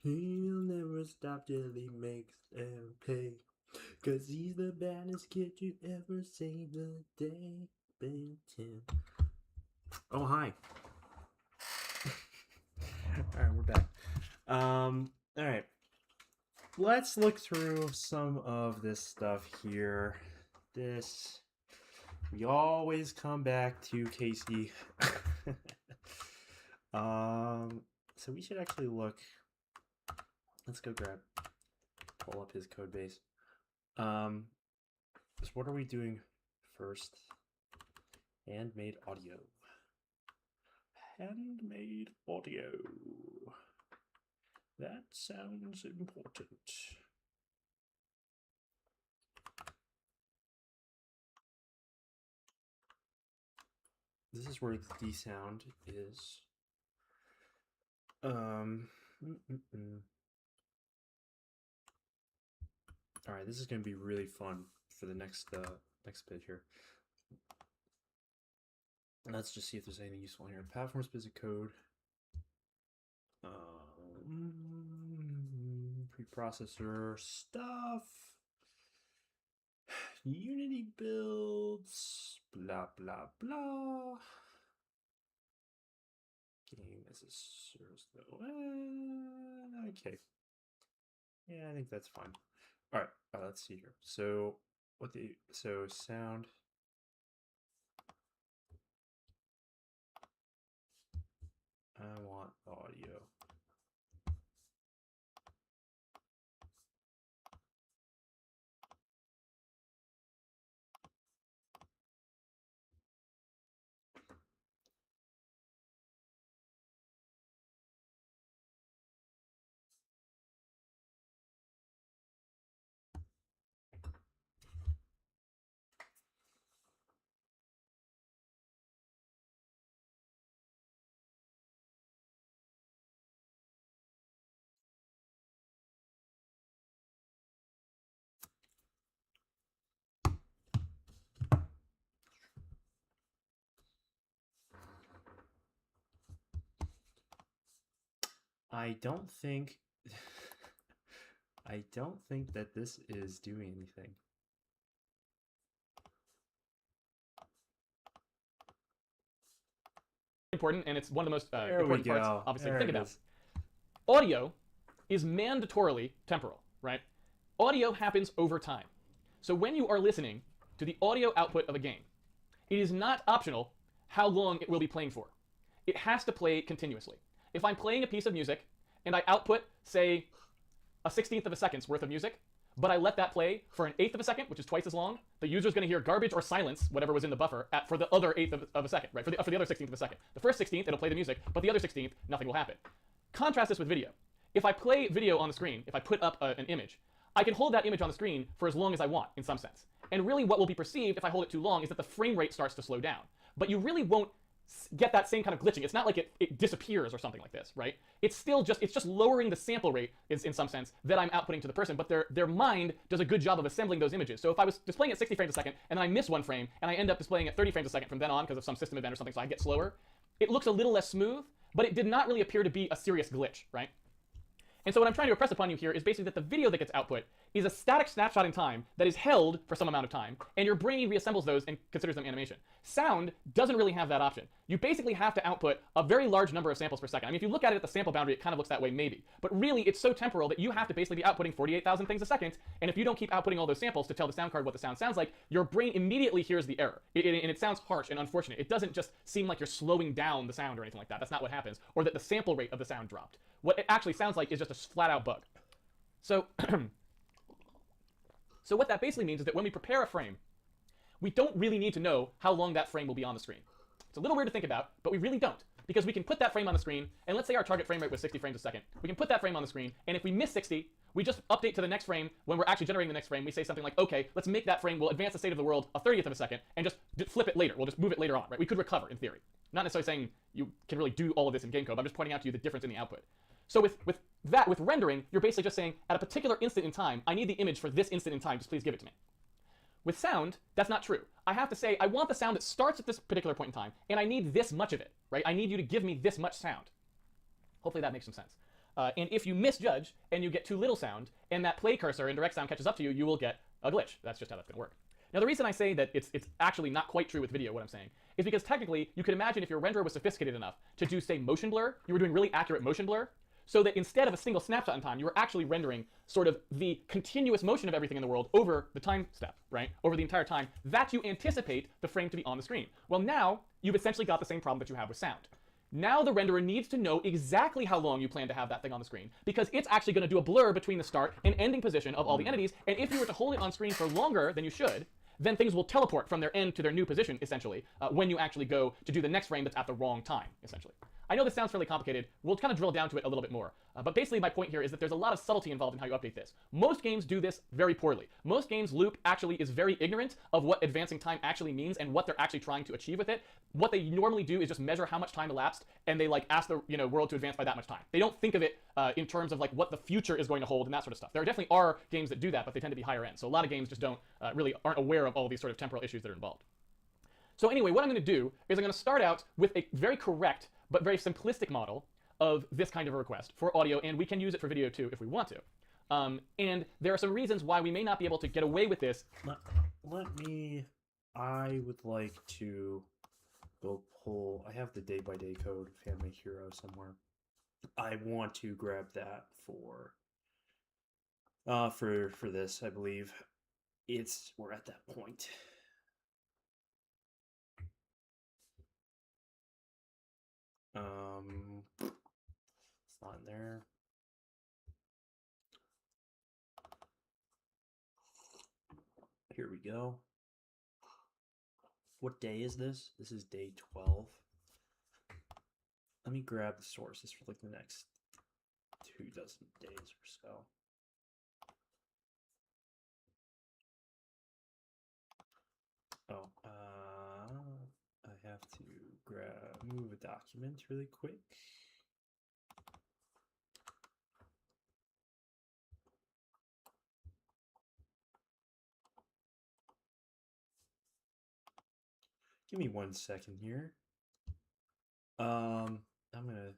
He'll never stop till he makes them pay. 'Cause he's the baddest kid to ever save the day. Ben 10. Oh, hi. Alright, we're back. Alright. Let's look through some of this stuff here. We always come back to Casey. So we should actually look. Let's go pull up his code base. So what are we doing first? Handmade audio. Handmade audio. That sounds important. This is where the sound is. All right, this is going to be really fun for the next bit here. Let's just see if there's anything useful here. Platform specific code. Preprocessor stuff. Unity builds. Blah, blah, blah. Game as a service though. Okay. Yeah, I think that's fine. All right, let's see here. So sound. I want audio. I don't think that this is doing anything.
Important, and it's one of the most important parts, obviously, to think about.
Is.
Audio is mandatorily temporal, right? Audio happens over time. So when you are listening to the audio output of a game, it is not optional how long it will be playing for. It has to play continuously. If I'm playing a piece of music and I output, say, a 1/16 of a second's worth of music, but I let that play for an 1/8 of a second, which is twice as long, the user's going to hear garbage or silence, whatever was in the buffer, for the other 1/8 of a second, right? For the other 1/16 of a second. The first 1/16, it'll play the music, but the other 1/16, nothing will happen. Contrast this with video. If I play video on the screen, if I put up an image, I can hold that image on the screen for as long as I want, in some sense. And really what will be perceived if I hold it too long is that the frame rate starts to slow down. But you really won't get that same kind of glitching. It's not like it disappears or something like this, right? It's just lowering the sample rate in some sense that I'm outputting to the person, but their mind does a good job of assembling those images. So if I was displaying at 60 frames a second and then I miss one frame and I end up displaying at 30 frames a second from then on because of some system event or something, so I get slower, it looks a little less smooth, but it did not really appear to be a serious glitch, right? And so what I'm trying to impress upon you here is basically that the video that gets output is a static snapshot in time that is held for some amount of time, and your brain reassembles those and considers them animation. Sound doesn't really have that option. You basically have to output a very large number of samples per second. I mean, if you look at it at the sample boundary, it kind of looks that way maybe. But really, it's so temporal that you have to basically be outputting 48,000 things a second, and if you don't keep outputting all those samples to tell the sound card what the sound sounds like, your brain immediately hears the error. And it sounds harsh and unfortunate. It doesn't just seem like you're slowing down the sound or anything like that. That's not what happens. Or that the sample rate of the sound dropped. What it actually sounds like is just a flat-out bug. So, so what that basically means is that when we prepare a frame, we don't really need to know how long that frame will be on the screen. It's a little weird to think about, but we really don't. Because we can put that frame on the screen, and let's say our target frame rate was 60 frames a second. We can put that frame on the screen, and if we miss 60, we just update to the next frame. When we're actually generating the next frame, we say something like, okay, let's make that frame, we'll advance the state of the world a 30th of a second, and just flip it later. We'll just move it later on, right? We could recover, in theory. Not necessarily saying you can really do all of this in game code, but I'm just pointing out to you the difference in the output. So with rendering, you're basically just saying, at a particular instant in time, I need the image for this instant in time, just please give it to me. With sound, that's not true. I have to say, I want the sound that starts at this particular point in time, and I need this much of it, right? I need you to give me this much sound. Hopefully that makes some sense. And if you misjudge and you get too little sound, and that play cursor in direct sound catches up to you, you will get a glitch. That's just how that's going to work. Now, the reason I say that it's actually not quite true with video, what I'm saying, is because technically, you could imagine if your renderer was sophisticated enough to do, say, motion blur, you were doing really accurate motion blur, so that instead of a single snapshot in time, you were actually rendering sort of the continuous motion of everything in the world over the time step, right? Over the entire time that you anticipate the frame to be on the screen. Well, now you've essentially got the same problem that you have with sound. Now the renderer needs to know exactly how long you plan to have that thing on the screen, because it's actually going to do a blur between the start and ending position of all the entities, and if you were to hold it on screen for longer than you should, then things will teleport from their end to their new position, essentially, when you actually go to do the next frame that's at the wrong time, essentially. I know this sounds fairly complicated. We'll kind of drill down to it a little bit more. But basically my point here is that there's a lot of subtlety involved in how you update this. Most games do this very poorly. Most games, Loop actually is very ignorant of what advancing time actually means and what they're actually trying to achieve with it. What they normally do is just measure how much time elapsed, and they like ask the world to advance by that much time. They don't think of it in terms of like what the future is going to hold and that sort of stuff. There definitely are games that do that, but they tend to be higher end. So a lot of games just don't aren't aware of all these sort of temporal issues that are involved. So anyway, what I'm going to do is I'm going to start out with a very correct but very simplistic model of this kind of a request for audio, and we can use it for video too if we want to. And there are some reasons why we may not be able to get away with this.
I would like to go pull, I have the day-by-day code of Handmade Hero somewhere. I want to grab that for this, I believe. We're at that point. It's not in there. Here we go. What day is this? This is day 12. Let me grab the sources for like the next 2 dozen days or so. Oh, I have to move a document really quick. Give me 1 second here. I'm gonna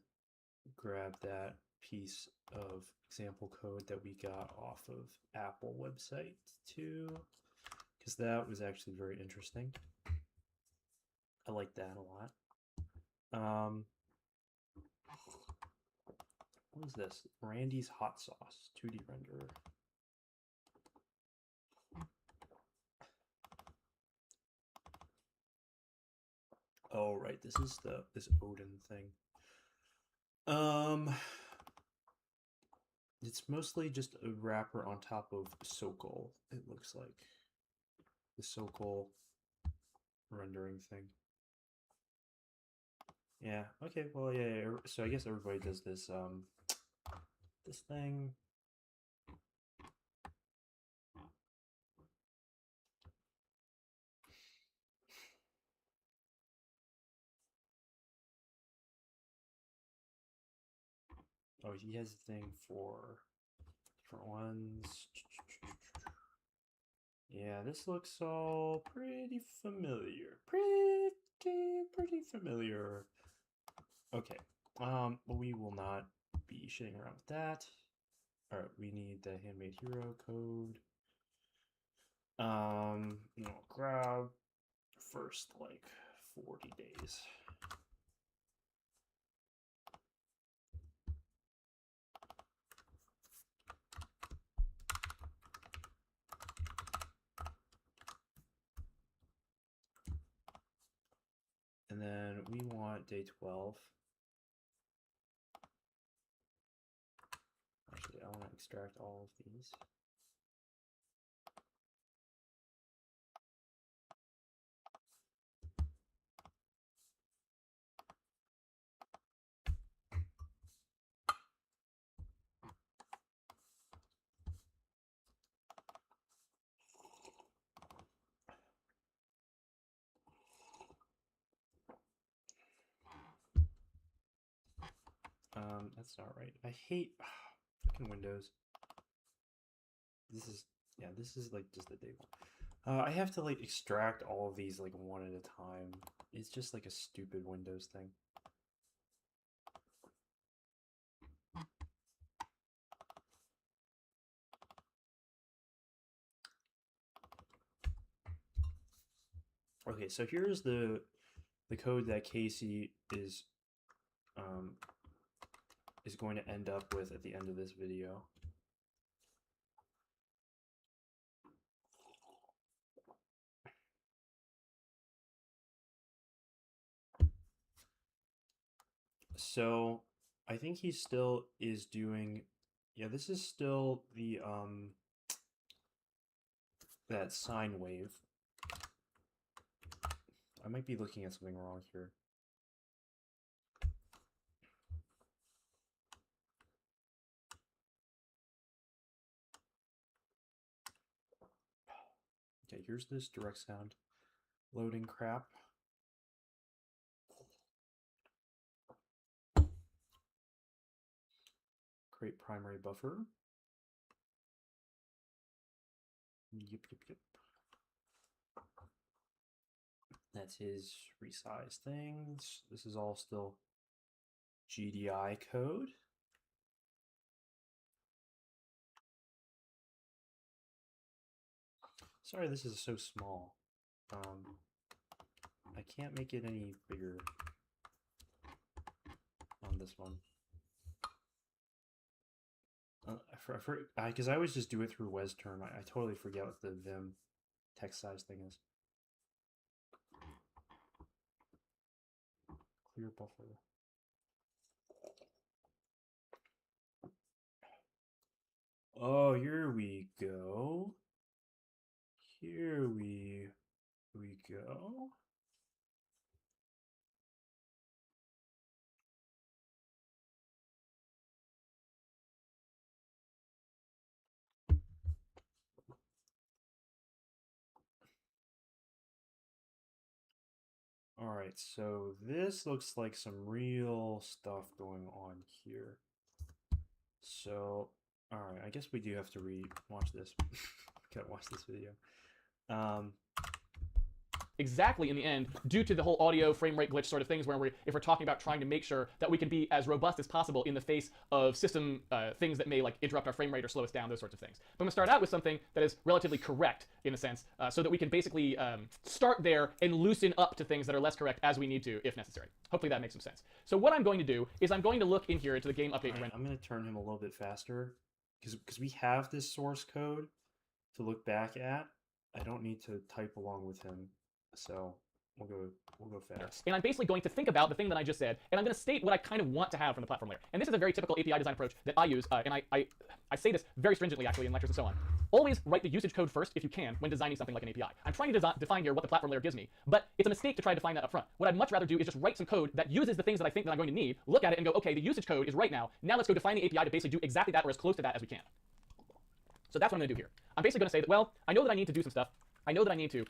grab that piece of example code that we got off of Apple website too, because that was actually very interesting. I like that a lot. What is this? Randy's hot sauce 2D renderer. Oh right, this is this Odin thing. It's mostly just a wrapper on top of Sokol, it looks like. The Sokol rendering thing. Yeah, okay, well, yeah, so I guess everybody does this, this thing. Oh, he has a thing for different ones. Yeah, this looks all pretty familiar. Pretty familiar. Okay, we will not be shitting around with that. All right, we need the Handmade Hero code. Grab first like 40 days. And then we want day 12. Actually, I want to extract all of these. That's not right. I hate fucking Windows. This is like just the day one. I have to like extract all of these like one at a time. It's just like a stupid Windows thing. Okay, so here's the code that Casey is going to end up with at the end of this video. So I think he still is doing, yeah, this is still the that sine wave. I might be looking at something wrong here. Okay, here's this direct sound loading crap. Create primary buffer. Yep. That's his resize things. This is all still GDI code. Sorry, this is so small. I can't make it any bigger on this one. Because I always just do it through WesTerm. I totally forget what the Vim text size thing is. Clear buffer. Oh, here we go. Here we go. All right, so this looks like some real stuff going on here. So, all right, I guess we do have to watch this. Gotta watch this video.
Exactly in the end, due to the whole audio frame rate glitch sort of things, where if we're talking about trying to make sure that we can be as robust as possible in the face of system things that may like interrupt our frame rate or slow us down, those sorts of things. But I'm gonna start out with something that is relatively correct in a sense, so that we can basically start there and loosen up to things that are less correct as we need to, if necessary. Hopefully that makes some sense. So what I'm going to do is I'm going to look in here into the game update.
Right, I'm gonna turn him a little bit faster because we have this source code to look back at. I don't need to type along with him, so we'll go fast.
And I'm basically going to think about the thing that I just said, and I'm going to state what I kind of want to have from the platform layer. And this is a very typical API design approach that I use, and I say this very stringently actually in lectures and so on. Always write the usage code first if you can when designing something like an API. I'm trying to define here what the platform layer gives me, but it's a mistake to try to define that up front. What I'd much rather do is just write some code that uses the things that I think that I'm going to need, look at it and go, okay, the usage code is right now. Now let's go define the API to basically do exactly that or as close to that as we can. So that's what I'm going to do here. I'm basically going to say that, well, I know that I need to do some stuff. I know that I need to,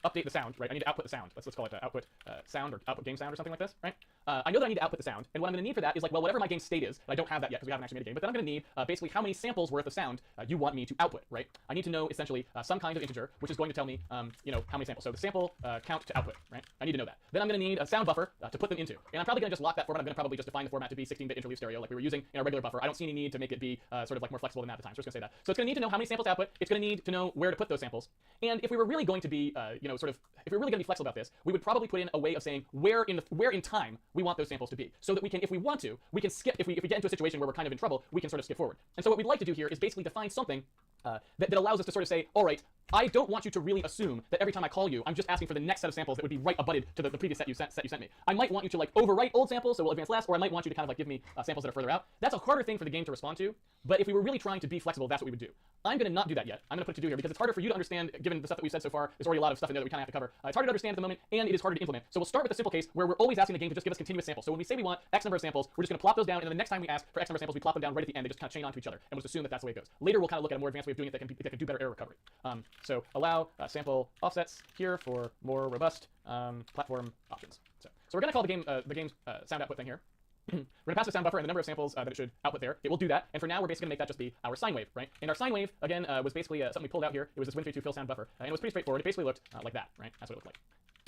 update the sound, right? I need to output the sound. Let's call it output sound or output game sound or something like this, right? I know that I need to output the sound, and what I'm going to need for that is like, well, whatever my game state is, and I don't have that yet because we haven't actually made a game, but then I'm going to need basically how many samples worth of sound you want me to output, right? I need to know essentially some kind of integer, which is going to tell me, how many samples. So the sample count to output, right? I need to know that. Then I'm going to need a sound buffer to put them into, and I'm probably going to just lock that format. I'm going to probably just define the format to be 16-bit interleave stereo like we were using in our regular buffer. I don't see any need to make it be sort of like more flexible than that at the time. So I'm just going to say that. So it's going to need to know how many samples to output. It's going to need to know where to put those samples. And if we were really going to be, if we were really going to be flexible about this, we would probably put in a way of saying where in time we want those samples to be, so that we can, if we want to, we can skip. If we get into a situation where we're kind of in trouble, we can sort of skip forward. And so what we'd like to do here is basically define something that allows us to sort of say, all right, I don't want you to really assume that every time I call you, I'm just asking for the next set of samples that would be right abutted to the previous set you sent me. I might want you to like overwrite old samples, so we'll advance last, or I might want you to kind of like give me samples that are further out. That's a harder thing for the game to respond to, but if we were really trying to be flexible, that's what we would do. I'm going to not do that yet. I'm going to put to do here because it's harder for you to understand, given the stuff that we've said so far. There's already a lot of stuff in there that we kind of have to cover. It's harder to understand at the moment, and it is harder to implement. So we'll start with the simple case where we're always asking the game to just give us continuous samples. So when we say we want X number of samples, we're just going to plop those down, and then the next time we ask for X number of samples, we plop them down right at the end. They just kind of chain onto each other, and we'll just assume that that's the way it goes. Later, we'll kind of look at a more advanced way of doing it that can do better error recovery. So allow sample offsets here for more robust platform options. So we're going to call the game's sound output thing here. we're going to pass the sound buffer and the number of samples that it should output there. It will do that. And for now, we're basically going to make that just be our sine wave, right? And our sine wave, again, was basically something we pulled out here. It was this Win32 fill sound buffer. And it was pretty straightforward. It basically looked like that, right? That's what it looked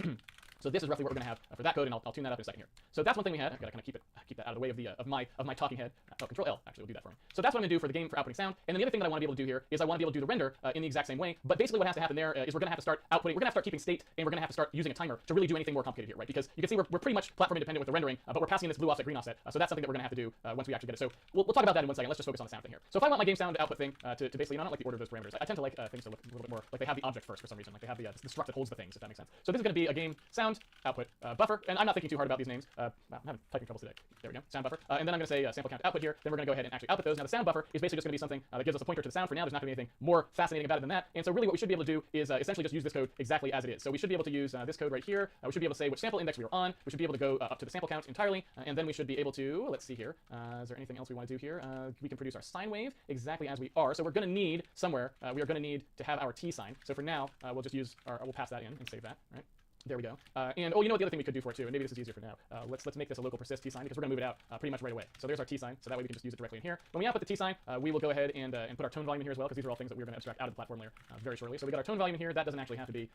like. So this is roughly what we're going to have for that code, and I'll tune that up in a second here. So that's one thing we had. I've got to kind of keep that out of the way of my talking head. Oh, Control L actually will do that for me. So that's what I'm going to do for the game for outputting sound. And then the other thing that I want to be able to do here is I want to be able to do the render in the exact same way. But basically what has to happen there is we're going to have to start outputting. We're going to have to start keeping state, and we're going to have to start using a timer to really do anything more complicated here, right? Because you can see we're pretty much platform independent with the rendering, but we're passing in this blue offset, green offset. So that's something that we're going to have to do once we actually get it. So we'll talk about that in 1 second. Let's just focus on the sound thing here. So if I want my game sound output thing to basically, I don't like the order of those parameters. I tend to like things to look a little bit more like they have the object first for some reason, like they have the struct that holds the things, if that makes sense. So this is going to be a game sound output buffer, and I'm not thinking too hard about these names. I'm having typing troubles today. There we go, sound buffer. And then I'm going to say sample count output here. Then we're going to go ahead and actually output those. Now the sound buffer is basically just going to be something that gives us a pointer to the sound. For now, there's not going to be anything more fascinating about it than that. And so really what we should be able to do is essentially just use this code exactly as it is. So we should be able to use this code right here. We should be able to say which sample index we were on. We should be able to go up to the sample count entirely. And then we should be able to, let's see here. Is there anything else we want to do here? We can produce our sine wave exactly as we are. So we're going to need somewhere, we are going to need to have our T sign. So for now, we'll just use we'll pass that in and save that, right? There we go. And oh, you know what the other thing we could do for it too, and maybe this is easier for now. Let's make this a local persist T sign because we're going to move it out pretty much right away. So there's our T sign, so that way we can just use it directly in here. When we output the T sign, we will go ahead and put our tone volume in here as well, because these are all things that we're going to abstract out of the platform layer very shortly. So we got our tone volume in here. That doesn't actually have to be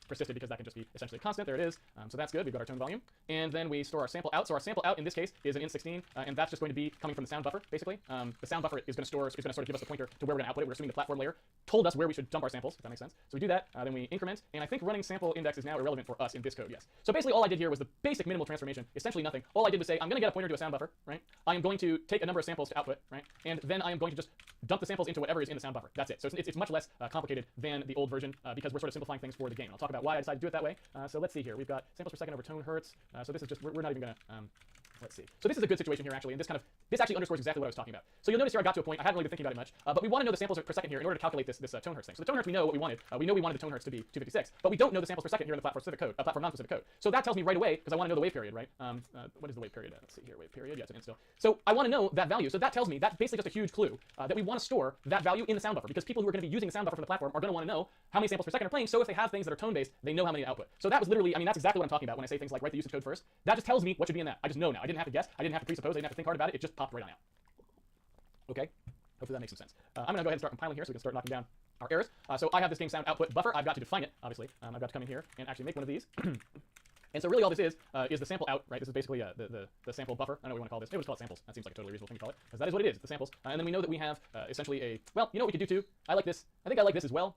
persisted because that can just be essentially constant. There it is. So that's good. We've got our tone volume, and then we store our sample out. So our sample out in this case is an int16, and that's just going to be coming from the sound buffer basically. The sound buffer is going to sort of give us a pointer to where we're going to output it. We're assuming the platform layer told us where we should dump our samples, if that makes sense. So we do that, then we increment, and I think running sample index is now irrelevant for us in this code. Yes. So basically all I did here was the basic minimal transformation, essentially nothing. All I did was say I'm going to get a pointer to a sound buffer, right? I am going to take a number of samples to output, right? And then I am going to just dump the samples into whatever is in the sound buffer. That's it. So it's much less complicated than the old version because we're sort of simplifying things for the game. I'll talk about why I decided to do it that way. So let's see here. We've got samples per second over tone hertz. So this is just, we're not even going to, let's see. So this is a good situation here actually, and this actually underscores exactly what I was talking about. So you'll notice here I got to a point, I hadn't really been thinking about it much, but we want to know the samples per second here in order to calculate this tone hertz thing. So the tone hertz, we know what we wanted. We know we wanted the tone hertz to be 256, but we don't know the samples per second here in the platform-specific code, platform non-specific code. So that tells me right away, because I want to know the wave period, right? What is the wave period? Let's see here, wave period. Yeah, it's an int still. So I want to know that value. So that tells me, that's basically just a huge clue that we want to store that value in the sound buffer, because people who are going to be using the sound buffer from the platform are going to want to know how many samples per second are playing. So if they have things that are tone-based, they know how many to output. So that was literally, I mean, that's exactly what I'm talking about when I say things like write the usage code first. That just tells me what should be in that. I just know now. I didn't have to guess. I didn't have to presuppose. I didn't have to think hard about it. It just popped right on out. Okay, hopefully that makes some sense. I'm going to go ahead and start compiling here so we can start knocking down our errors. So I have this game sound output buffer. I've got to define it, obviously. I've got to come in here and actually make one of these. And so really all this is the sample out, right? This is basically the sample buffer. I don't know what we want to call this. Maybe we'll just call it samples. That seems like a totally reasonable thing to call it, because that is what it is. It's the samples. And then we know that we have essentially a, well, you know what we could do too? I like this. I think I like this as well.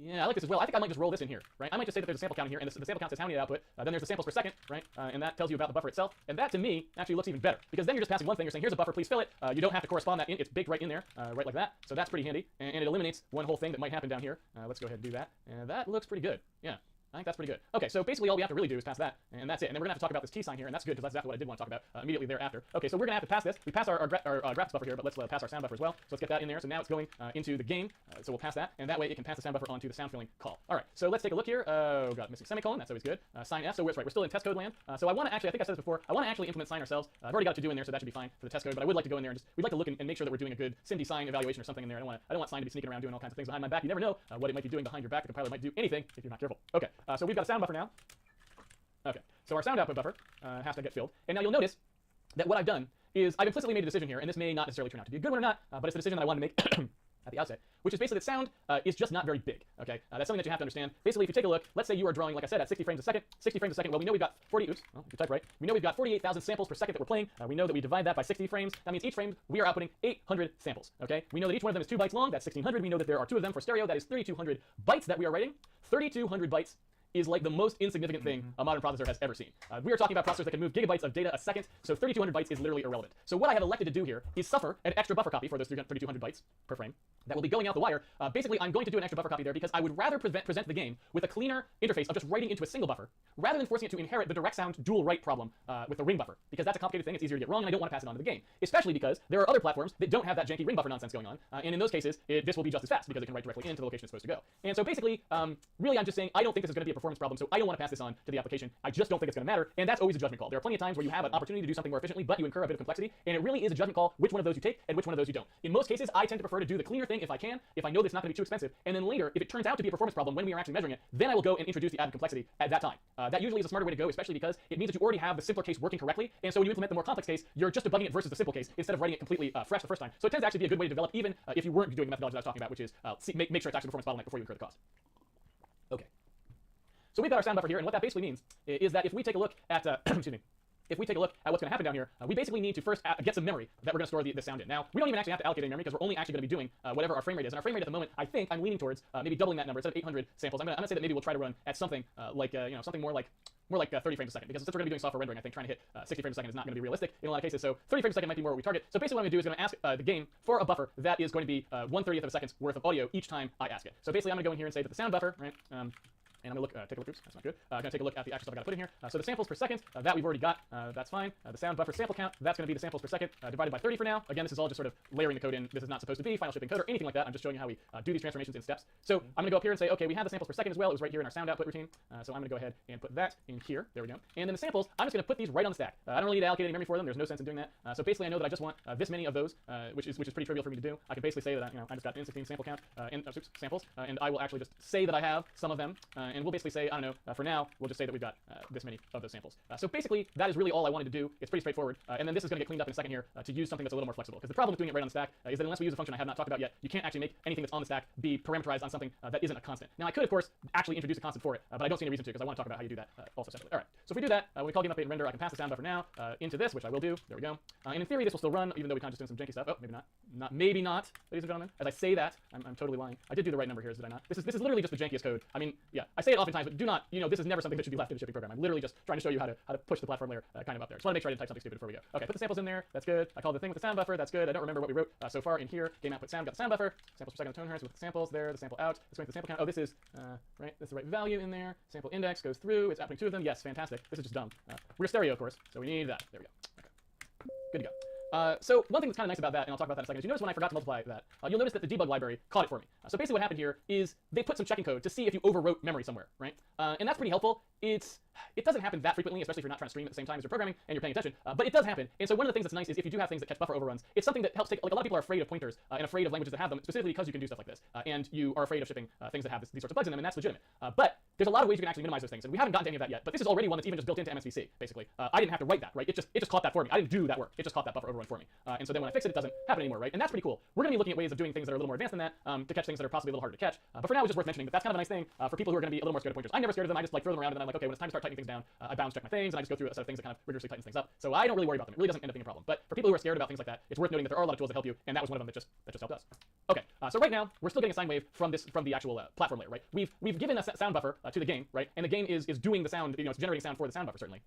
Yeah, I like this as well. I think I might just roll this in here, right? I might just say that there's a sample count in here, and the sample count says how many to output. Then there's the samples per second, right? And that tells you about the buffer itself. And that, to me, actually looks even better, because then you're just passing one thing. You're saying, here's a buffer, please fill it. You don't have to correspond that in. It's baked right in there, right like that. So that's pretty handy. And it eliminates one whole thing that might happen down here. Let's go ahead and do that. And that looks pretty good. Yeah. I think that's pretty good. Okay, so basically all we have to really do is pass that, and that's it. And then we're going to have to talk about this T sign here, and that's good, because that's exactly what I did want to talk about immediately thereafter. Okay, so we're going to have to pass this. We pass our graphics buffer here, but let's pass our sound buffer as well. So let's get that in there. So now it's going into the game, so we'll pass that, and that way it can pass the sound buffer onto the sound filling call. All right, so let's take a look here. Oh god, missing semicolon. That's always good. Sign F. So we're still in test code land. So I want to actually, I think I said this before, I want to actually implement sign ourselves. I've already got it to do in there, so that should be fine for the test code. But I would like to go in there and we'd like to look and make sure that we're doing a good SIMD sign evaluation or something in there. I don't want sign to be sneaking around doing all kinds of things behind my back. You never know what it might be doing behind your back. The compiler might do anything if you're not careful. Okay, so we've got a sound buffer now. Okay, so our sound output buffer has to get filled. And now you'll notice that what I've done is I've implicitly made a decision here, and this may not necessarily turn out to be a good one or not, but it's a decision that I wanted to make at the outset, which is basically that sound is just not very big, okay? That's something that you have to understand. Basically, if you take a look, let's say you are drawing, like I said, at 60 frames a second. 60 frames a second, well, we know we've got 40, oops, well, if you type right, we know we've got 48,000 samples per second that we're playing. We know that we divide that by 60 frames. That means each frame, we are outputting 800 samples, okay? We know that each one of them is 2 bytes long. That's 1600. We know that there are 2 of them for stereo. That is 3200 bytes that we are writing. 3200 bytes is like the most insignificant thing a modern processor has ever seen. We are talking about processors that can move gigabytes of data a second, so 3200 bytes is literally irrelevant. So what I have elected to do here is suffer an extra buffer copy for those 3200 bytes per frame that will be going out the wire. Basically, I'm going to do an extra buffer copy there because I would rather present the game with a cleaner interface of just writing into a single buffer, rather than forcing it to inherit the direct sound dual write problem with the ring buffer, because that's a complicated thing. It's easier to get wrong, and I don't want to pass it on to the game, especially because there are other platforms that don't have that janky ring buffer nonsense going on, and in those cases, this will be just as fast because it can write directly into the location it's supposed to go. And so basically, really, I'm just saying I don't think this is going to be a performance problem, so I don't want to pass this on to the application. I just don't think it's going to matter, and that's always a judgment call. There are plenty of times where you have an opportunity to do something more efficiently, but you incur a bit of complexity, and it really is a judgment call which one of those you take and which one of those you don't. In most cases, I tend to prefer to do the cleaner thing if I can, if I know that it's not going to be too expensive, and then later, if it turns out to be a performance problem when we are actually measuring it, then I will go and introduce the added complexity at that time. That usually is a smarter way to go, especially because it means that you already have the simpler case working correctly, and so when you implement the more complex case, you're just debugging it versus the simple case instead of writing it completely fresh the first time. So it tends to actually be a good way to develop, even if you weren't doing the methodology that I was talking about, which is make sure it's actually a performance bottleneck before you incur the cost. Okay. So we've got our sound buffer here, and what that basically means is that if we take a look at, excuse me, if we take a look at what's going to happen down here, we basically need to first get some memory that we're going to store the sound in. Now, we don't even actually have to allocate any memory because we're only actually going to be doing whatever our frame rate is. And our frame rate at the moment, I think I'm leaning towards maybe doubling that number. Instead of 800 samples, I'm going to say that maybe we'll try to run at something like, something more like 30 frames a second, because since we're going to be doing software rendering, I think trying to hit 60 frames a second is not going to be realistic in a lot of cases. So 30 frames a second might be more what we target. So basically what I'm going to do is going to ask the game for a buffer that is going to be 1/30th of a second's worth of audio each time I ask it. So basically I'm going to go in here and say that the sound buffer, right? And I'm going to take a look, oops, that's not good. I'm going to take a look at the actual stuff I got to put in here. So the samples per second, that we've already got, that's fine. The sound buffer sample count, that's going to be the samples per second divided by 30 for now. Again, this is all just sort of layering the code in. This is not supposed to be final shipping code or anything like that. I'm just showing you how we do these transformations in steps. So I'm going to go up here and say, okay, we have the samples per second as well. It was right here in our sound output routine. So I'm going to go ahead and put that in here. There we go. And then the samples, I'm just going to put these right on the stack. I don't really need to allocate any memory for them. There's no sense in doing that. So basically I know that I just want this many of those, which is pretty trivial for me to do. I can basically say that I just got N16 sample count, samples, and I will actually just say that I have some of them, and we'll basically say, I don't know, for now, we'll just say that we've got this many of those samples. So basically, that is really all I wanted to do. It's pretty straightforward. And then this is going to get cleaned up in a second here to use something that's a little more flexible. Because the problem with doing it right on the stack is that unless we use a function I have not talked about yet, you can't actually make anything that's on the stack be parameterized on something that isn't a constant. Now, I could, of course, actually introduce a constant for it, but I don't see any reason to because I want to talk about how you do that also separately. All right, so if we do that, when we call game update and render, I can pass the sound buffer now into this, which I will do. There we go. And in theory, this will still run, even though we kind of just doing some janky stuff. Oh, maybe not. Maybe not, ladies and gentlemen. As I say that, I'm totally lying. I did do the right number here, did I not? This is literally just the jankiest code. I mean, yeah, I say it oftentimes, but do not, this is never something that should be left in the shipping program. I'm literally just trying to show you how to push the platform layer kind of up there. Just want to make sure I didn't type something stupid before we go. Okay, put the samples in there. That's good. I called the thing with the sound buffer. That's good. I don't remember what we wrote so far in here. Game output sound, got the sound buffer. Samples per second of tone hertz with the samples there. The sample out. Let's go into the sample count. Oh, this is right. This is the right value in there. Sample index goes through. It's outputting 2 of them. Yes, fantastic. This is just dumb. We're stereo, of course, so we need that. There we go. Okay, good to go. So one thing that's kind of nice about that, and I'll talk about that in a second, is you notice when I forgot to multiply that, you'll notice that the debug library caught it for me. So basically what happened here is they put some checking code to see if you overwrote memory somewhere, right? And that's pretty helpful. It doesn't happen that frequently, especially if you're not trying to stream at the same time as you're programming and you're paying attention, but it does happen. And so one of the things that's nice is if you do have things that catch buffer overruns, it's something that helps take, like a lot of people are afraid of pointers and afraid of languages that have them, specifically because you can do stuff like this, and you are afraid of shipping things that have these sorts of bugs in them, and that's legitimate. But there's a lot of ways you can actually minimize those things, and we haven't gotten to any of that yet, but this is already one that's even just built into MSVC, basically. I didn't have to write that, right? It just caught that for me. I didn't do that work. It just caught that buffer overrun for me. And so then when I fix it, it doesn't happen anymore, right? And that's pretty cool. We're going to be looking at ways of doing things that are a little more advanced than that to catch things that are possibly a little harder to catch. But for now, it's just worth mentioning that that's kind of a nice thing for people who are going to be a little more scared of pointers. I'm never scared of them. I just like throw them around, and then I'm like, okay, when it's time to start tightening things down, I bounce check my things, and I just go through a set of things that kind of rigorously tightens things up. So I don't really worry about them. It really doesn't end up being a problem. But for people who are scared about things like that, it's worth noting that there are a lot of tools that help you, and that was one of them that just helped us. Okay, so right now we're still getting a sine wave from the actual platform layer, right? We've given a sound buffer to the game, right? And the game is doing the sound, it's generating sound for the sound buffer certainly.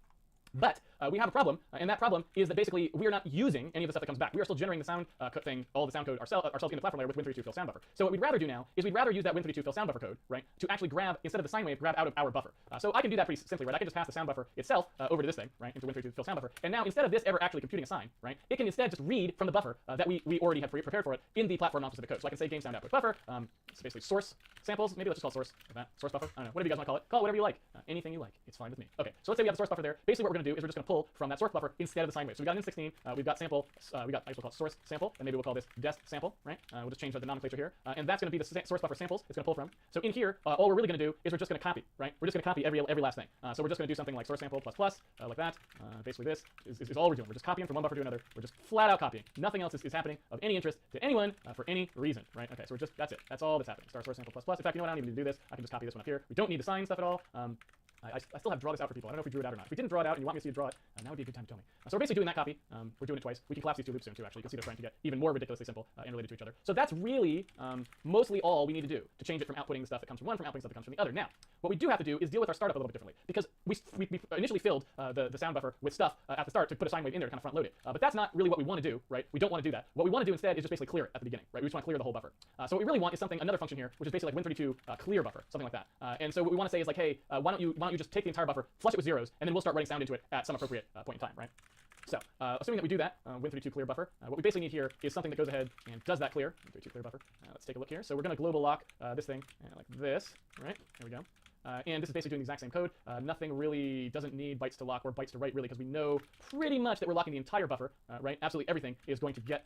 But we have a problem, and that problem is that basically we are not using any of the stuff that comes back. We are still generating the sound thing, all the sound code ourselves in the platform layer with Win32 fill sound buffer. So what we'd rather do now is we'd rather use that Win32 fill sound buffer code, right, to actually grab, instead of the sine wave, grab out of our buffer. So I can do that pretty simply, right? I can just pass the sound buffer itself over to this thing, right, into Win32 fill sound buffer. And now instead of this ever actually computing a sine, right, it can instead just read from the buffer that we already have prepared for it in the platform non-specific code. So I can say game sound output buffer. It's basically source samples. Maybe let's just call it source of that. Source buffer. I don't know. Whatever you guys want to call it. Call it whatever you like. Anything you like. It's fine with me. Okay. So let's say we have the source buffer there. Basically what we're going to do is we're just going to pull from that source buffer instead of the sine wave. So we got N16, we've got sample, I guess we'll call it source sample, and maybe we'll call this dest sample, right? We'll just change the nomenclature here, and that's going to be the source buffer samples it's going to pull from. So in here, all we're really going to do is we're just going to copy, right? We're just going to copy every last thing. So we're just going to do something like source sample plus plus, like that. Basically this is all we're doing. We're just copying from one buffer to another. We're just flat out copying. Nothing else is happening of any interest to anyone for any reason, right? Okay, so that's it. That's all that's happening. Star source sample plus plus. In fact, you know what? I don't even need to do this. I can just copy this one up here. We don't need the sign stuff at all. I still have to draw this out for people. I don't know if we drew it out or not. If we didn't draw it out and you want me to see you draw it, now would be a good time to tell me. So we're basically doing that copy. We're doing it twice. We can collapse these two loops soon too, actually. You can see they're trying to get even more ridiculously simple and related to each other. So that's really mostly all we need to do to change it from outputting the stuff that comes from one, from outputting stuff that comes from the other. Now, what we do have to do is deal with our startup a little bit differently, because we initially filled the sound buffer with stuff at the start to put a sine wave in there to kind of front load it. But that's not really what we want to do, right? We don't want to do that. What we want to do instead is just basically clear it at the beginning, right? We just want to clear the whole buffer. So what we really want is another function here, which is basically like Win32 clear buffer, something like that. And so what we want to say is like, hey, why don't you just take the entire buffer, flush it with zeros, and then we'll start writing sound into it at some appropriate point in time, right? So, assuming that we do that, Win32 clear buffer, what we basically need here is something that goes ahead and does that clear. Win32 clear buffer. Let's take a look here. So we're going to global lock this thing like this, right? There we go. And this is basically doing the exact same code. Nothing really doesn't need bytes to lock or bytes to write really, because we know pretty much that we're locking the entire buffer, right? Absolutely everything is going to get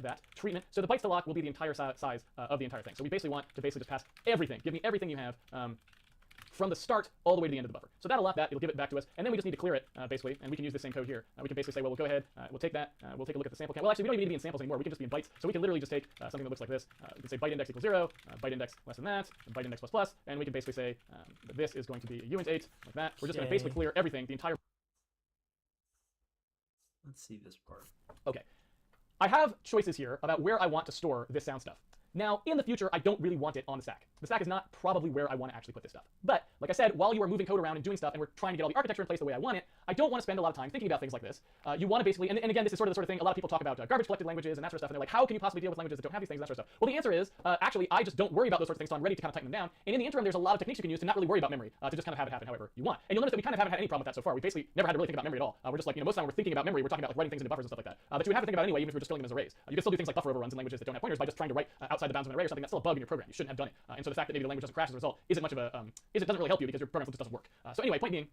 that treatment. So the bytes to lock will be the entire size of the entire thing. So we basically want to basically just pass everything. Give me everything you have. From the start all the way to the end of the buffer. So that'll lock that, it'll give it back to us, and then we just need to clear it, basically, and we can use the same code here. We can basically say, well, we'll go ahead, we'll take that, we'll take a look at the sample count. Well, actually, we don't even need to be in samples anymore. We can just be in bytes. So we can literally just take something that looks like this. We can say byte index equals 0, byte index less than that, and byte index plus plus, and we can basically say that this is going to be a uint8, like that. We're just going to basically clear everything, the entire...
Let's see this part.
Okay. I have choices here about where I want to store this sound stuff. Now, in the future, I don't really want it on the stack. The stack is not probably where I want to actually put this stuff. But, like I said, while you are moving code around and doing stuff, and we're trying to get all the architecture in place the way I want it, I don't want to spend a lot of time thinking about things like this. You want to basically, and again, this is sort of the sort of thing, a lot of people talk about garbage collected languages and that sort of stuff, and they're like, how can you possibly deal with languages that don't have these things and that sort of stuff? Well, the answer is, actually, I just don't worry about those sorts of things, so I'm ready to kind of tighten them down. And in the interim, there's a lot of techniques you can use to not really worry about memory, to just kind of have it happen however you want. And you'll notice that we kind of haven't had any problem with that so far. We basically never had to really think about memory at all. We're just like, most of the time we're thinking about memory, we're talking about like writing things into buffers and stuff like that. That you would have to think about anyway, even if you're just filling them as arrays. You can still do things like buffer overruns in languages that don't have pointers by just trying to write outside the bounds of an array or something. That's still a bug in your program. You shouldn't have done it. And so the fact that maybe the language doesn't crash as a result isn't much of a, doesn't really help you because your program just doesn't work. So anyway, point being,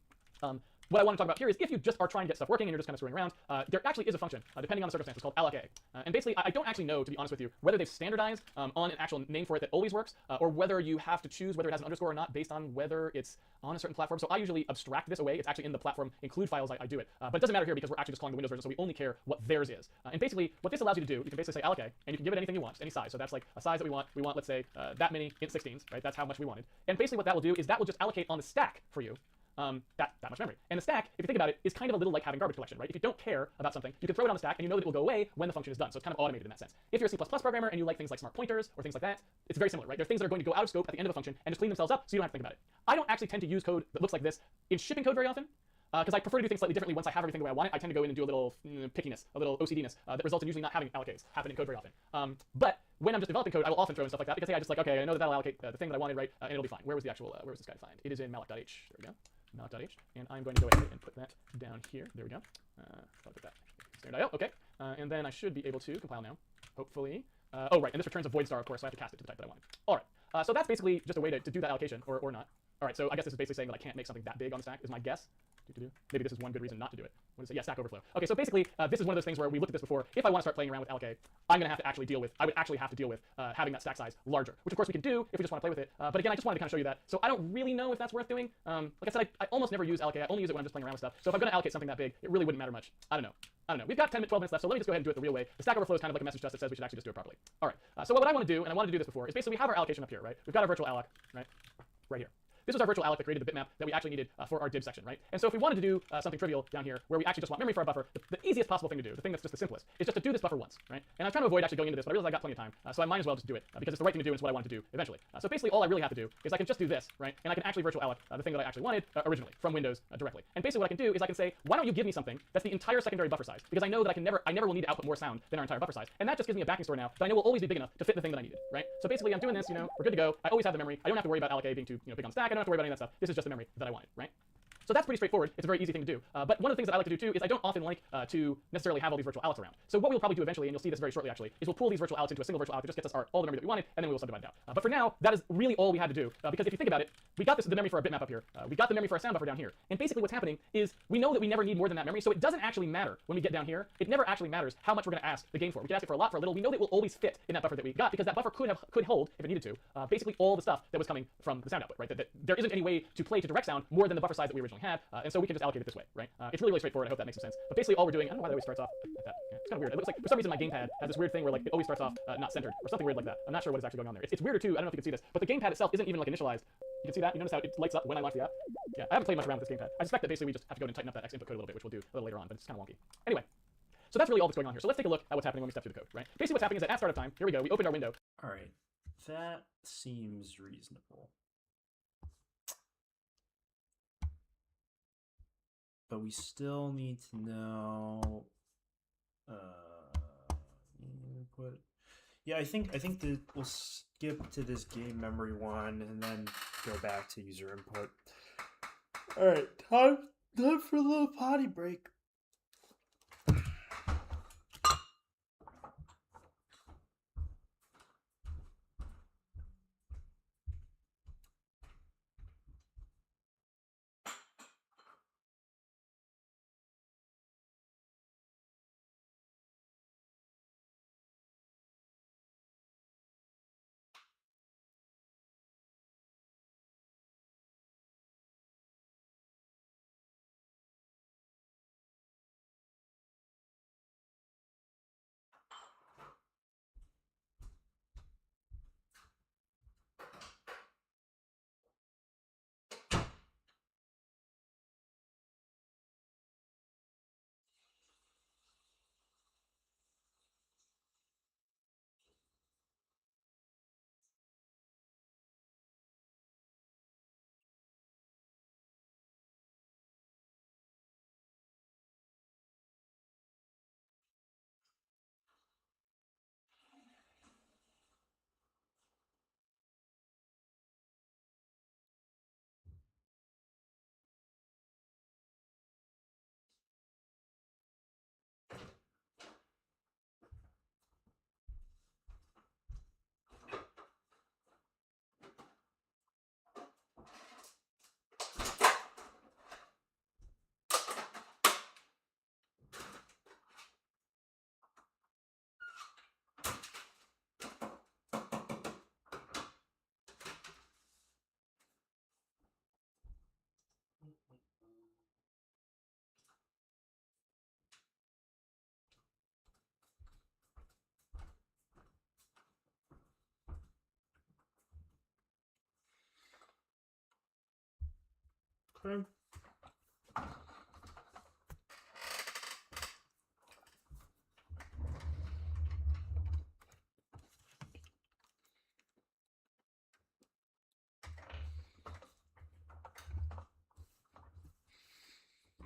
what I want to talk about here is if you just are trying to get stuff working and you're just kind of screwing around, there actually is a function, depending on the circumstances, called alloc a. And basically, I don't actually know, to be honest with you, whether they've standardized on an actual name for it that always works, or whether you have to choose whether it has an underscore or not based on whether it's on a certain platform. So I usually abstract this away. It's actually in the platform include files I do it. But it doesn't matter here because we're actually just calling the Windows version, so we only care what theirs is. And basically, what this allows you to do, you can basically say alloc a, and you can give it anything you want, any size. So that's like a size that we want. We want, let's say, that many int 16s, right? That's how much we wanted. And basically what that will do is that will just allocate on the stack for you that much memory. And the stack, if you think about it, is kind of a little like having garbage collection, right? If you don't care about something, you can throw it on the stack and you know that it will go away when the function is done. So it's kind of automated in that sense. If you're a C++ programmer and you like things like smart pointers or things like that, it's very similar, right? There are things that are going to go out of scope at the end of a function and just clean themselves up so you don't have to think about it. I don't actually tend to use code that looks like this in shipping code very often, because I prefer to do things slightly differently. Once I have everything the way I want it, I tend to go in and do a little pickiness, a little OCDness that results in usually not having allocates happen in code very often. But when I'm just developing code, I will often throw in stuff like that because hey, I just like, okay, I know that that'll allocate the thing that I wanted, right? And it'll be fine. Where was the actual, where was this guy defined? It is in malloc.h. There we go. Malloc.h, and I'm going to go ahead and put that down here. There we go. I'll put that standard IO. Okay, and then I should be able to compile now, hopefully. Oh, right, and this returns a void star, of course, so I have to cast it to the type that I wanted. All right, so that's basically just a way to do that allocation, or not. All right, so I guess this is basically saying that I can't make something that big on the stack, is my guess. Maybe this is one good reason not to do it. What is it? Yeah, Stack Overflow. Okay, so basically, this is one of those things where we looked at this before. If I want to start playing around with alloc, I'm going to have to actually deal with, I would actually have to deal with having that stack size larger, which of course we can do if we just want to play with it. But again, I just wanted to kind of show you that. So I don't really know if that's worth doing. Like I said, I almost never use alloc. I only use it when I'm just playing around with stuff. So if I'm going to allocate something that big, it really wouldn't matter much. I don't know. We've got 12 minutes left, so let me just go ahead and do it the real way. The Stack Overflow is kind of like a message to us that says we should actually just do it properly. All right, so what I want to do, and I wanted to do this before, is basically we have our allocation up here, right? We've got our virtual alloc, right here. This was our virtual alloc that created the bitmap that we actually needed for our div section, right? And so if we wanted to do something trivial down here, where we actually just want memory for our buffer, the easiest possible thing to do, the thing that's just the simplest, is just to do this buffer once, right? And I'm trying to avoid actually going into this, but I realize I got plenty of time, so I might as well just do it, because it's the right thing to do and it's what I want to do eventually. So basically all I really have to do is I can just do this, right? And I can actually virtual alloc the thing that I actually wanted originally from Windows directly. And basically what I can do is I can say, why don't you give me something that's the entire secondary buffer size? Because I know that I never will need to output more sound than our entire buffer size. And that just gives me a backing store now that I know will always be big enough to fit the thing that I needed, right? So basically I'm doing this, we're good to go. I always have the memory. I don't have to worry about alloc being too big on stack. I don't have to worry about any of that stuff. This is just the memory that I wanted, right? So that's pretty straightforward. It's a very easy thing to do. But one of the things that I like to do too is I don't often like to necessarily have all these virtual allocs around. So what we'll probably do eventually, and you'll see this very shortly actually, is we'll pull these virtual allocs into a single virtual alloc that just gets us all the memory that we wanted, and then we will subdivide it out. But for now, that is really all we had to do. Because if you think about it, we got the memory for our bitmap up here. We got the memory for our sound buffer down here. And basically what's happening is we know that we never need more than that memory, so it doesn't actually matter when we get down here. It never actually matters how much we're going to ask the game for. We can ask it for a lot, for a little. We know that it will always fit in that buffer that we got because that buffer could hold, if it needed to, basically all the stuff that was coming from the sound output, right? That there isn't any way to play to direct sound more than the buffer size that we originally had, and so we can just allocate it this way, right? It's really straightforward. I hope that makes some sense. But basically all we're doing, I don't know why that always starts off like that. Yeah, it's kind of weird. It looks like for some reason my gamepad has this weird thing where like it always starts off not centered or something weird like that. I'm not sure what is actually going on there. It's weirder too. I don't know if you can see this, but the gamepad itself isn't even like initialized. You can see that? You notice how it lights up when I launch the app? Yeah, I haven't played much around with this gamepad. I suspect that basically we just have to go and tighten up that X input code a little bit, which we'll do a little later on, but it's kind of wonky. Anyway, so that's really all that's going on here. So let's take a look at what's happening when we step through the code, right? Basically what's happening is that at start of time, here we go, we opened our window.
All right, that seems reasonable. But we still need to know input. Yeah, I think that we'll skip to this game memory one and then go back to user input. All right, time for a little potty break. Okay.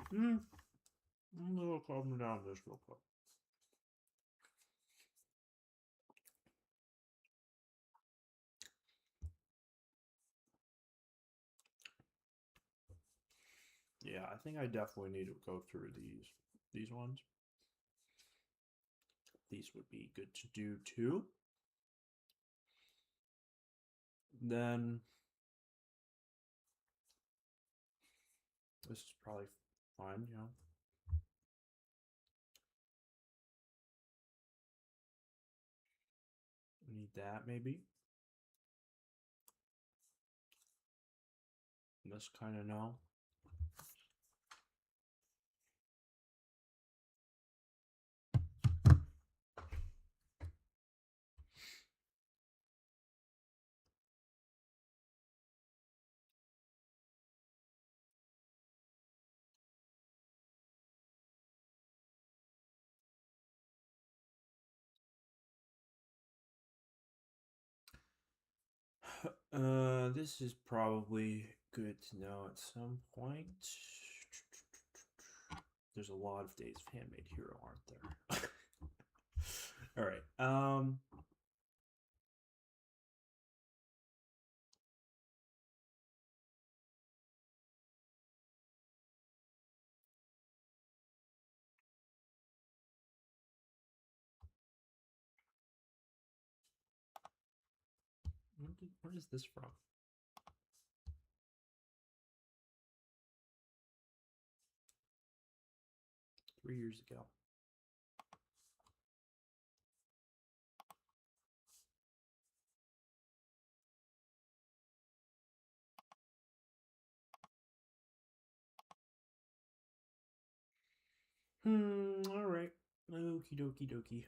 I'm a little calm down this real quick. Yeah, I think I definitely need to go through these ones. These would be good to do too. Then this is probably fine, you know. Need that maybe. This kind of no. This is probably good to know at some point. There's a lot of days of Handmade Hero, aren't there? All right. Where is this from? Three years ago. All right. Okie dokie dokie.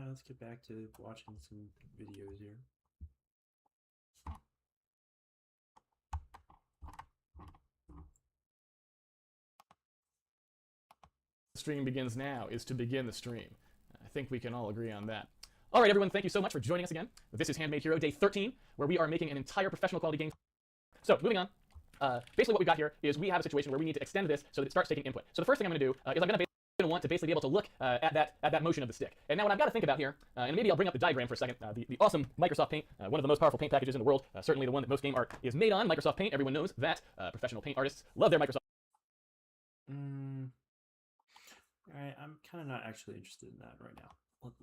Let's get back to watching some videos here.
Stream begins now is to begin the stream. I think we can all agree on that. All right, everyone, thank you so much for joining us again. This is Handmade Hero Day 13, where we are making an entire professional quality game. So, moving on. Basically, what we've got here is we have a situation where we need to extend this so that it starts taking input. So the first thing I'm going to do is I'm going to want to basically be able to look at that motion of the stick. And now what I've got to think about here, and maybe I'll bring up the diagram for a second, the awesome Microsoft Paint, one of the most powerful paint packages in the world, certainly the one that most game art is made on. Microsoft Paint, everyone knows that. Professional paint artists love their Microsoft.
Alright, I'm kind of not actually interested in that right now.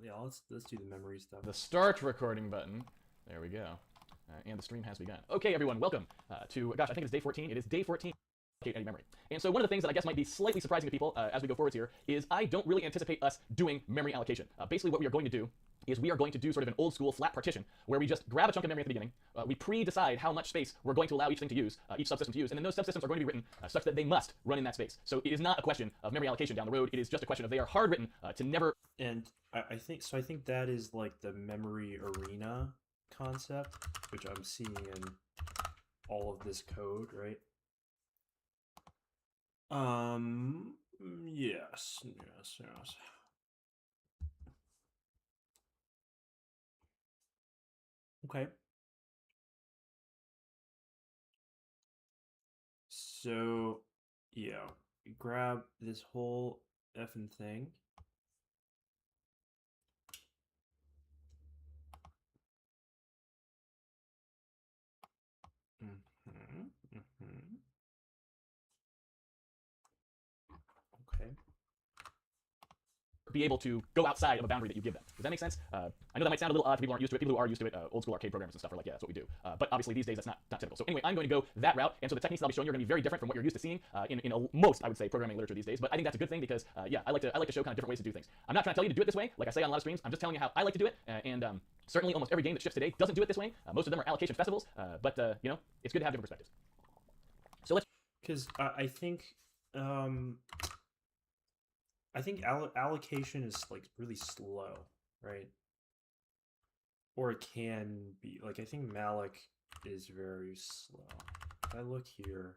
Yeah, let's do the memory stuff.
The start recording button. There we go. And the stream has begun. Okay, everyone, welcome to, gosh, I think it's day 14. It is day 14 of any memory. And so one of the things that I guess might be slightly surprising to people as we go forwards here is I don't really anticipate us doing memory allocation. Basically what we are going to do is we are going to do sort of an old school flat partition where we just grab a chunk of memory at the beginning, we pre-decide how much space we're going to allow each thing to use, each subsystem to use, and then those subsystems are going to be written such that they must run in that space. So it is not a question of memory allocation down the road, it is just a question of they are hard written to never...
And I think that is like the memory arena concept, which I'm seeing in all of this code, right? Yes. Okay. So, yeah, grab this whole effing thing. Okay.
Be able to go outside of a boundary that you give them. Does that make sense? I know that might sound a little odd to people who aren't used to it. People who are used to it, old school arcade programmers and stuff are like, yeah, that's what we do. But obviously these days that's not typical. So anyway, I'm going to go that route, and so the techniques that I'll be showing you are going to be very different from what you're used to seeing in most, I would say, programming literature these days. But I think that's a good thing because, yeah, I like to show kind of different ways to do things. I'm not trying to tell you to do it this way, like I say on a lot of streams. I'm just telling you how I like to do it, and certainly almost every game that ships today doesn't do it this way. Most of them are allocation festivals, but you know, it's good to have different perspectives. So let's...
Because I think allocation is like really slow, right? Or it can be. Like I think malloc is very slow. if I look here,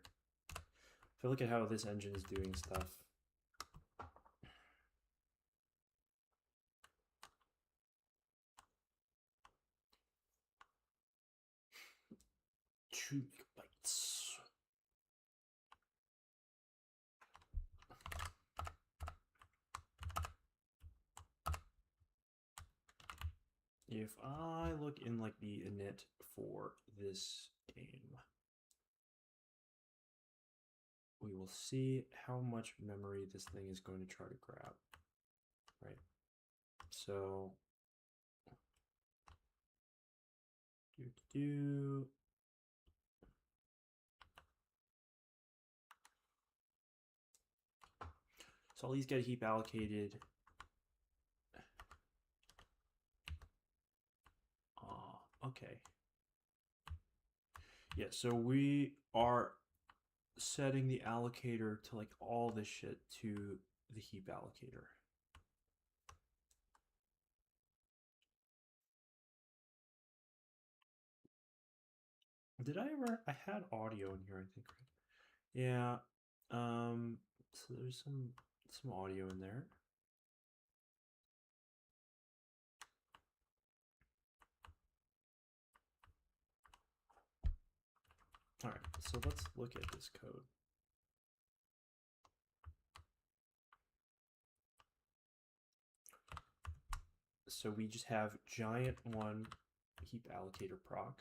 if I look at how this engine is doing stuff, two gigabytes. If I look in like the init for this game, we will see how much memory this thing is going to try to grab, right? So, so all these get heap allocated. Okay. Yeah, so we are setting the allocator to like all this shit to the heap allocator. Did I ever? I had audio in here, I think, right? Yeah. So there's some audio in there. All right, so let's look at this code. So we just have giant one heap allocator proc.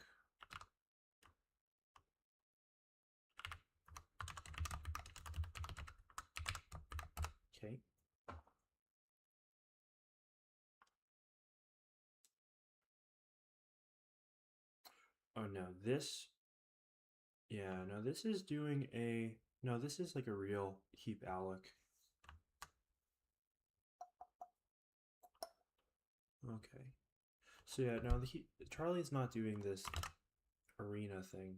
Okay. Oh no, this, yeah, no, this is doing a, no, this is like a real heap alloc. Okay. So yeah, no, Charlie's not doing this arena thing.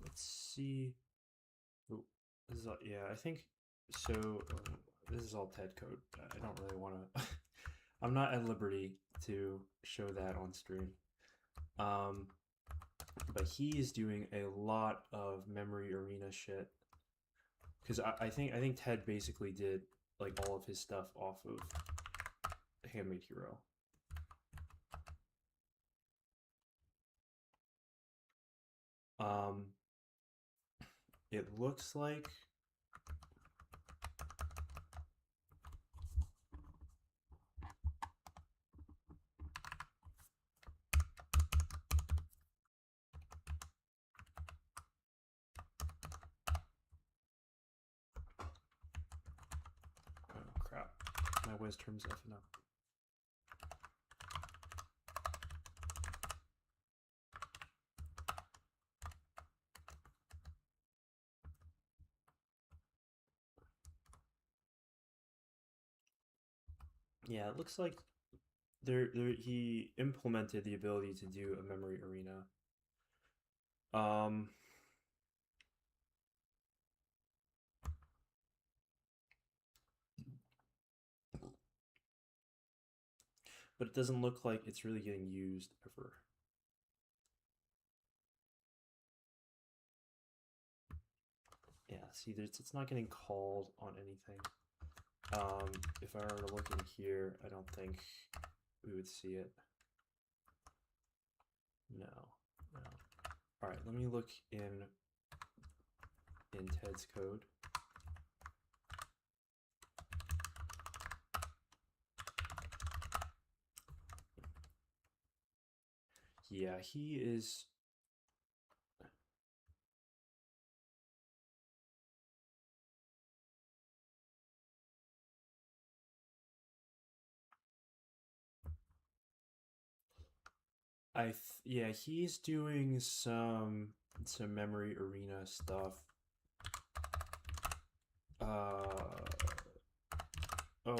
Let's see. Oh, this is all, yeah, I think so. This is all TED code. I don't really want to. I'm not at liberty to show that on stream. But he is doing a lot of memory arena shit. Because I think Ted basically did like all of his stuff off of Handmade Hero. It looks like oh crap, my whiz terms effing up. Yeah, it looks like he implemented the ability to do a memory arena. But it doesn't look like it's really getting used ever. Yeah, see, it's not getting called on anything. If I were to look in here, I don't think we would see it. No. All right, let me look in Ted's code. Yeah, he is. Yeah, he's doing some memory arena stuff. Oh,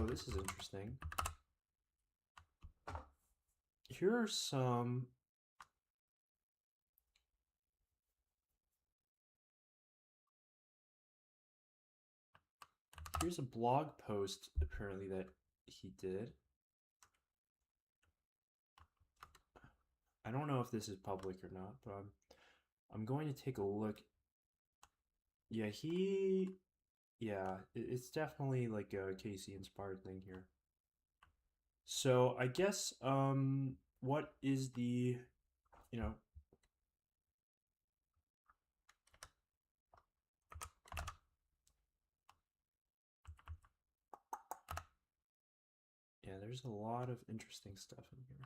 this is interesting. here are some. Here's a blog post apparently that he did. I don't know if this is public or not, but I'm going to take a look. Yeah, it's definitely like a Casey inspired thing here. So I guess what is the, you know, yeah, there's a lot of interesting stuff in here.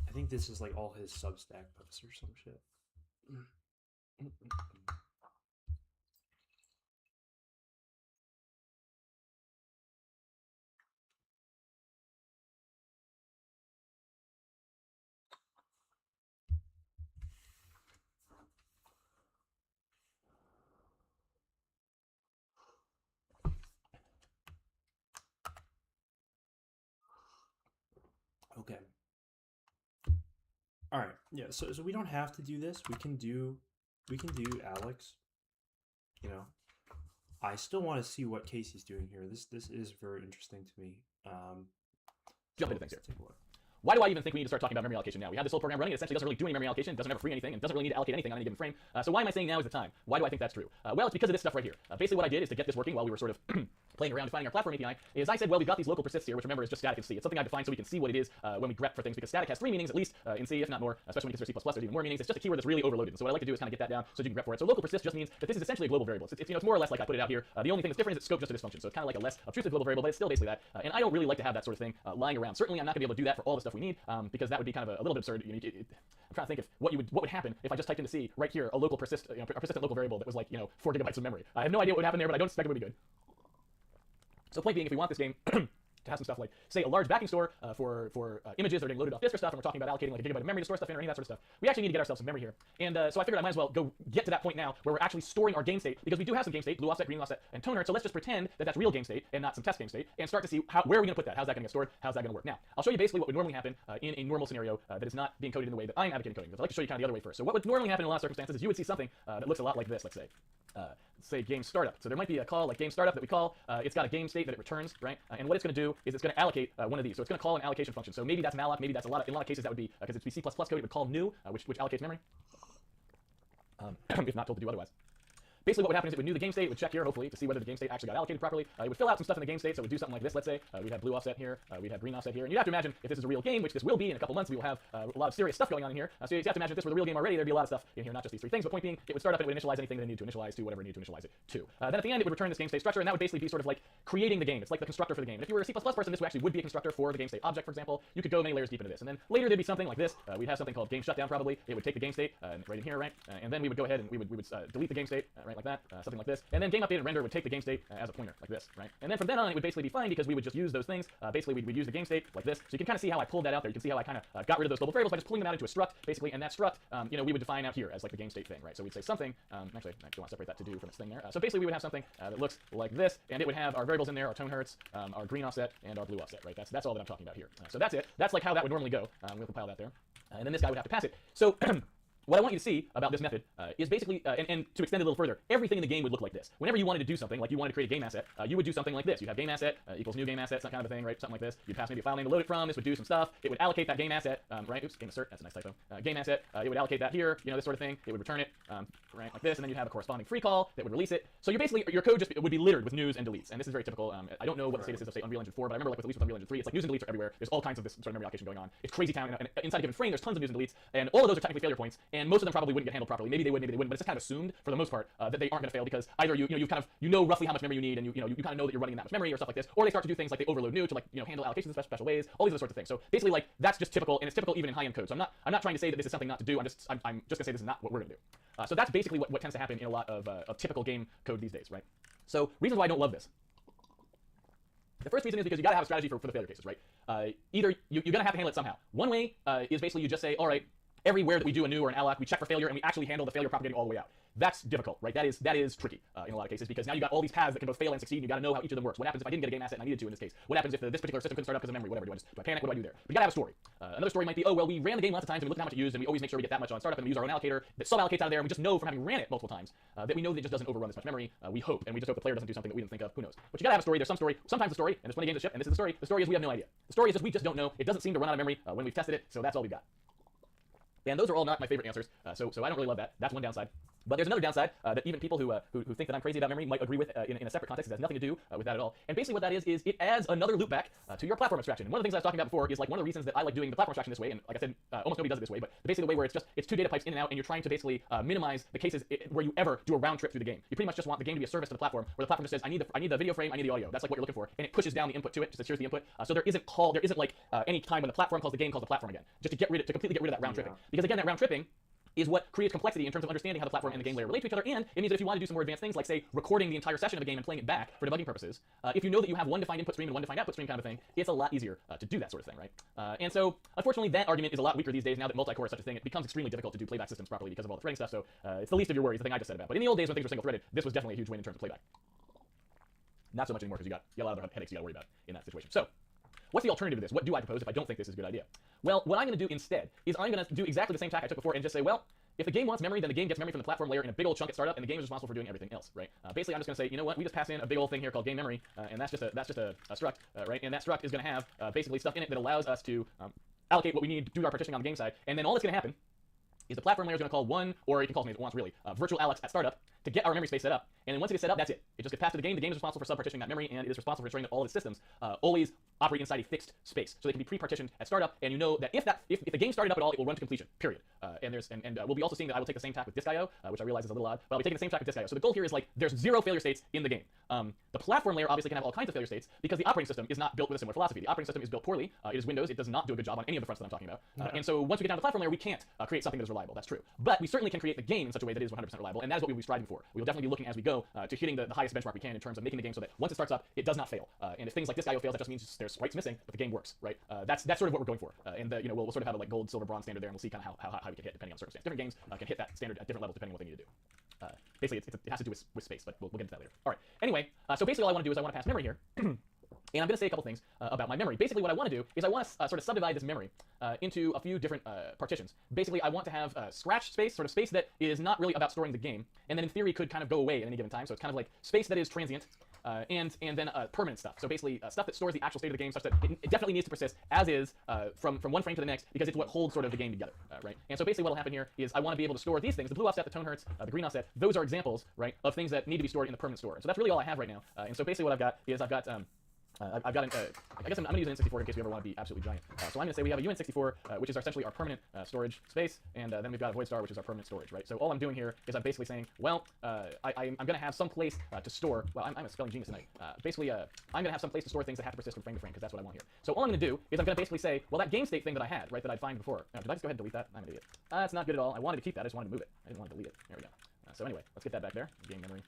I think this is like all his Substack posts or some shit. Okay. All right. Yeah. So we don't have to do this. We can do Alex. You know, I still want to see what Casey's doing here. This is very interesting to me.
Jump into things here. Why do I even think we need to start talking about memory allocation now? We have this whole program running. It essentially doesn't really do any memory allocation. It doesn't ever free anything, and doesn't really need to allocate anything on any given frame. So why am I saying now is the time? Why do I think that's true? Well, it's because of this stuff right here. Basically what I did is to get this working while we were sort of playing around defining our platform API, is I said, well, we've got these local persists here, which remember is just static in C. It's something I defined so we can see what it is when we grep for things, because static has 3 meanings, at least in C, if not more, especially when you consider C++, there's even more meanings. It's just a keyword that's really overloaded. And so what I like to do is kind of get that down so you can grep for it. So local persist just means that this is essentially a global variable. It's you know, it's more or less like I put it out here. The only thing that's different is it's scoped just to this function. So it's kind of like a less obtrusive global variable, but it's still basically that. And I don't really like to have that sort of thing lying around. Certainly I'm not going to be able to do that for all the stuff we need, because that would be kind of a little bit absurd. You know, I'm trying to think if what would happen if I just typed into C right here a local a persistent local variable that was like, you know, 4 gigabytes of memory. I have no idea what would happen there, but I don't expect it would be good. So point being, if we want this game to have some stuff like, say, a large backing store for images that are getting loaded off disk or stuff, and we're talking about allocating like a gigabyte of memory to store stuff in or any of that sort of stuff, we actually need to get ourselves some memory here. And so I figured I might as well go get to that point now where we're actually storing our game state, because we do have some game state, blue offset, green offset, and tone hertz. So let's just pretend that that's real game state and not some test game state, and start to see where are we going to put that? How's that going to get stored? How's that going to work? Now, I'll show you basically what would normally happen in a normal scenario that is not being coded in the way that I'm advocating coding. But I'd like to show you kind of the other way first. So what would normally happen in a lot of circumstances is you would see something that looks a lot like this, let's say game startup. So there might be a call like game startup that we call. It's got a game state that it returns, right? And what it's going to do is it's going to allocate one of these. So it's going to call an allocation function. So maybe that's malloc. Maybe that's in a lot of cases that would be because it's C++ code. It would call new, which allocates memory. If not told to do otherwise. Basically what would happen is it would new the game state, it would check here hopefully to see whether the game state actually got allocated properly. It would fill out some stuff in the game state, so it would do something like this. Let's say we'd have blue offset here, we'd have green offset here, and you'd have to imagine if this is a real game, which this will be in a couple months, we will have a lot of serious stuff going on in here. So you have to imagine if this were the real game already, there'd be a lot of stuff in here, not just these 3 things. But point being, it would start up and it would initialize anything that it needed to initialize to whatever it needed to initialize it to. Then at the end, it would return this game state structure, and that would basically be sort of like creating the game. It's like the constructor for the game. And if you were a C++ person, this actually would be a constructor for the game state object, for example. You could go many layers deep into this, and then later there'd be something like this. We'd have something called game shutdown probably. It would take the game state right in here, right? And then we would go ahead and we would delete the game state right like that, something like this, and then game update and render would take the game state as a pointer like this, right? And then from then on, it would basically be fine because we would just use those things. Basically, we'd use the game state like this. So you can kind of see how I pulled that out there. You can see how I kind of got rid of those global variables by just pulling them out into a struct, basically. And that struct, you know, we would define out here as like the game state thing, right? So we'd say something. Actually, I don't want to separate that to do from its thing there. So basically, we would have something that looks like this, and it would have our variables in there, our tone hertz, our green offset, and our blue offset, right? That's all that I'm talking about here. So that's it. That's like how that would normally go. We'll compile that there, and then this guy would have to pass it. So what I want you to see about this method is basically, and to extend it a little further, everything in the game would look like this. Whenever you wanted to do something, like you wanted to create a game asset, you would do something like this. You'd have game asset equals new game asset, some kind of a thing, right? Something like this. You'd pass maybe a file name to load it from. This would do some stuff. It would allocate that game asset, right? Oops, game assert. That's a nice typo. Game asset. It would allocate that here, you know, this sort of thing. It would return it, right, like this, and then you'd have a corresponding free call that would release it. So you basically, your code just would be littered with news and deletes, and this is very typical. I don't know what the status is of say Unreal Engine 4, but I remember like at least with Unreal Engine 3, it's like news and deletes are everywhere. There's all kinds of this sort of memory allocation going on. It's crazy town, and inside a given frame, there's tons of news and deletes, and all of those are technically failure points, and most of them probably wouldn't get handled properly. Maybe they would, maybe they wouldn't, but it's just kind of assumed for the most part that they aren't going to fail because either you know roughly how much memory you need, and you kind of know that you're running in that much memory or stuff like this, or they start to do things like they overload new to like handle allocations in special ways, all these other sorts of things. So basically like that's just typical, and it's typical even in high-end code. So I'm not trying to say that this is something not to do. I'm just gonna say this is not what we're gonna do. So that's basically what tends to happen in a lot of typical game code these days, right? So reasons why I don't love this. The first reason is because you gotta have a strategy for the failure cases, right? Either you're gonna have to handle it somehow. One way is basically you just say, all right, everywhere that we do a new or an alloc, we check for failure, and we actually handle the failure propagating all the way out. That's difficult, right? That is tricky in a lot of cases, because now you got all these paths that can both fail and succeed, and you got to know how each of them works. What happens if I didn't get a game asset and I needed to in this case? What happens if this particular system couldn't start up because of memory? Whatever. Do I panic? What do I do there? But you gotta have a story. Another story might be, oh well, we ran the game lots of times and we looked at how much it used, and we always make sure we get that much on startup, and we use our own allocator that sub-allocates out of there, and we just know from having ran it multiple times that we know that it just doesn't overrun this much memory. We hope, and we just hope the player doesn't do something that we didn't think of. Who knows? But you gotta have a story. There's some story. Sometimes the story, and there's plenty of games that ship, and this is the story. The story is we have no idea. The story is just we just don't know. It doesn't seem to run out of memory when we've tested it, so that's all we've got. And those are all not my favorite answers, so I don't really love that. That's one downside. But there's another downside that even people who think that I'm crazy about memory might agree with in a separate context. It has nothing to do with that at all. And basically what that is it adds another loop back to your platform abstraction. And one of the things I was talking about before is like one of the reasons that I like doing the platform abstraction this way, and like I said, almost nobody does it this way, but basically the way where it's two data pipes in and out, and you're trying to basically minimize the cases where you ever do a round trip through the game. You pretty much just want the game to be a service to the platform, where the platform just says, I need the video frame, I need the audio. That's like what you're looking for, and it pushes down the input to it. Just says, here's the input. So there isn't like any time when the platform calls the game calls the platform again, just to completely get rid of that round tripping. Because again, that round tripping is what creates complexity in terms of understanding how the platform and the game layer relate to each other, and it means that if you want to do some more advanced things, like say recording the entire session of a game and playing it back for debugging purposes, if you know that you have one defined input stream and one defined output stream kind of thing, it's a lot easier to do that sort of thing, right? And so, unfortunately, that argument is a lot weaker these days now that multi-core is such a thing. It becomes extremely difficult to do playback systems properly because of all the threading stuff, so it's the least of your worries, the thing I just said about. But in the old days when things were single-threaded, this was definitely a huge win in terms of playback. Not so much anymore because you got a lot of other headaches you got to worry about in that situation. So, what's the alternative to this? What do I propose if I don't think this is a good idea? Well, what I'm going to do instead is I'm going to do exactly the same tack I took before and just say, well, if the game wants memory, then the game gets memory from the platform layer in a big old chunk at startup, and the game is responsible for doing everything else, right? Basically, I'm just going to say, you know what? We just pass in a big old thing here called game memory, and that's just a struct, right? And that struct is going to have basically stuff in it that allows us to allocate what we need to do our partitioning on the game side, and then all that's going to happen is the platform layer is going to call one, or it can call as many as it wants really, virtual Alex at startup to get our memory space set up. And then once it gets set up, that's it. It just gets passed to the game. The game is responsible for sub-partitioning that memory, and it is responsible for ensuring that all of its systems always operate inside a fixed space. So they can be pre-partitioned at startup, and you know that if the game started up at all, it will run to completion, period. And we'll be also seeing that I will take the same tack with disk.io, which I realize is a little odd, but I'll be taking the same tack with disk.io. So the goal here is like there's 0 failure states in the game. The platform layer obviously can have all kinds of failure states because the operating system is not built with a similar philosophy. The operating system is built poorly. It is Windows. It does not do a good job on any of the fronts that I'm talking about. And so once we get down to the platform layer, we can't create something that is reliable. That's true. But we certainly can create the game in such a way that is 100% reliable, and that is what we will be striving for. We will definitely be looking as we go to hitting the highest benchmark we can in terms of making the game so that once it starts up, it does not fail. And if things like disk.io fails, that just means there's sprites missing, but the game works, right? That's sort of what we're going for. We'll sort of have a like gold, silver, bronze standard there, and we'll see kind of how high we can hit depending on circumstance. Different games can hit that standard at different levels depending on what they need to do. Basically, it has to do with space, but we'll get into that later. All right. Anyway, so basically all I want to do is I want to pass memory here. And I'm going to say a couple things about my memory. Basically, what I want to do is I want to sort of subdivide this memory into a few different partitions. Basically, I want to have scratch space, sort of space that is not really about storing the game, and then in theory could kind of go away at any given time. So it's kind of like space that is transient, and then permanent stuff. So basically, stuff that stores the actual state of the game, such that it definitely needs to persist as is from one frame to the next, because it's what holds sort of the game together, right? And so basically, what will happen here is I want to be able to store these things: the blue offset, the tone hertz, the green offset. Those are examples, right, of things that need to be stored in the permanent store. So that's really all I have right now. And so basically, what I've got is I guess I'm going to use an N64 in case we ever want to be absolutely giant. So I'm going to say we have a UN64, which is essentially our permanent storage space, and then we've got a void star, which is our permanent storage, right? So all I'm doing here is I'm basically saying, well, I'm going to have some place to store. Well, I'm a spelling genius tonight. Basically, I'm going to have some place to store things that have to persist from frame to frame, because that's what I want here. So all I'm going to do is I'm going to basically say, well, that game state thing that I had, right, that I'd find before. Did I just go ahead and delete that? I'm an idiot. That's not good at all. I wanted to keep that. I just wanted to move it. I didn't want to delete it. There we go. So anyway, let's get that back there. Game memory.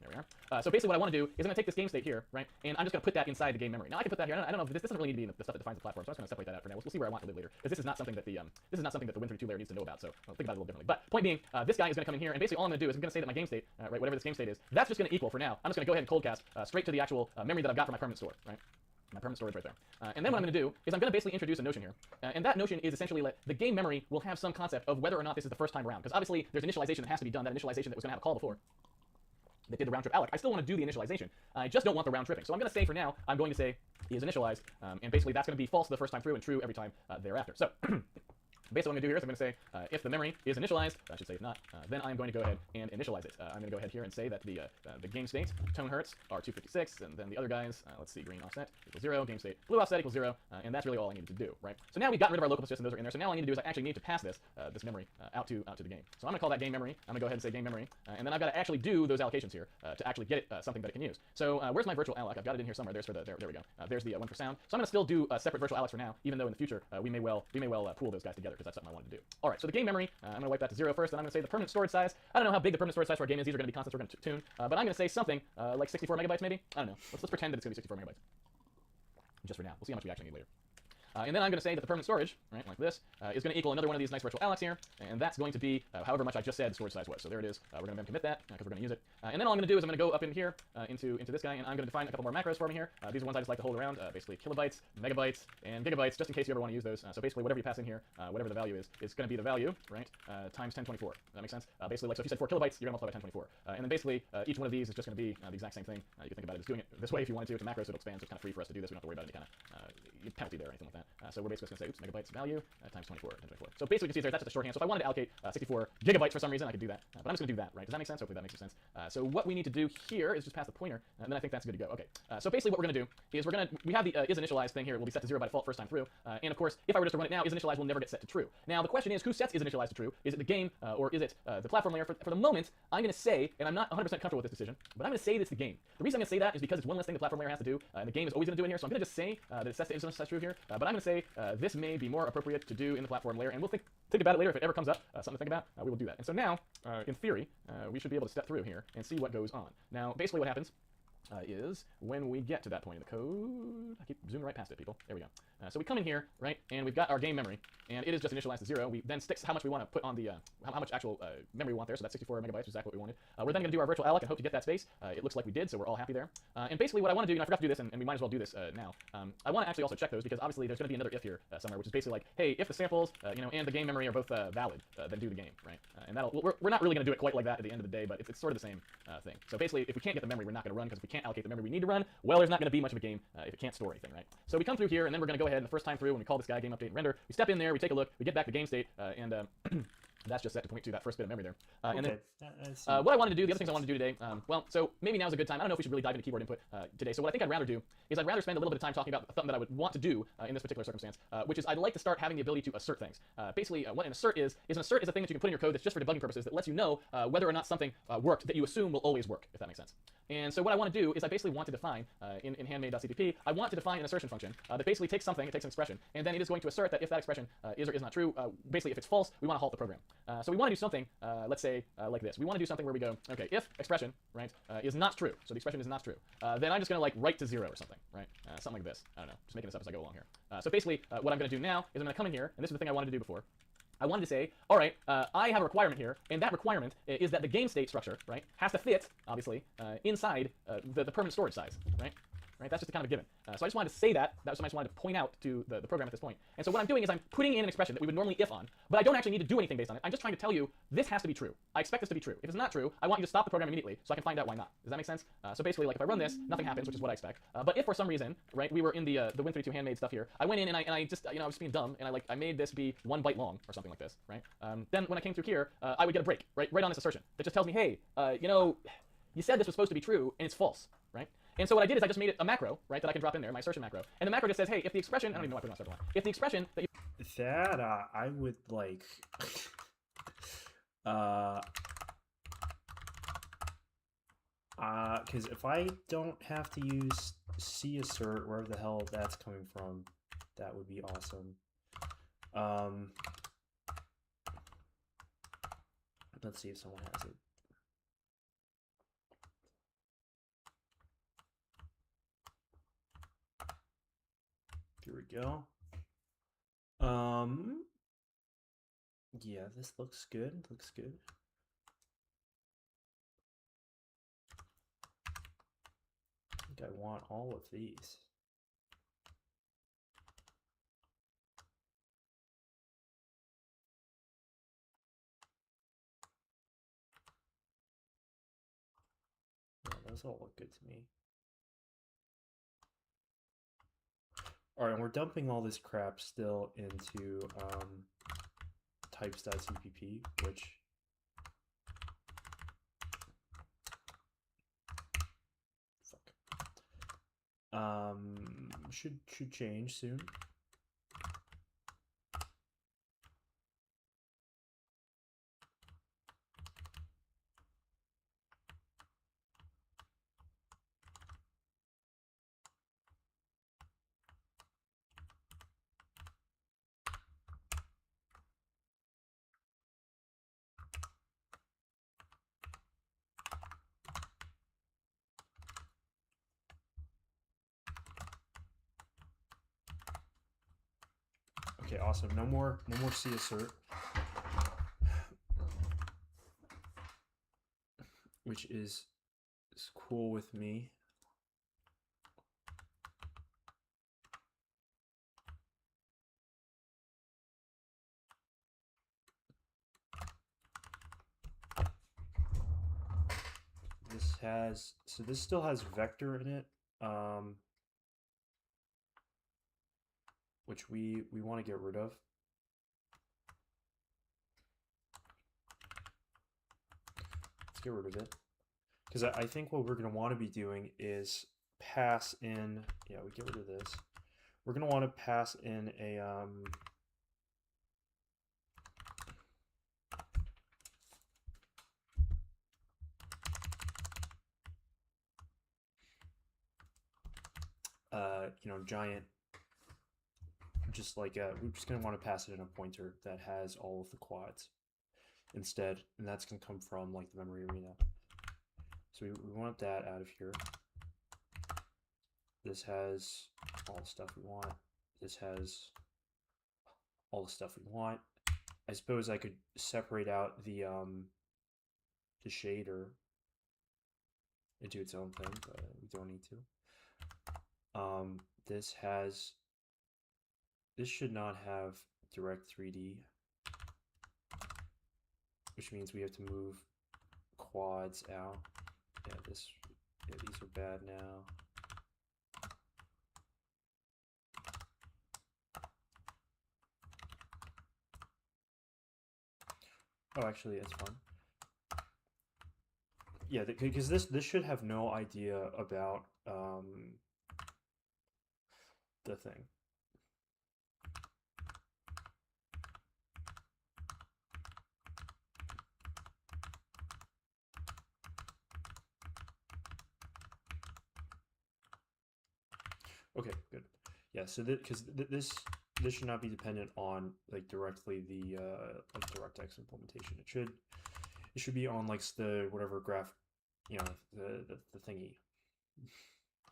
There we are. So basically what I want to do is I'm going to take this game state here, right, and I'm just going to put that inside the game memory. Now I can put that here. I don't know if this doesn't really need to be in the stuff that defines the platform, so I'm just going to separate that out for now. We'll see where I want to live later, because this is not something that the Win32 layer needs to know about. So I'll think about it a little differently. But point being, this guy is going to come in here, and basically all I'm going to do is I'm going to say that my game state, right, whatever this game state is, that's just going to equal for now. I'm just going to go ahead and cold cast straight to the actual memory that I've got for my permanent store, right? My permanent storage right there. And then what I'm going to do is I'm going to basically introduce a notion here. And that notion is essentially that the game memory will have some concept of whether or not this is the first time around. Because obviously there's initialization that has to be done, that initialization that was going to have a call before that did the round trip alloc. I still want to do the initialization. I just don't want the round tripping. So I'm going to say for now, I'm going to say is initialized. And basically that's going to be false the first time through and true every time thereafter. So basically what I'm going to do here is I'm going to say if the memory is initialized, I should say if not, then I'm going to go ahead and initialize it. I'm going to go ahead here and say that the game state, tone hertz, are 256, and then the other guys, let's see, green offset equals 0, game state, blue offset equals 0, and that's really all I needed to do, right? So now we've gotten rid of our local persistence, and those are in there, so now all I need to do is I actually need to pass this memory out to the game. So I'm going to call that game memory, I'm going to go ahead and say game memory, and then I've got to actually do those allocations here to actually get it something that it can use. So where's my virtual alloc? I've got it in here somewhere. There's for there we go. There's the one for sound. So I'm going to still do separate virtual allocs for now, even though in the future we may well pool those guys together, because that's something I wanted to do. All right, so the game memory, I'm going to wipe that to 0 first, and I'm going to say the permanent storage size. I don't know how big the permanent storage size for our game is. These are going to be constants we're going to tune, but I'm going to say something like 64 megabytes maybe. I don't know. Let's pretend that it's going to be 64 megabytes. Just for now. We'll see how much we actually need later. And then I'm going to say that the permanent storage, right, like this, is going to equal another one of these nice virtual allocs here, and that's going to be however much I just said the storage size was. So there it is. We're going to commit that because we're going to use it. And then all I'm going to do is I'm going to go up in here into this guy, and I'm going to define a couple more macros for me here. These are ones I just like to hold around, basically kilobytes, megabytes, and gigabytes, just in case you ever want to use those. So basically whatever you pass in here, whatever the value is going to be the value, right, times 1024. Does that make sense? Basically, like, so if you said 4 kilobytes, you're going to multiply by 1024. And then basically each one of these is just going to be the exact same thing. You can think about it as doing it this way if you wanted to. It's a macro, so it'll expand, so it's kind of free for us to do this. We don't have to worry about any kind of penalty there or anything like that. So we're basically going to say, oops, megabytes value times 24, 1024. So basically, you can see that's just a shorthand. So if I wanted to allocate 64 gigabytes for some reason, I could do that. But I'm just going to do that, right? Does that make sense? Hopefully that makes sense. So what we need to do here is just pass the pointer, and then I think that's good to go. Okay. So basically what we're going to do is we have the is initialized thing here. It will be set to 0 by default first time through. And of course, if I were just to run it now, is initialized will never get set to true. Now the question is, who sets is initialized to true? Is it the game or is it the platform layer? For the moment, I'm going to say, and I'm not 100% comfortable with this decision, but I'm going to say it's the game. The reason I'm going to say that is because it's one less thing the platform layer has to do, and the game is always going to do it here. So I'm going to just say that it's set to is initialized true here. But I'm going to say this may be more appropriate to do in the platform layer, and we'll think about it later if it ever comes up. Something to think about. We will do that. And so now, in theory, we should be able to step through here and see what goes on. Now, basically what happens is when we get to that point in the code, I keep zooming right past it, people. There we go. So we come in here, right, and we've got our game memory, and it is just initialized to 0. We then stick how much we want to put on the, how much actual memory we want there, so that's 64 megabytes, exactly what we wanted. We're then going to do our virtual alloc and hope to get that space. It looks like we did, so we're all happy there. And basically what I want to do, and I forgot to do this, and we might as well do this now, I want to actually also check those, because obviously there's going to be another if here somewhere, which is basically like, hey, if the samples, and the game memory are both valid, then do the game, right? And we're not really going to do it quite like that at the end of the day, but it's sort of the same thing. So basically, if we can't get the memory, we're not going to run, because if we can't allocate the memory we need to run, well, there's not going to be much of a game if it can't store anything, right? So we come through here, and then we're going to go ahead, and the first time through, when we call this guy game update and render, we step in there, we take a look, we get back to game state, and that's just set to point to that first bit of memory there. And then what I wanted to do, the other things I wanted to do today, well, so maybe now's a good time. I don't know if we should really dive into keyboard input today. So what I think I'd rather do is I'd rather spend a little bit of time talking about something that I would want to do in this particular circumstance, which is I'd like to start having the ability to assert things. Basically, what an assert is an assert is a thing that you can put in your code that's just for debugging purposes that lets you know whether or not something worked that you assume will always work, if that makes sense. And so what I want to do is I basically want to define, in handmade.cpp, I want to define an assertion function that basically takes something, it takes an expression, and then it is going to assert that if that expression is or is not true, basically if it's false, we want to halt the program. So we want to do something, let's say, like this. We want to do something where we go, okay, if expression, right, is not true, so the expression is not true, then I'm just going to like write to 0 or something, right? Something like this. I don't know, just making this up as I go along here. So basically, what I'm going to do now is I'm going to come in here, and this is the thing I wanted to do before. I wanted to say, all right, I have a requirement here, and that requirement is that the game state structure, right, has to fit, obviously, inside the permanent storage size, right? Right? That's just a kind of a given. So I just wanted to say that. That's what I just wanted to point out to the program at this point. And so what I'm doing is I'm putting in an expression that we would normally if on, but I don't actually need to do anything based on it. I'm just trying to tell you this has to be true. I expect this to be true. If it's not true, I want you to stop the program immediately so I can find out why not. Does that make sense? So basically, like if I run this, nothing happens, which is what I expect. But if for some reason, right, we were in the Win32 handmade stuff here, I went in and I just, I was just being dumb, and I made this be 1 byte long or something like this, right? Then when I came through here, I would get a break, right on this assertion that just tells me, hey, you said this was supposed to be true, and it's false, right? And so what I did is I just made it a macro, right, that I can drop in there, my assertion macro. And the macro just says, hey, if the expression, I don't even know why I put it on several line. If the expression that you...
That, I would like... because if I don't have to use cassert, wherever the hell that's coming from, that would be awesome. Let's see if someone has it. Here we go. Yeah, this looks good. Looks good. I think I want all of these. Yeah, those all look good to me. All right, and we're dumping all this crap still into types.cpp, which should change soon. Okay, awesome. No more C assert. Which is cool with me. This still has vector in it, which we want to get rid of. Let's get rid of it, because I think what we're going to want to be doing is pass in, yeah, we get rid of this. We're going to want to pass in a giant, just like we're just going to want to pass it in a pointer that has all of the quads instead, and that's going to come from like the memory arena. So we want that out of here. This has all the stuff we want. This has all the stuff we want. I suppose I could separate out the shader into its own thing, but we don't need to. This should not have direct 3D, which means we have to move quads out. Yeah, these are bad now. Oh, actually, it's fine. Yeah, because this should have no idea about the thing. Okay, good. Yeah, so because this should not be dependent on like directly the like DirectX implementation. It should be on like the whatever graph, you know, the thingy,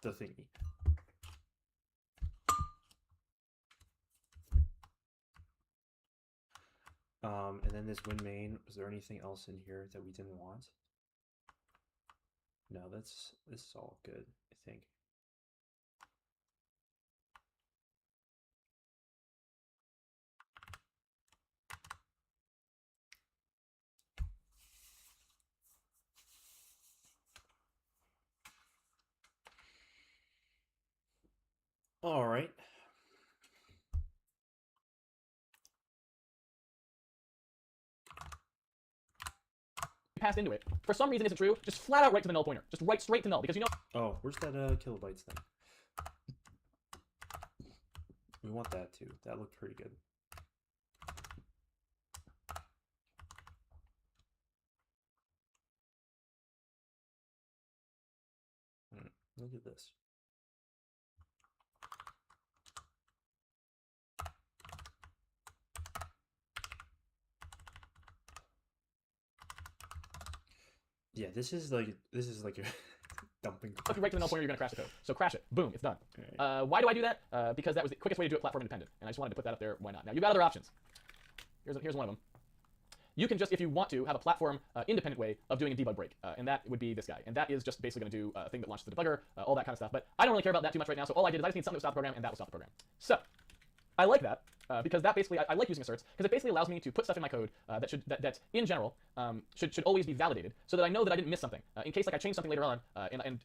the thingy. And then this WinMain. Was there anything else in here that we didn't want? No, this is all good, I think. All right.
Passed into it, for some reason isn't true, just flat out write to the null pointer. Just write straight to null, because you know...
Oh, where's that kilobytes thing? We want that too. That looked pretty good. Look at this. Yeah, this is like a dumping.
If you write to the null pointer, you're gonna crash the code. So crash it. Boom, it's done.
Right.
Why do I do that? Because that was the quickest way to do it platform independent, and I just wanted to put that up there. Why not? Now you've got other options. Here's one of them. You can just, if you want to, have a platform independent way of doing a debug break, and that would be this guy. And that is just basically going to do a thing that launches the debugger, all that kind of stuff. But I don't really care about that too much right now, so all I did is I just need something to stop the program, and that will stop the program. So I like that, because that basically, I like using asserts, because it basically allows me to put stuff in my code that in general should always be validated, so that I know that I didn't miss something. In case like I change something later on, and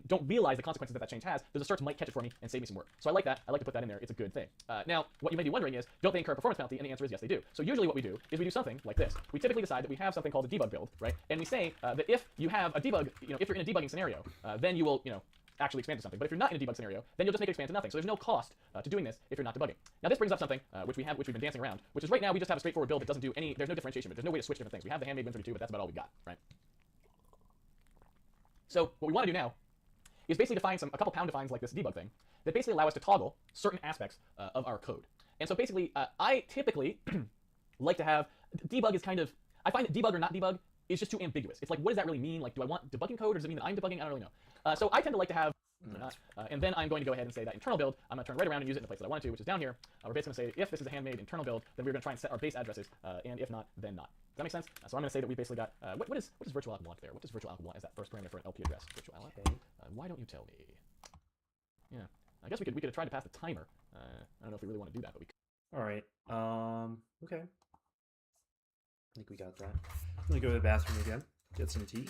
don't realize the consequences that change has, those asserts might catch it for me and save me some work. So I like that. I like to put that in there. It's a good thing. Now, what you may be wondering is, don't they incur a performance penalty? And the answer is yes, they do. So usually what we do is we do something like this. We typically decide that we have something called a debug build, right? And we say that if you have a debug, if you're in a debugging scenario, then you will, actually expand to something. But if you're not in a debug scenario, then you'll just make it expand to nothing. So there's no cost to doing this if you're not debugging. Now this brings up something which we've been dancing around, which is right now we just have a straightforward build that doesn't do any, there's no differentiation, but there's no way to switch different things. We have the handmade Win32, but that's about all we've got, right? So what we want to do now is basically define a couple pound defines like this debug thing that basically allow us to toggle certain aspects of our code. And so basically, I typically like to have, debug is kind of, I find that debug or not debug is just too ambiguous. It's like, what does that really mean? Like, do I want debugging code, or does it mean that I'm debugging? I don't really know. So I tend to like to have They're not. And then I'm going to go ahead and say that internal build, I'm going to turn right around and use it in the place that I wanted to, which is down here. We're basically going to say if this is a handmade internal build, then we're going to try and set our base addresses, and if not, then not. Does that make sense? So I'm going to say that we basically got, what does virtual alloc want there? What does virtual alloc want as that first parameter for an LP address? Virtual alloc?
Okay.
Why don't you tell me? Yeah, I guess we could have tried to pass the timer. I don't know if we really want to do that, but we could.
All right. Okay. I think we got that. I'm gonna go to the bathroom again, get some tea.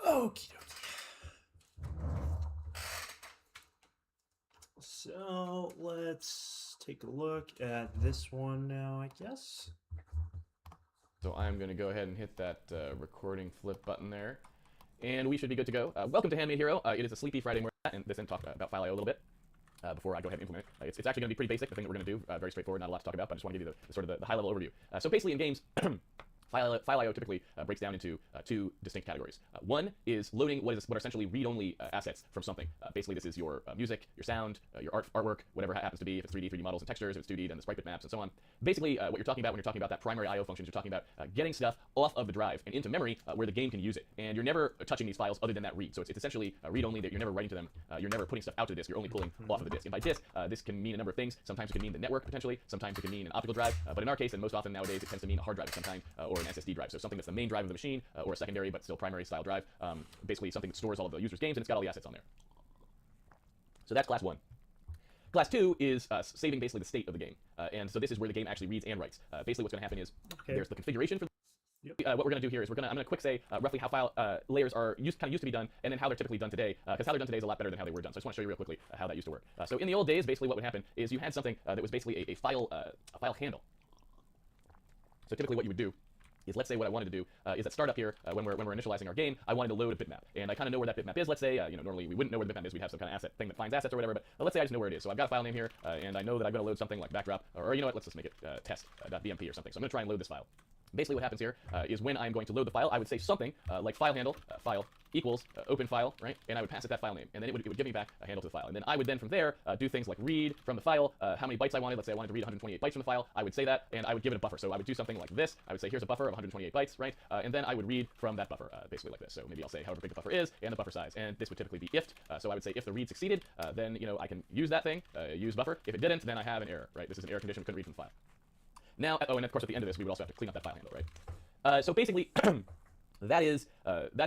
Okie dokie. So let's take a look at this one now, I guess.
So I'm going to go ahead and hit that recording flip button there. And we should be good to go. Welcome to Handmade Hero. It is a sleepy Friday morning, and this then talk about File.io a little bit before I go ahead and implement it. It's actually going to be pretty basic, the thing that we're going to do. Very straightforward, not a lot to talk about, but I just want to give you the sort of the high-level overview. So basically in games, File.io typically breaks down into two distinct categories. One is loading what are essentially read-only assets from something. Basically, this is your music, your sound, your artwork, whatever it happens to be. If it's 3D models and textures, if it's 2D, then the sprite bitmaps and so on. Basically, what you're talking about when you're talking about that primary I/O functions, you're talking about getting stuff off of the drive and into memory where the game can use it. And you're never touching these files other than that read. So it's essentially read-only, that you're never writing to them. You're never putting stuff out to the disk. You're only pulling off of the disk. And by disk, this can mean a number of things. Sometimes it can mean the network potentially. Sometimes it can mean an optical drive. But in our case, and most often nowadays, it tends to mean a hard drive of some kind or an SSD drive. So something that's the main drive of the machine or a secondary but still primary style drive. Basically something that stores all of the user's games and it's got all the assets on there. So that's class 1. Class 2 is saving basically the state of the game. And so this is where the game actually reads and writes. Basically what's going to happen is there's the configuration for what we're going to do here is I'm going to quick say roughly how file layers are used to be done, and then how they're typically done today, because how they're done today is a lot better than how they were done. So I just want to show you real quickly how that used to work. So in the old days, basically what would happen is you had something that was basically a file handle. So typically what you would do is, let's say what I wanted to do is at startup here, when we're initializing our game, I wanted to load a bitmap, and I kind of know where that bitmap is. Let's say, normally we wouldn't know where the bitmap is. We'd have some kind of asset thing that finds assets or whatever, but let's say I just know where it is. So I've got a file name here, and I know that I'm going to load something like backdrop, or you know what, let's just make it test.bmp or something. So I'm going to try and load this file. Basically what happens here is when I'm going to load the file, I would say something like file handle, file equals open file, right? And I would pass it that file name, and then it would give me back a handle to the file. And then I would then from there do things like read from the file how many bytes I wanted. Let's say I wanted to read 128 bytes from the file. I would say that, and I would give it a buffer. So I would do something like this. I would say here's a buffer of 128 bytes, right? And then I would read from that buffer, basically like this. So maybe I'll say however big the buffer is and the buffer size. And this would typically be ifed. So I would say if the read succeeded, then I can use that thing, use buffer. If it didn't, then I have an error, right? This is an error condition. Couldn't read from the file. Now, and of course at the end of this, we would also have to clean up that file handle, right? So basically, that is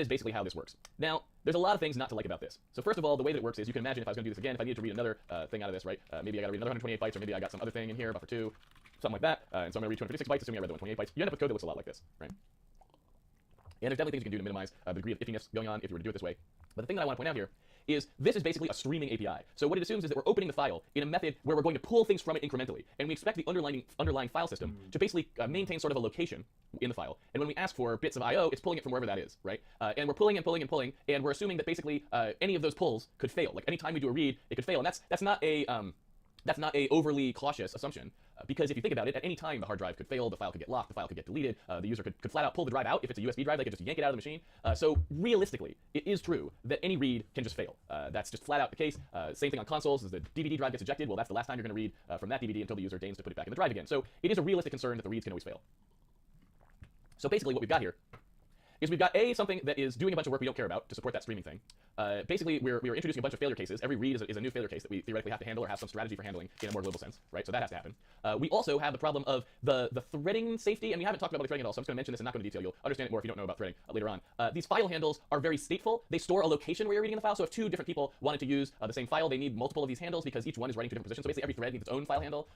basically how this works. Now, there's a lot of things not to like about this. So first of all, the way that it works is you can imagine if I was going to do this again, if I needed to read another thing out of this, right? Maybe I got to read another 128 bytes, or maybe I got some other thing in here, buffer 2, something like that. And so I'm going to read 256 bytes, assuming I read the 128 bytes. You end up with code that looks a lot like this, right? And there's definitely things you can do to minimize the degree of iffiness going on if you were to do it this way. But the thing that I want to point out here is this is basically a streaming API. So what it assumes is that we're opening the file in a method where we're going to pull things from it incrementally, and we expect the underlying file system to basically maintain sort of a location in the file. And when we ask for bits of I/O, it's pulling it from wherever that is, right? And we're pulling and pulling and pulling, and we're assuming that basically any of those pulls could fail. Like anytime we do a read, it could fail, and that's not a overly cautious assumption, because if you think about it, at any time the hard drive could fail, the file could get locked, the file could get deleted, the user could flat out pull the drive out. If it's a USB drive, they could just yank it out of the machine. So realistically, it is true that any read can just fail. That's just flat out the case. Same thing on consoles, as the DVD drive gets ejected, well, that's the last time you're going to read from that DVD until the user deigns to put it back in the drive again. So it is a realistic concern that the reads can always fail. So basically what we've got here is we've got something that is doing a bunch of work we don't care about to support that streaming thing. Basically, we're introducing a bunch of failure cases. Every read is a new failure case that we theoretically have to handle or have some strategy for handling in a more global sense, right? So that has to happen. We also have the problem of the threading safety, and we haven't talked about threading at all, so I'm just going to mention this and not go into detail. You'll understand it more if you don't know about threading later on. These file handles are very stateful. They store a location where you're reading the file, so if two different people wanted to use the same file, they need multiple of these handles because each one is writing to different positions. So basically, every thread needs its own file handle.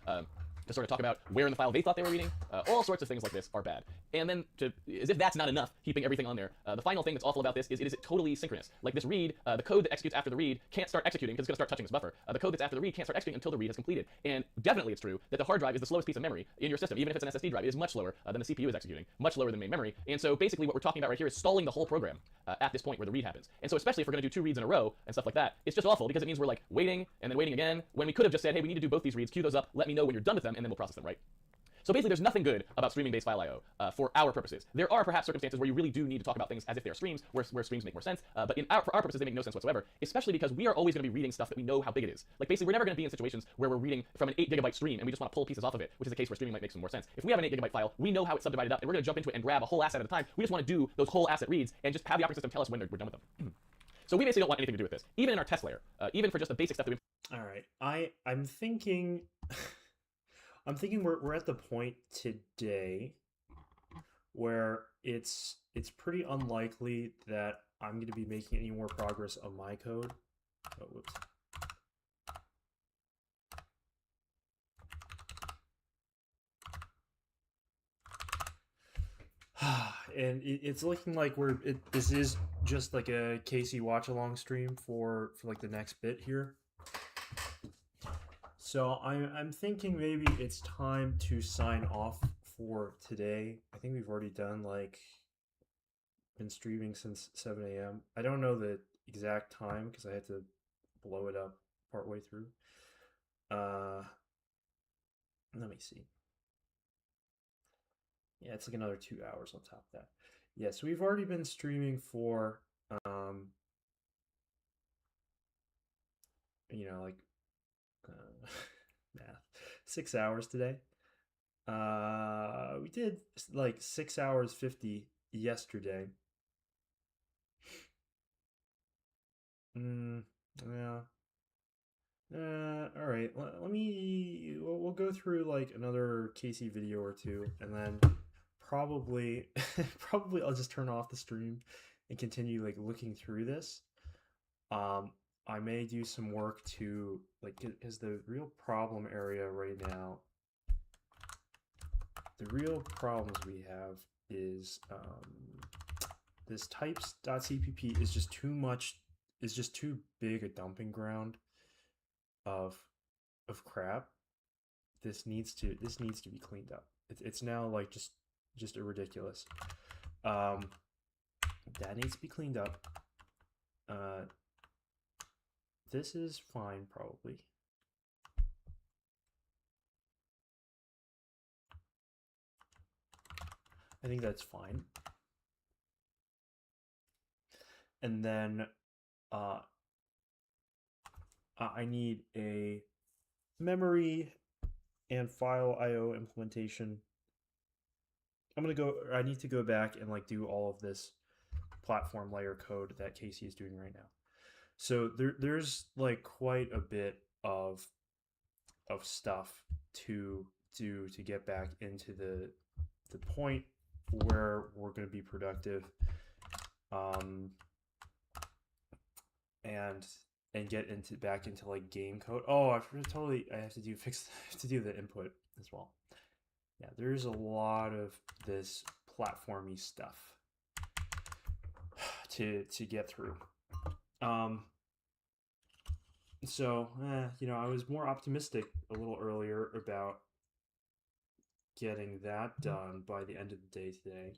To sort of talk about where in the file they thought they were reading. All sorts of things like this are bad. And then, as if that's not enough, heaping everything on there, the final thing that's awful about this is it is totally synchronous. Like this read, the code that executes after the read can't start executing because it's going to start touching this buffer. The code that's after the read can't start executing until the read has completed. And definitely it's true that the hard drive is the slowest piece of memory in your system. Even if it's an SSD drive, it is much slower than the CPU is executing, much lower than main memory. And so basically what we're talking about right here is stalling the whole program at this point where the read happens. And so especially if we're going to do two reads in a row and stuff like that, it's just awful because it means we're like waiting and then waiting again when we could have just said, hey, we need to do both these reads, queue those up, let me know when you're done with them, and then we'll process them, right? So basically, there's nothing good about streaming-based file I/O for our purposes. There are perhaps circumstances where you really do need to talk about things as if they're streams, where streams make more sense. But for our purposes, they make no sense whatsoever, especially because we are always going to be reading stuff that we know how big it is. Like basically, we're never going to be in situations where we're reading from an 8 GB stream and we just want to pull pieces off of it, which is a case where streaming might make some more sense. If we have an 8 GB file, we know how it's subdivided up, and we're going to jump into it and grab a whole asset at a time. We just want to do those whole asset reads and just have the operating system tell us when we're done with them. So we basically don't want anything to do with this, even in our test layer, even for just the basic stuff that we.
All right, I'm thinking. I'm thinking we're at the point today where it's pretty unlikely that I'm going to be making any more progress on my code. Oh, whoops. And it's looking like this is just like a Casey watch along stream for like the next bit here. So I'm thinking maybe it's time to sign off for today. I think we've already done been streaming since 7 a.m. I don't know the exact time because I had to blow it up partway through. Let me see. Yeah, it's like another 2 hours on top of that. Yeah, so we've already been streaming for math, 6 hours today. We did like 6 hours 50 yesterday. Yeah. All right. We'll go through like another Casey video or two, and then probably I'll just turn off the stream and continue like looking through this. I may do some work to because the real problem area right now, the real problems we have is this types.cpp is just too much, is just too big a dumping ground of crap. This needs to be cleaned up. It's now like just a ridiculous. That needs to be cleaned up. This is fine, probably. I think that's fine. And then I need a memory and file IO implementation. I need to go back and like do all of this platform layer code that Casey is doing right now. So there's like quite a bit of stuff to do to get back into the point where we're going to be productive, and get back into like game code. Oh, I have to do the input as well. Yeah, there's a lot of this platformy stuff to get through. So, I was more optimistic a little earlier about getting that done by the end of the day today.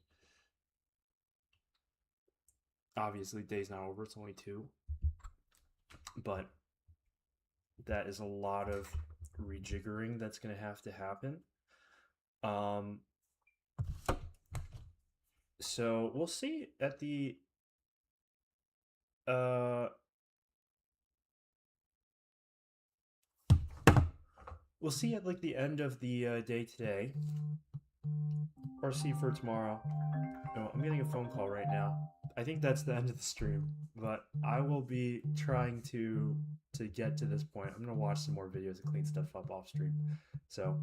Obviously, day's not over, it's only 2. But that is a lot of rejiggering that's going to have to happen. So we'll see at the we'll see at like the end of the day today, or see for tomorrow. Oh, I'm getting a phone call right now. I think that's the end of the stream, but I will be trying to get to this point. I'm gonna watch some more videos and clean stuff up off stream. So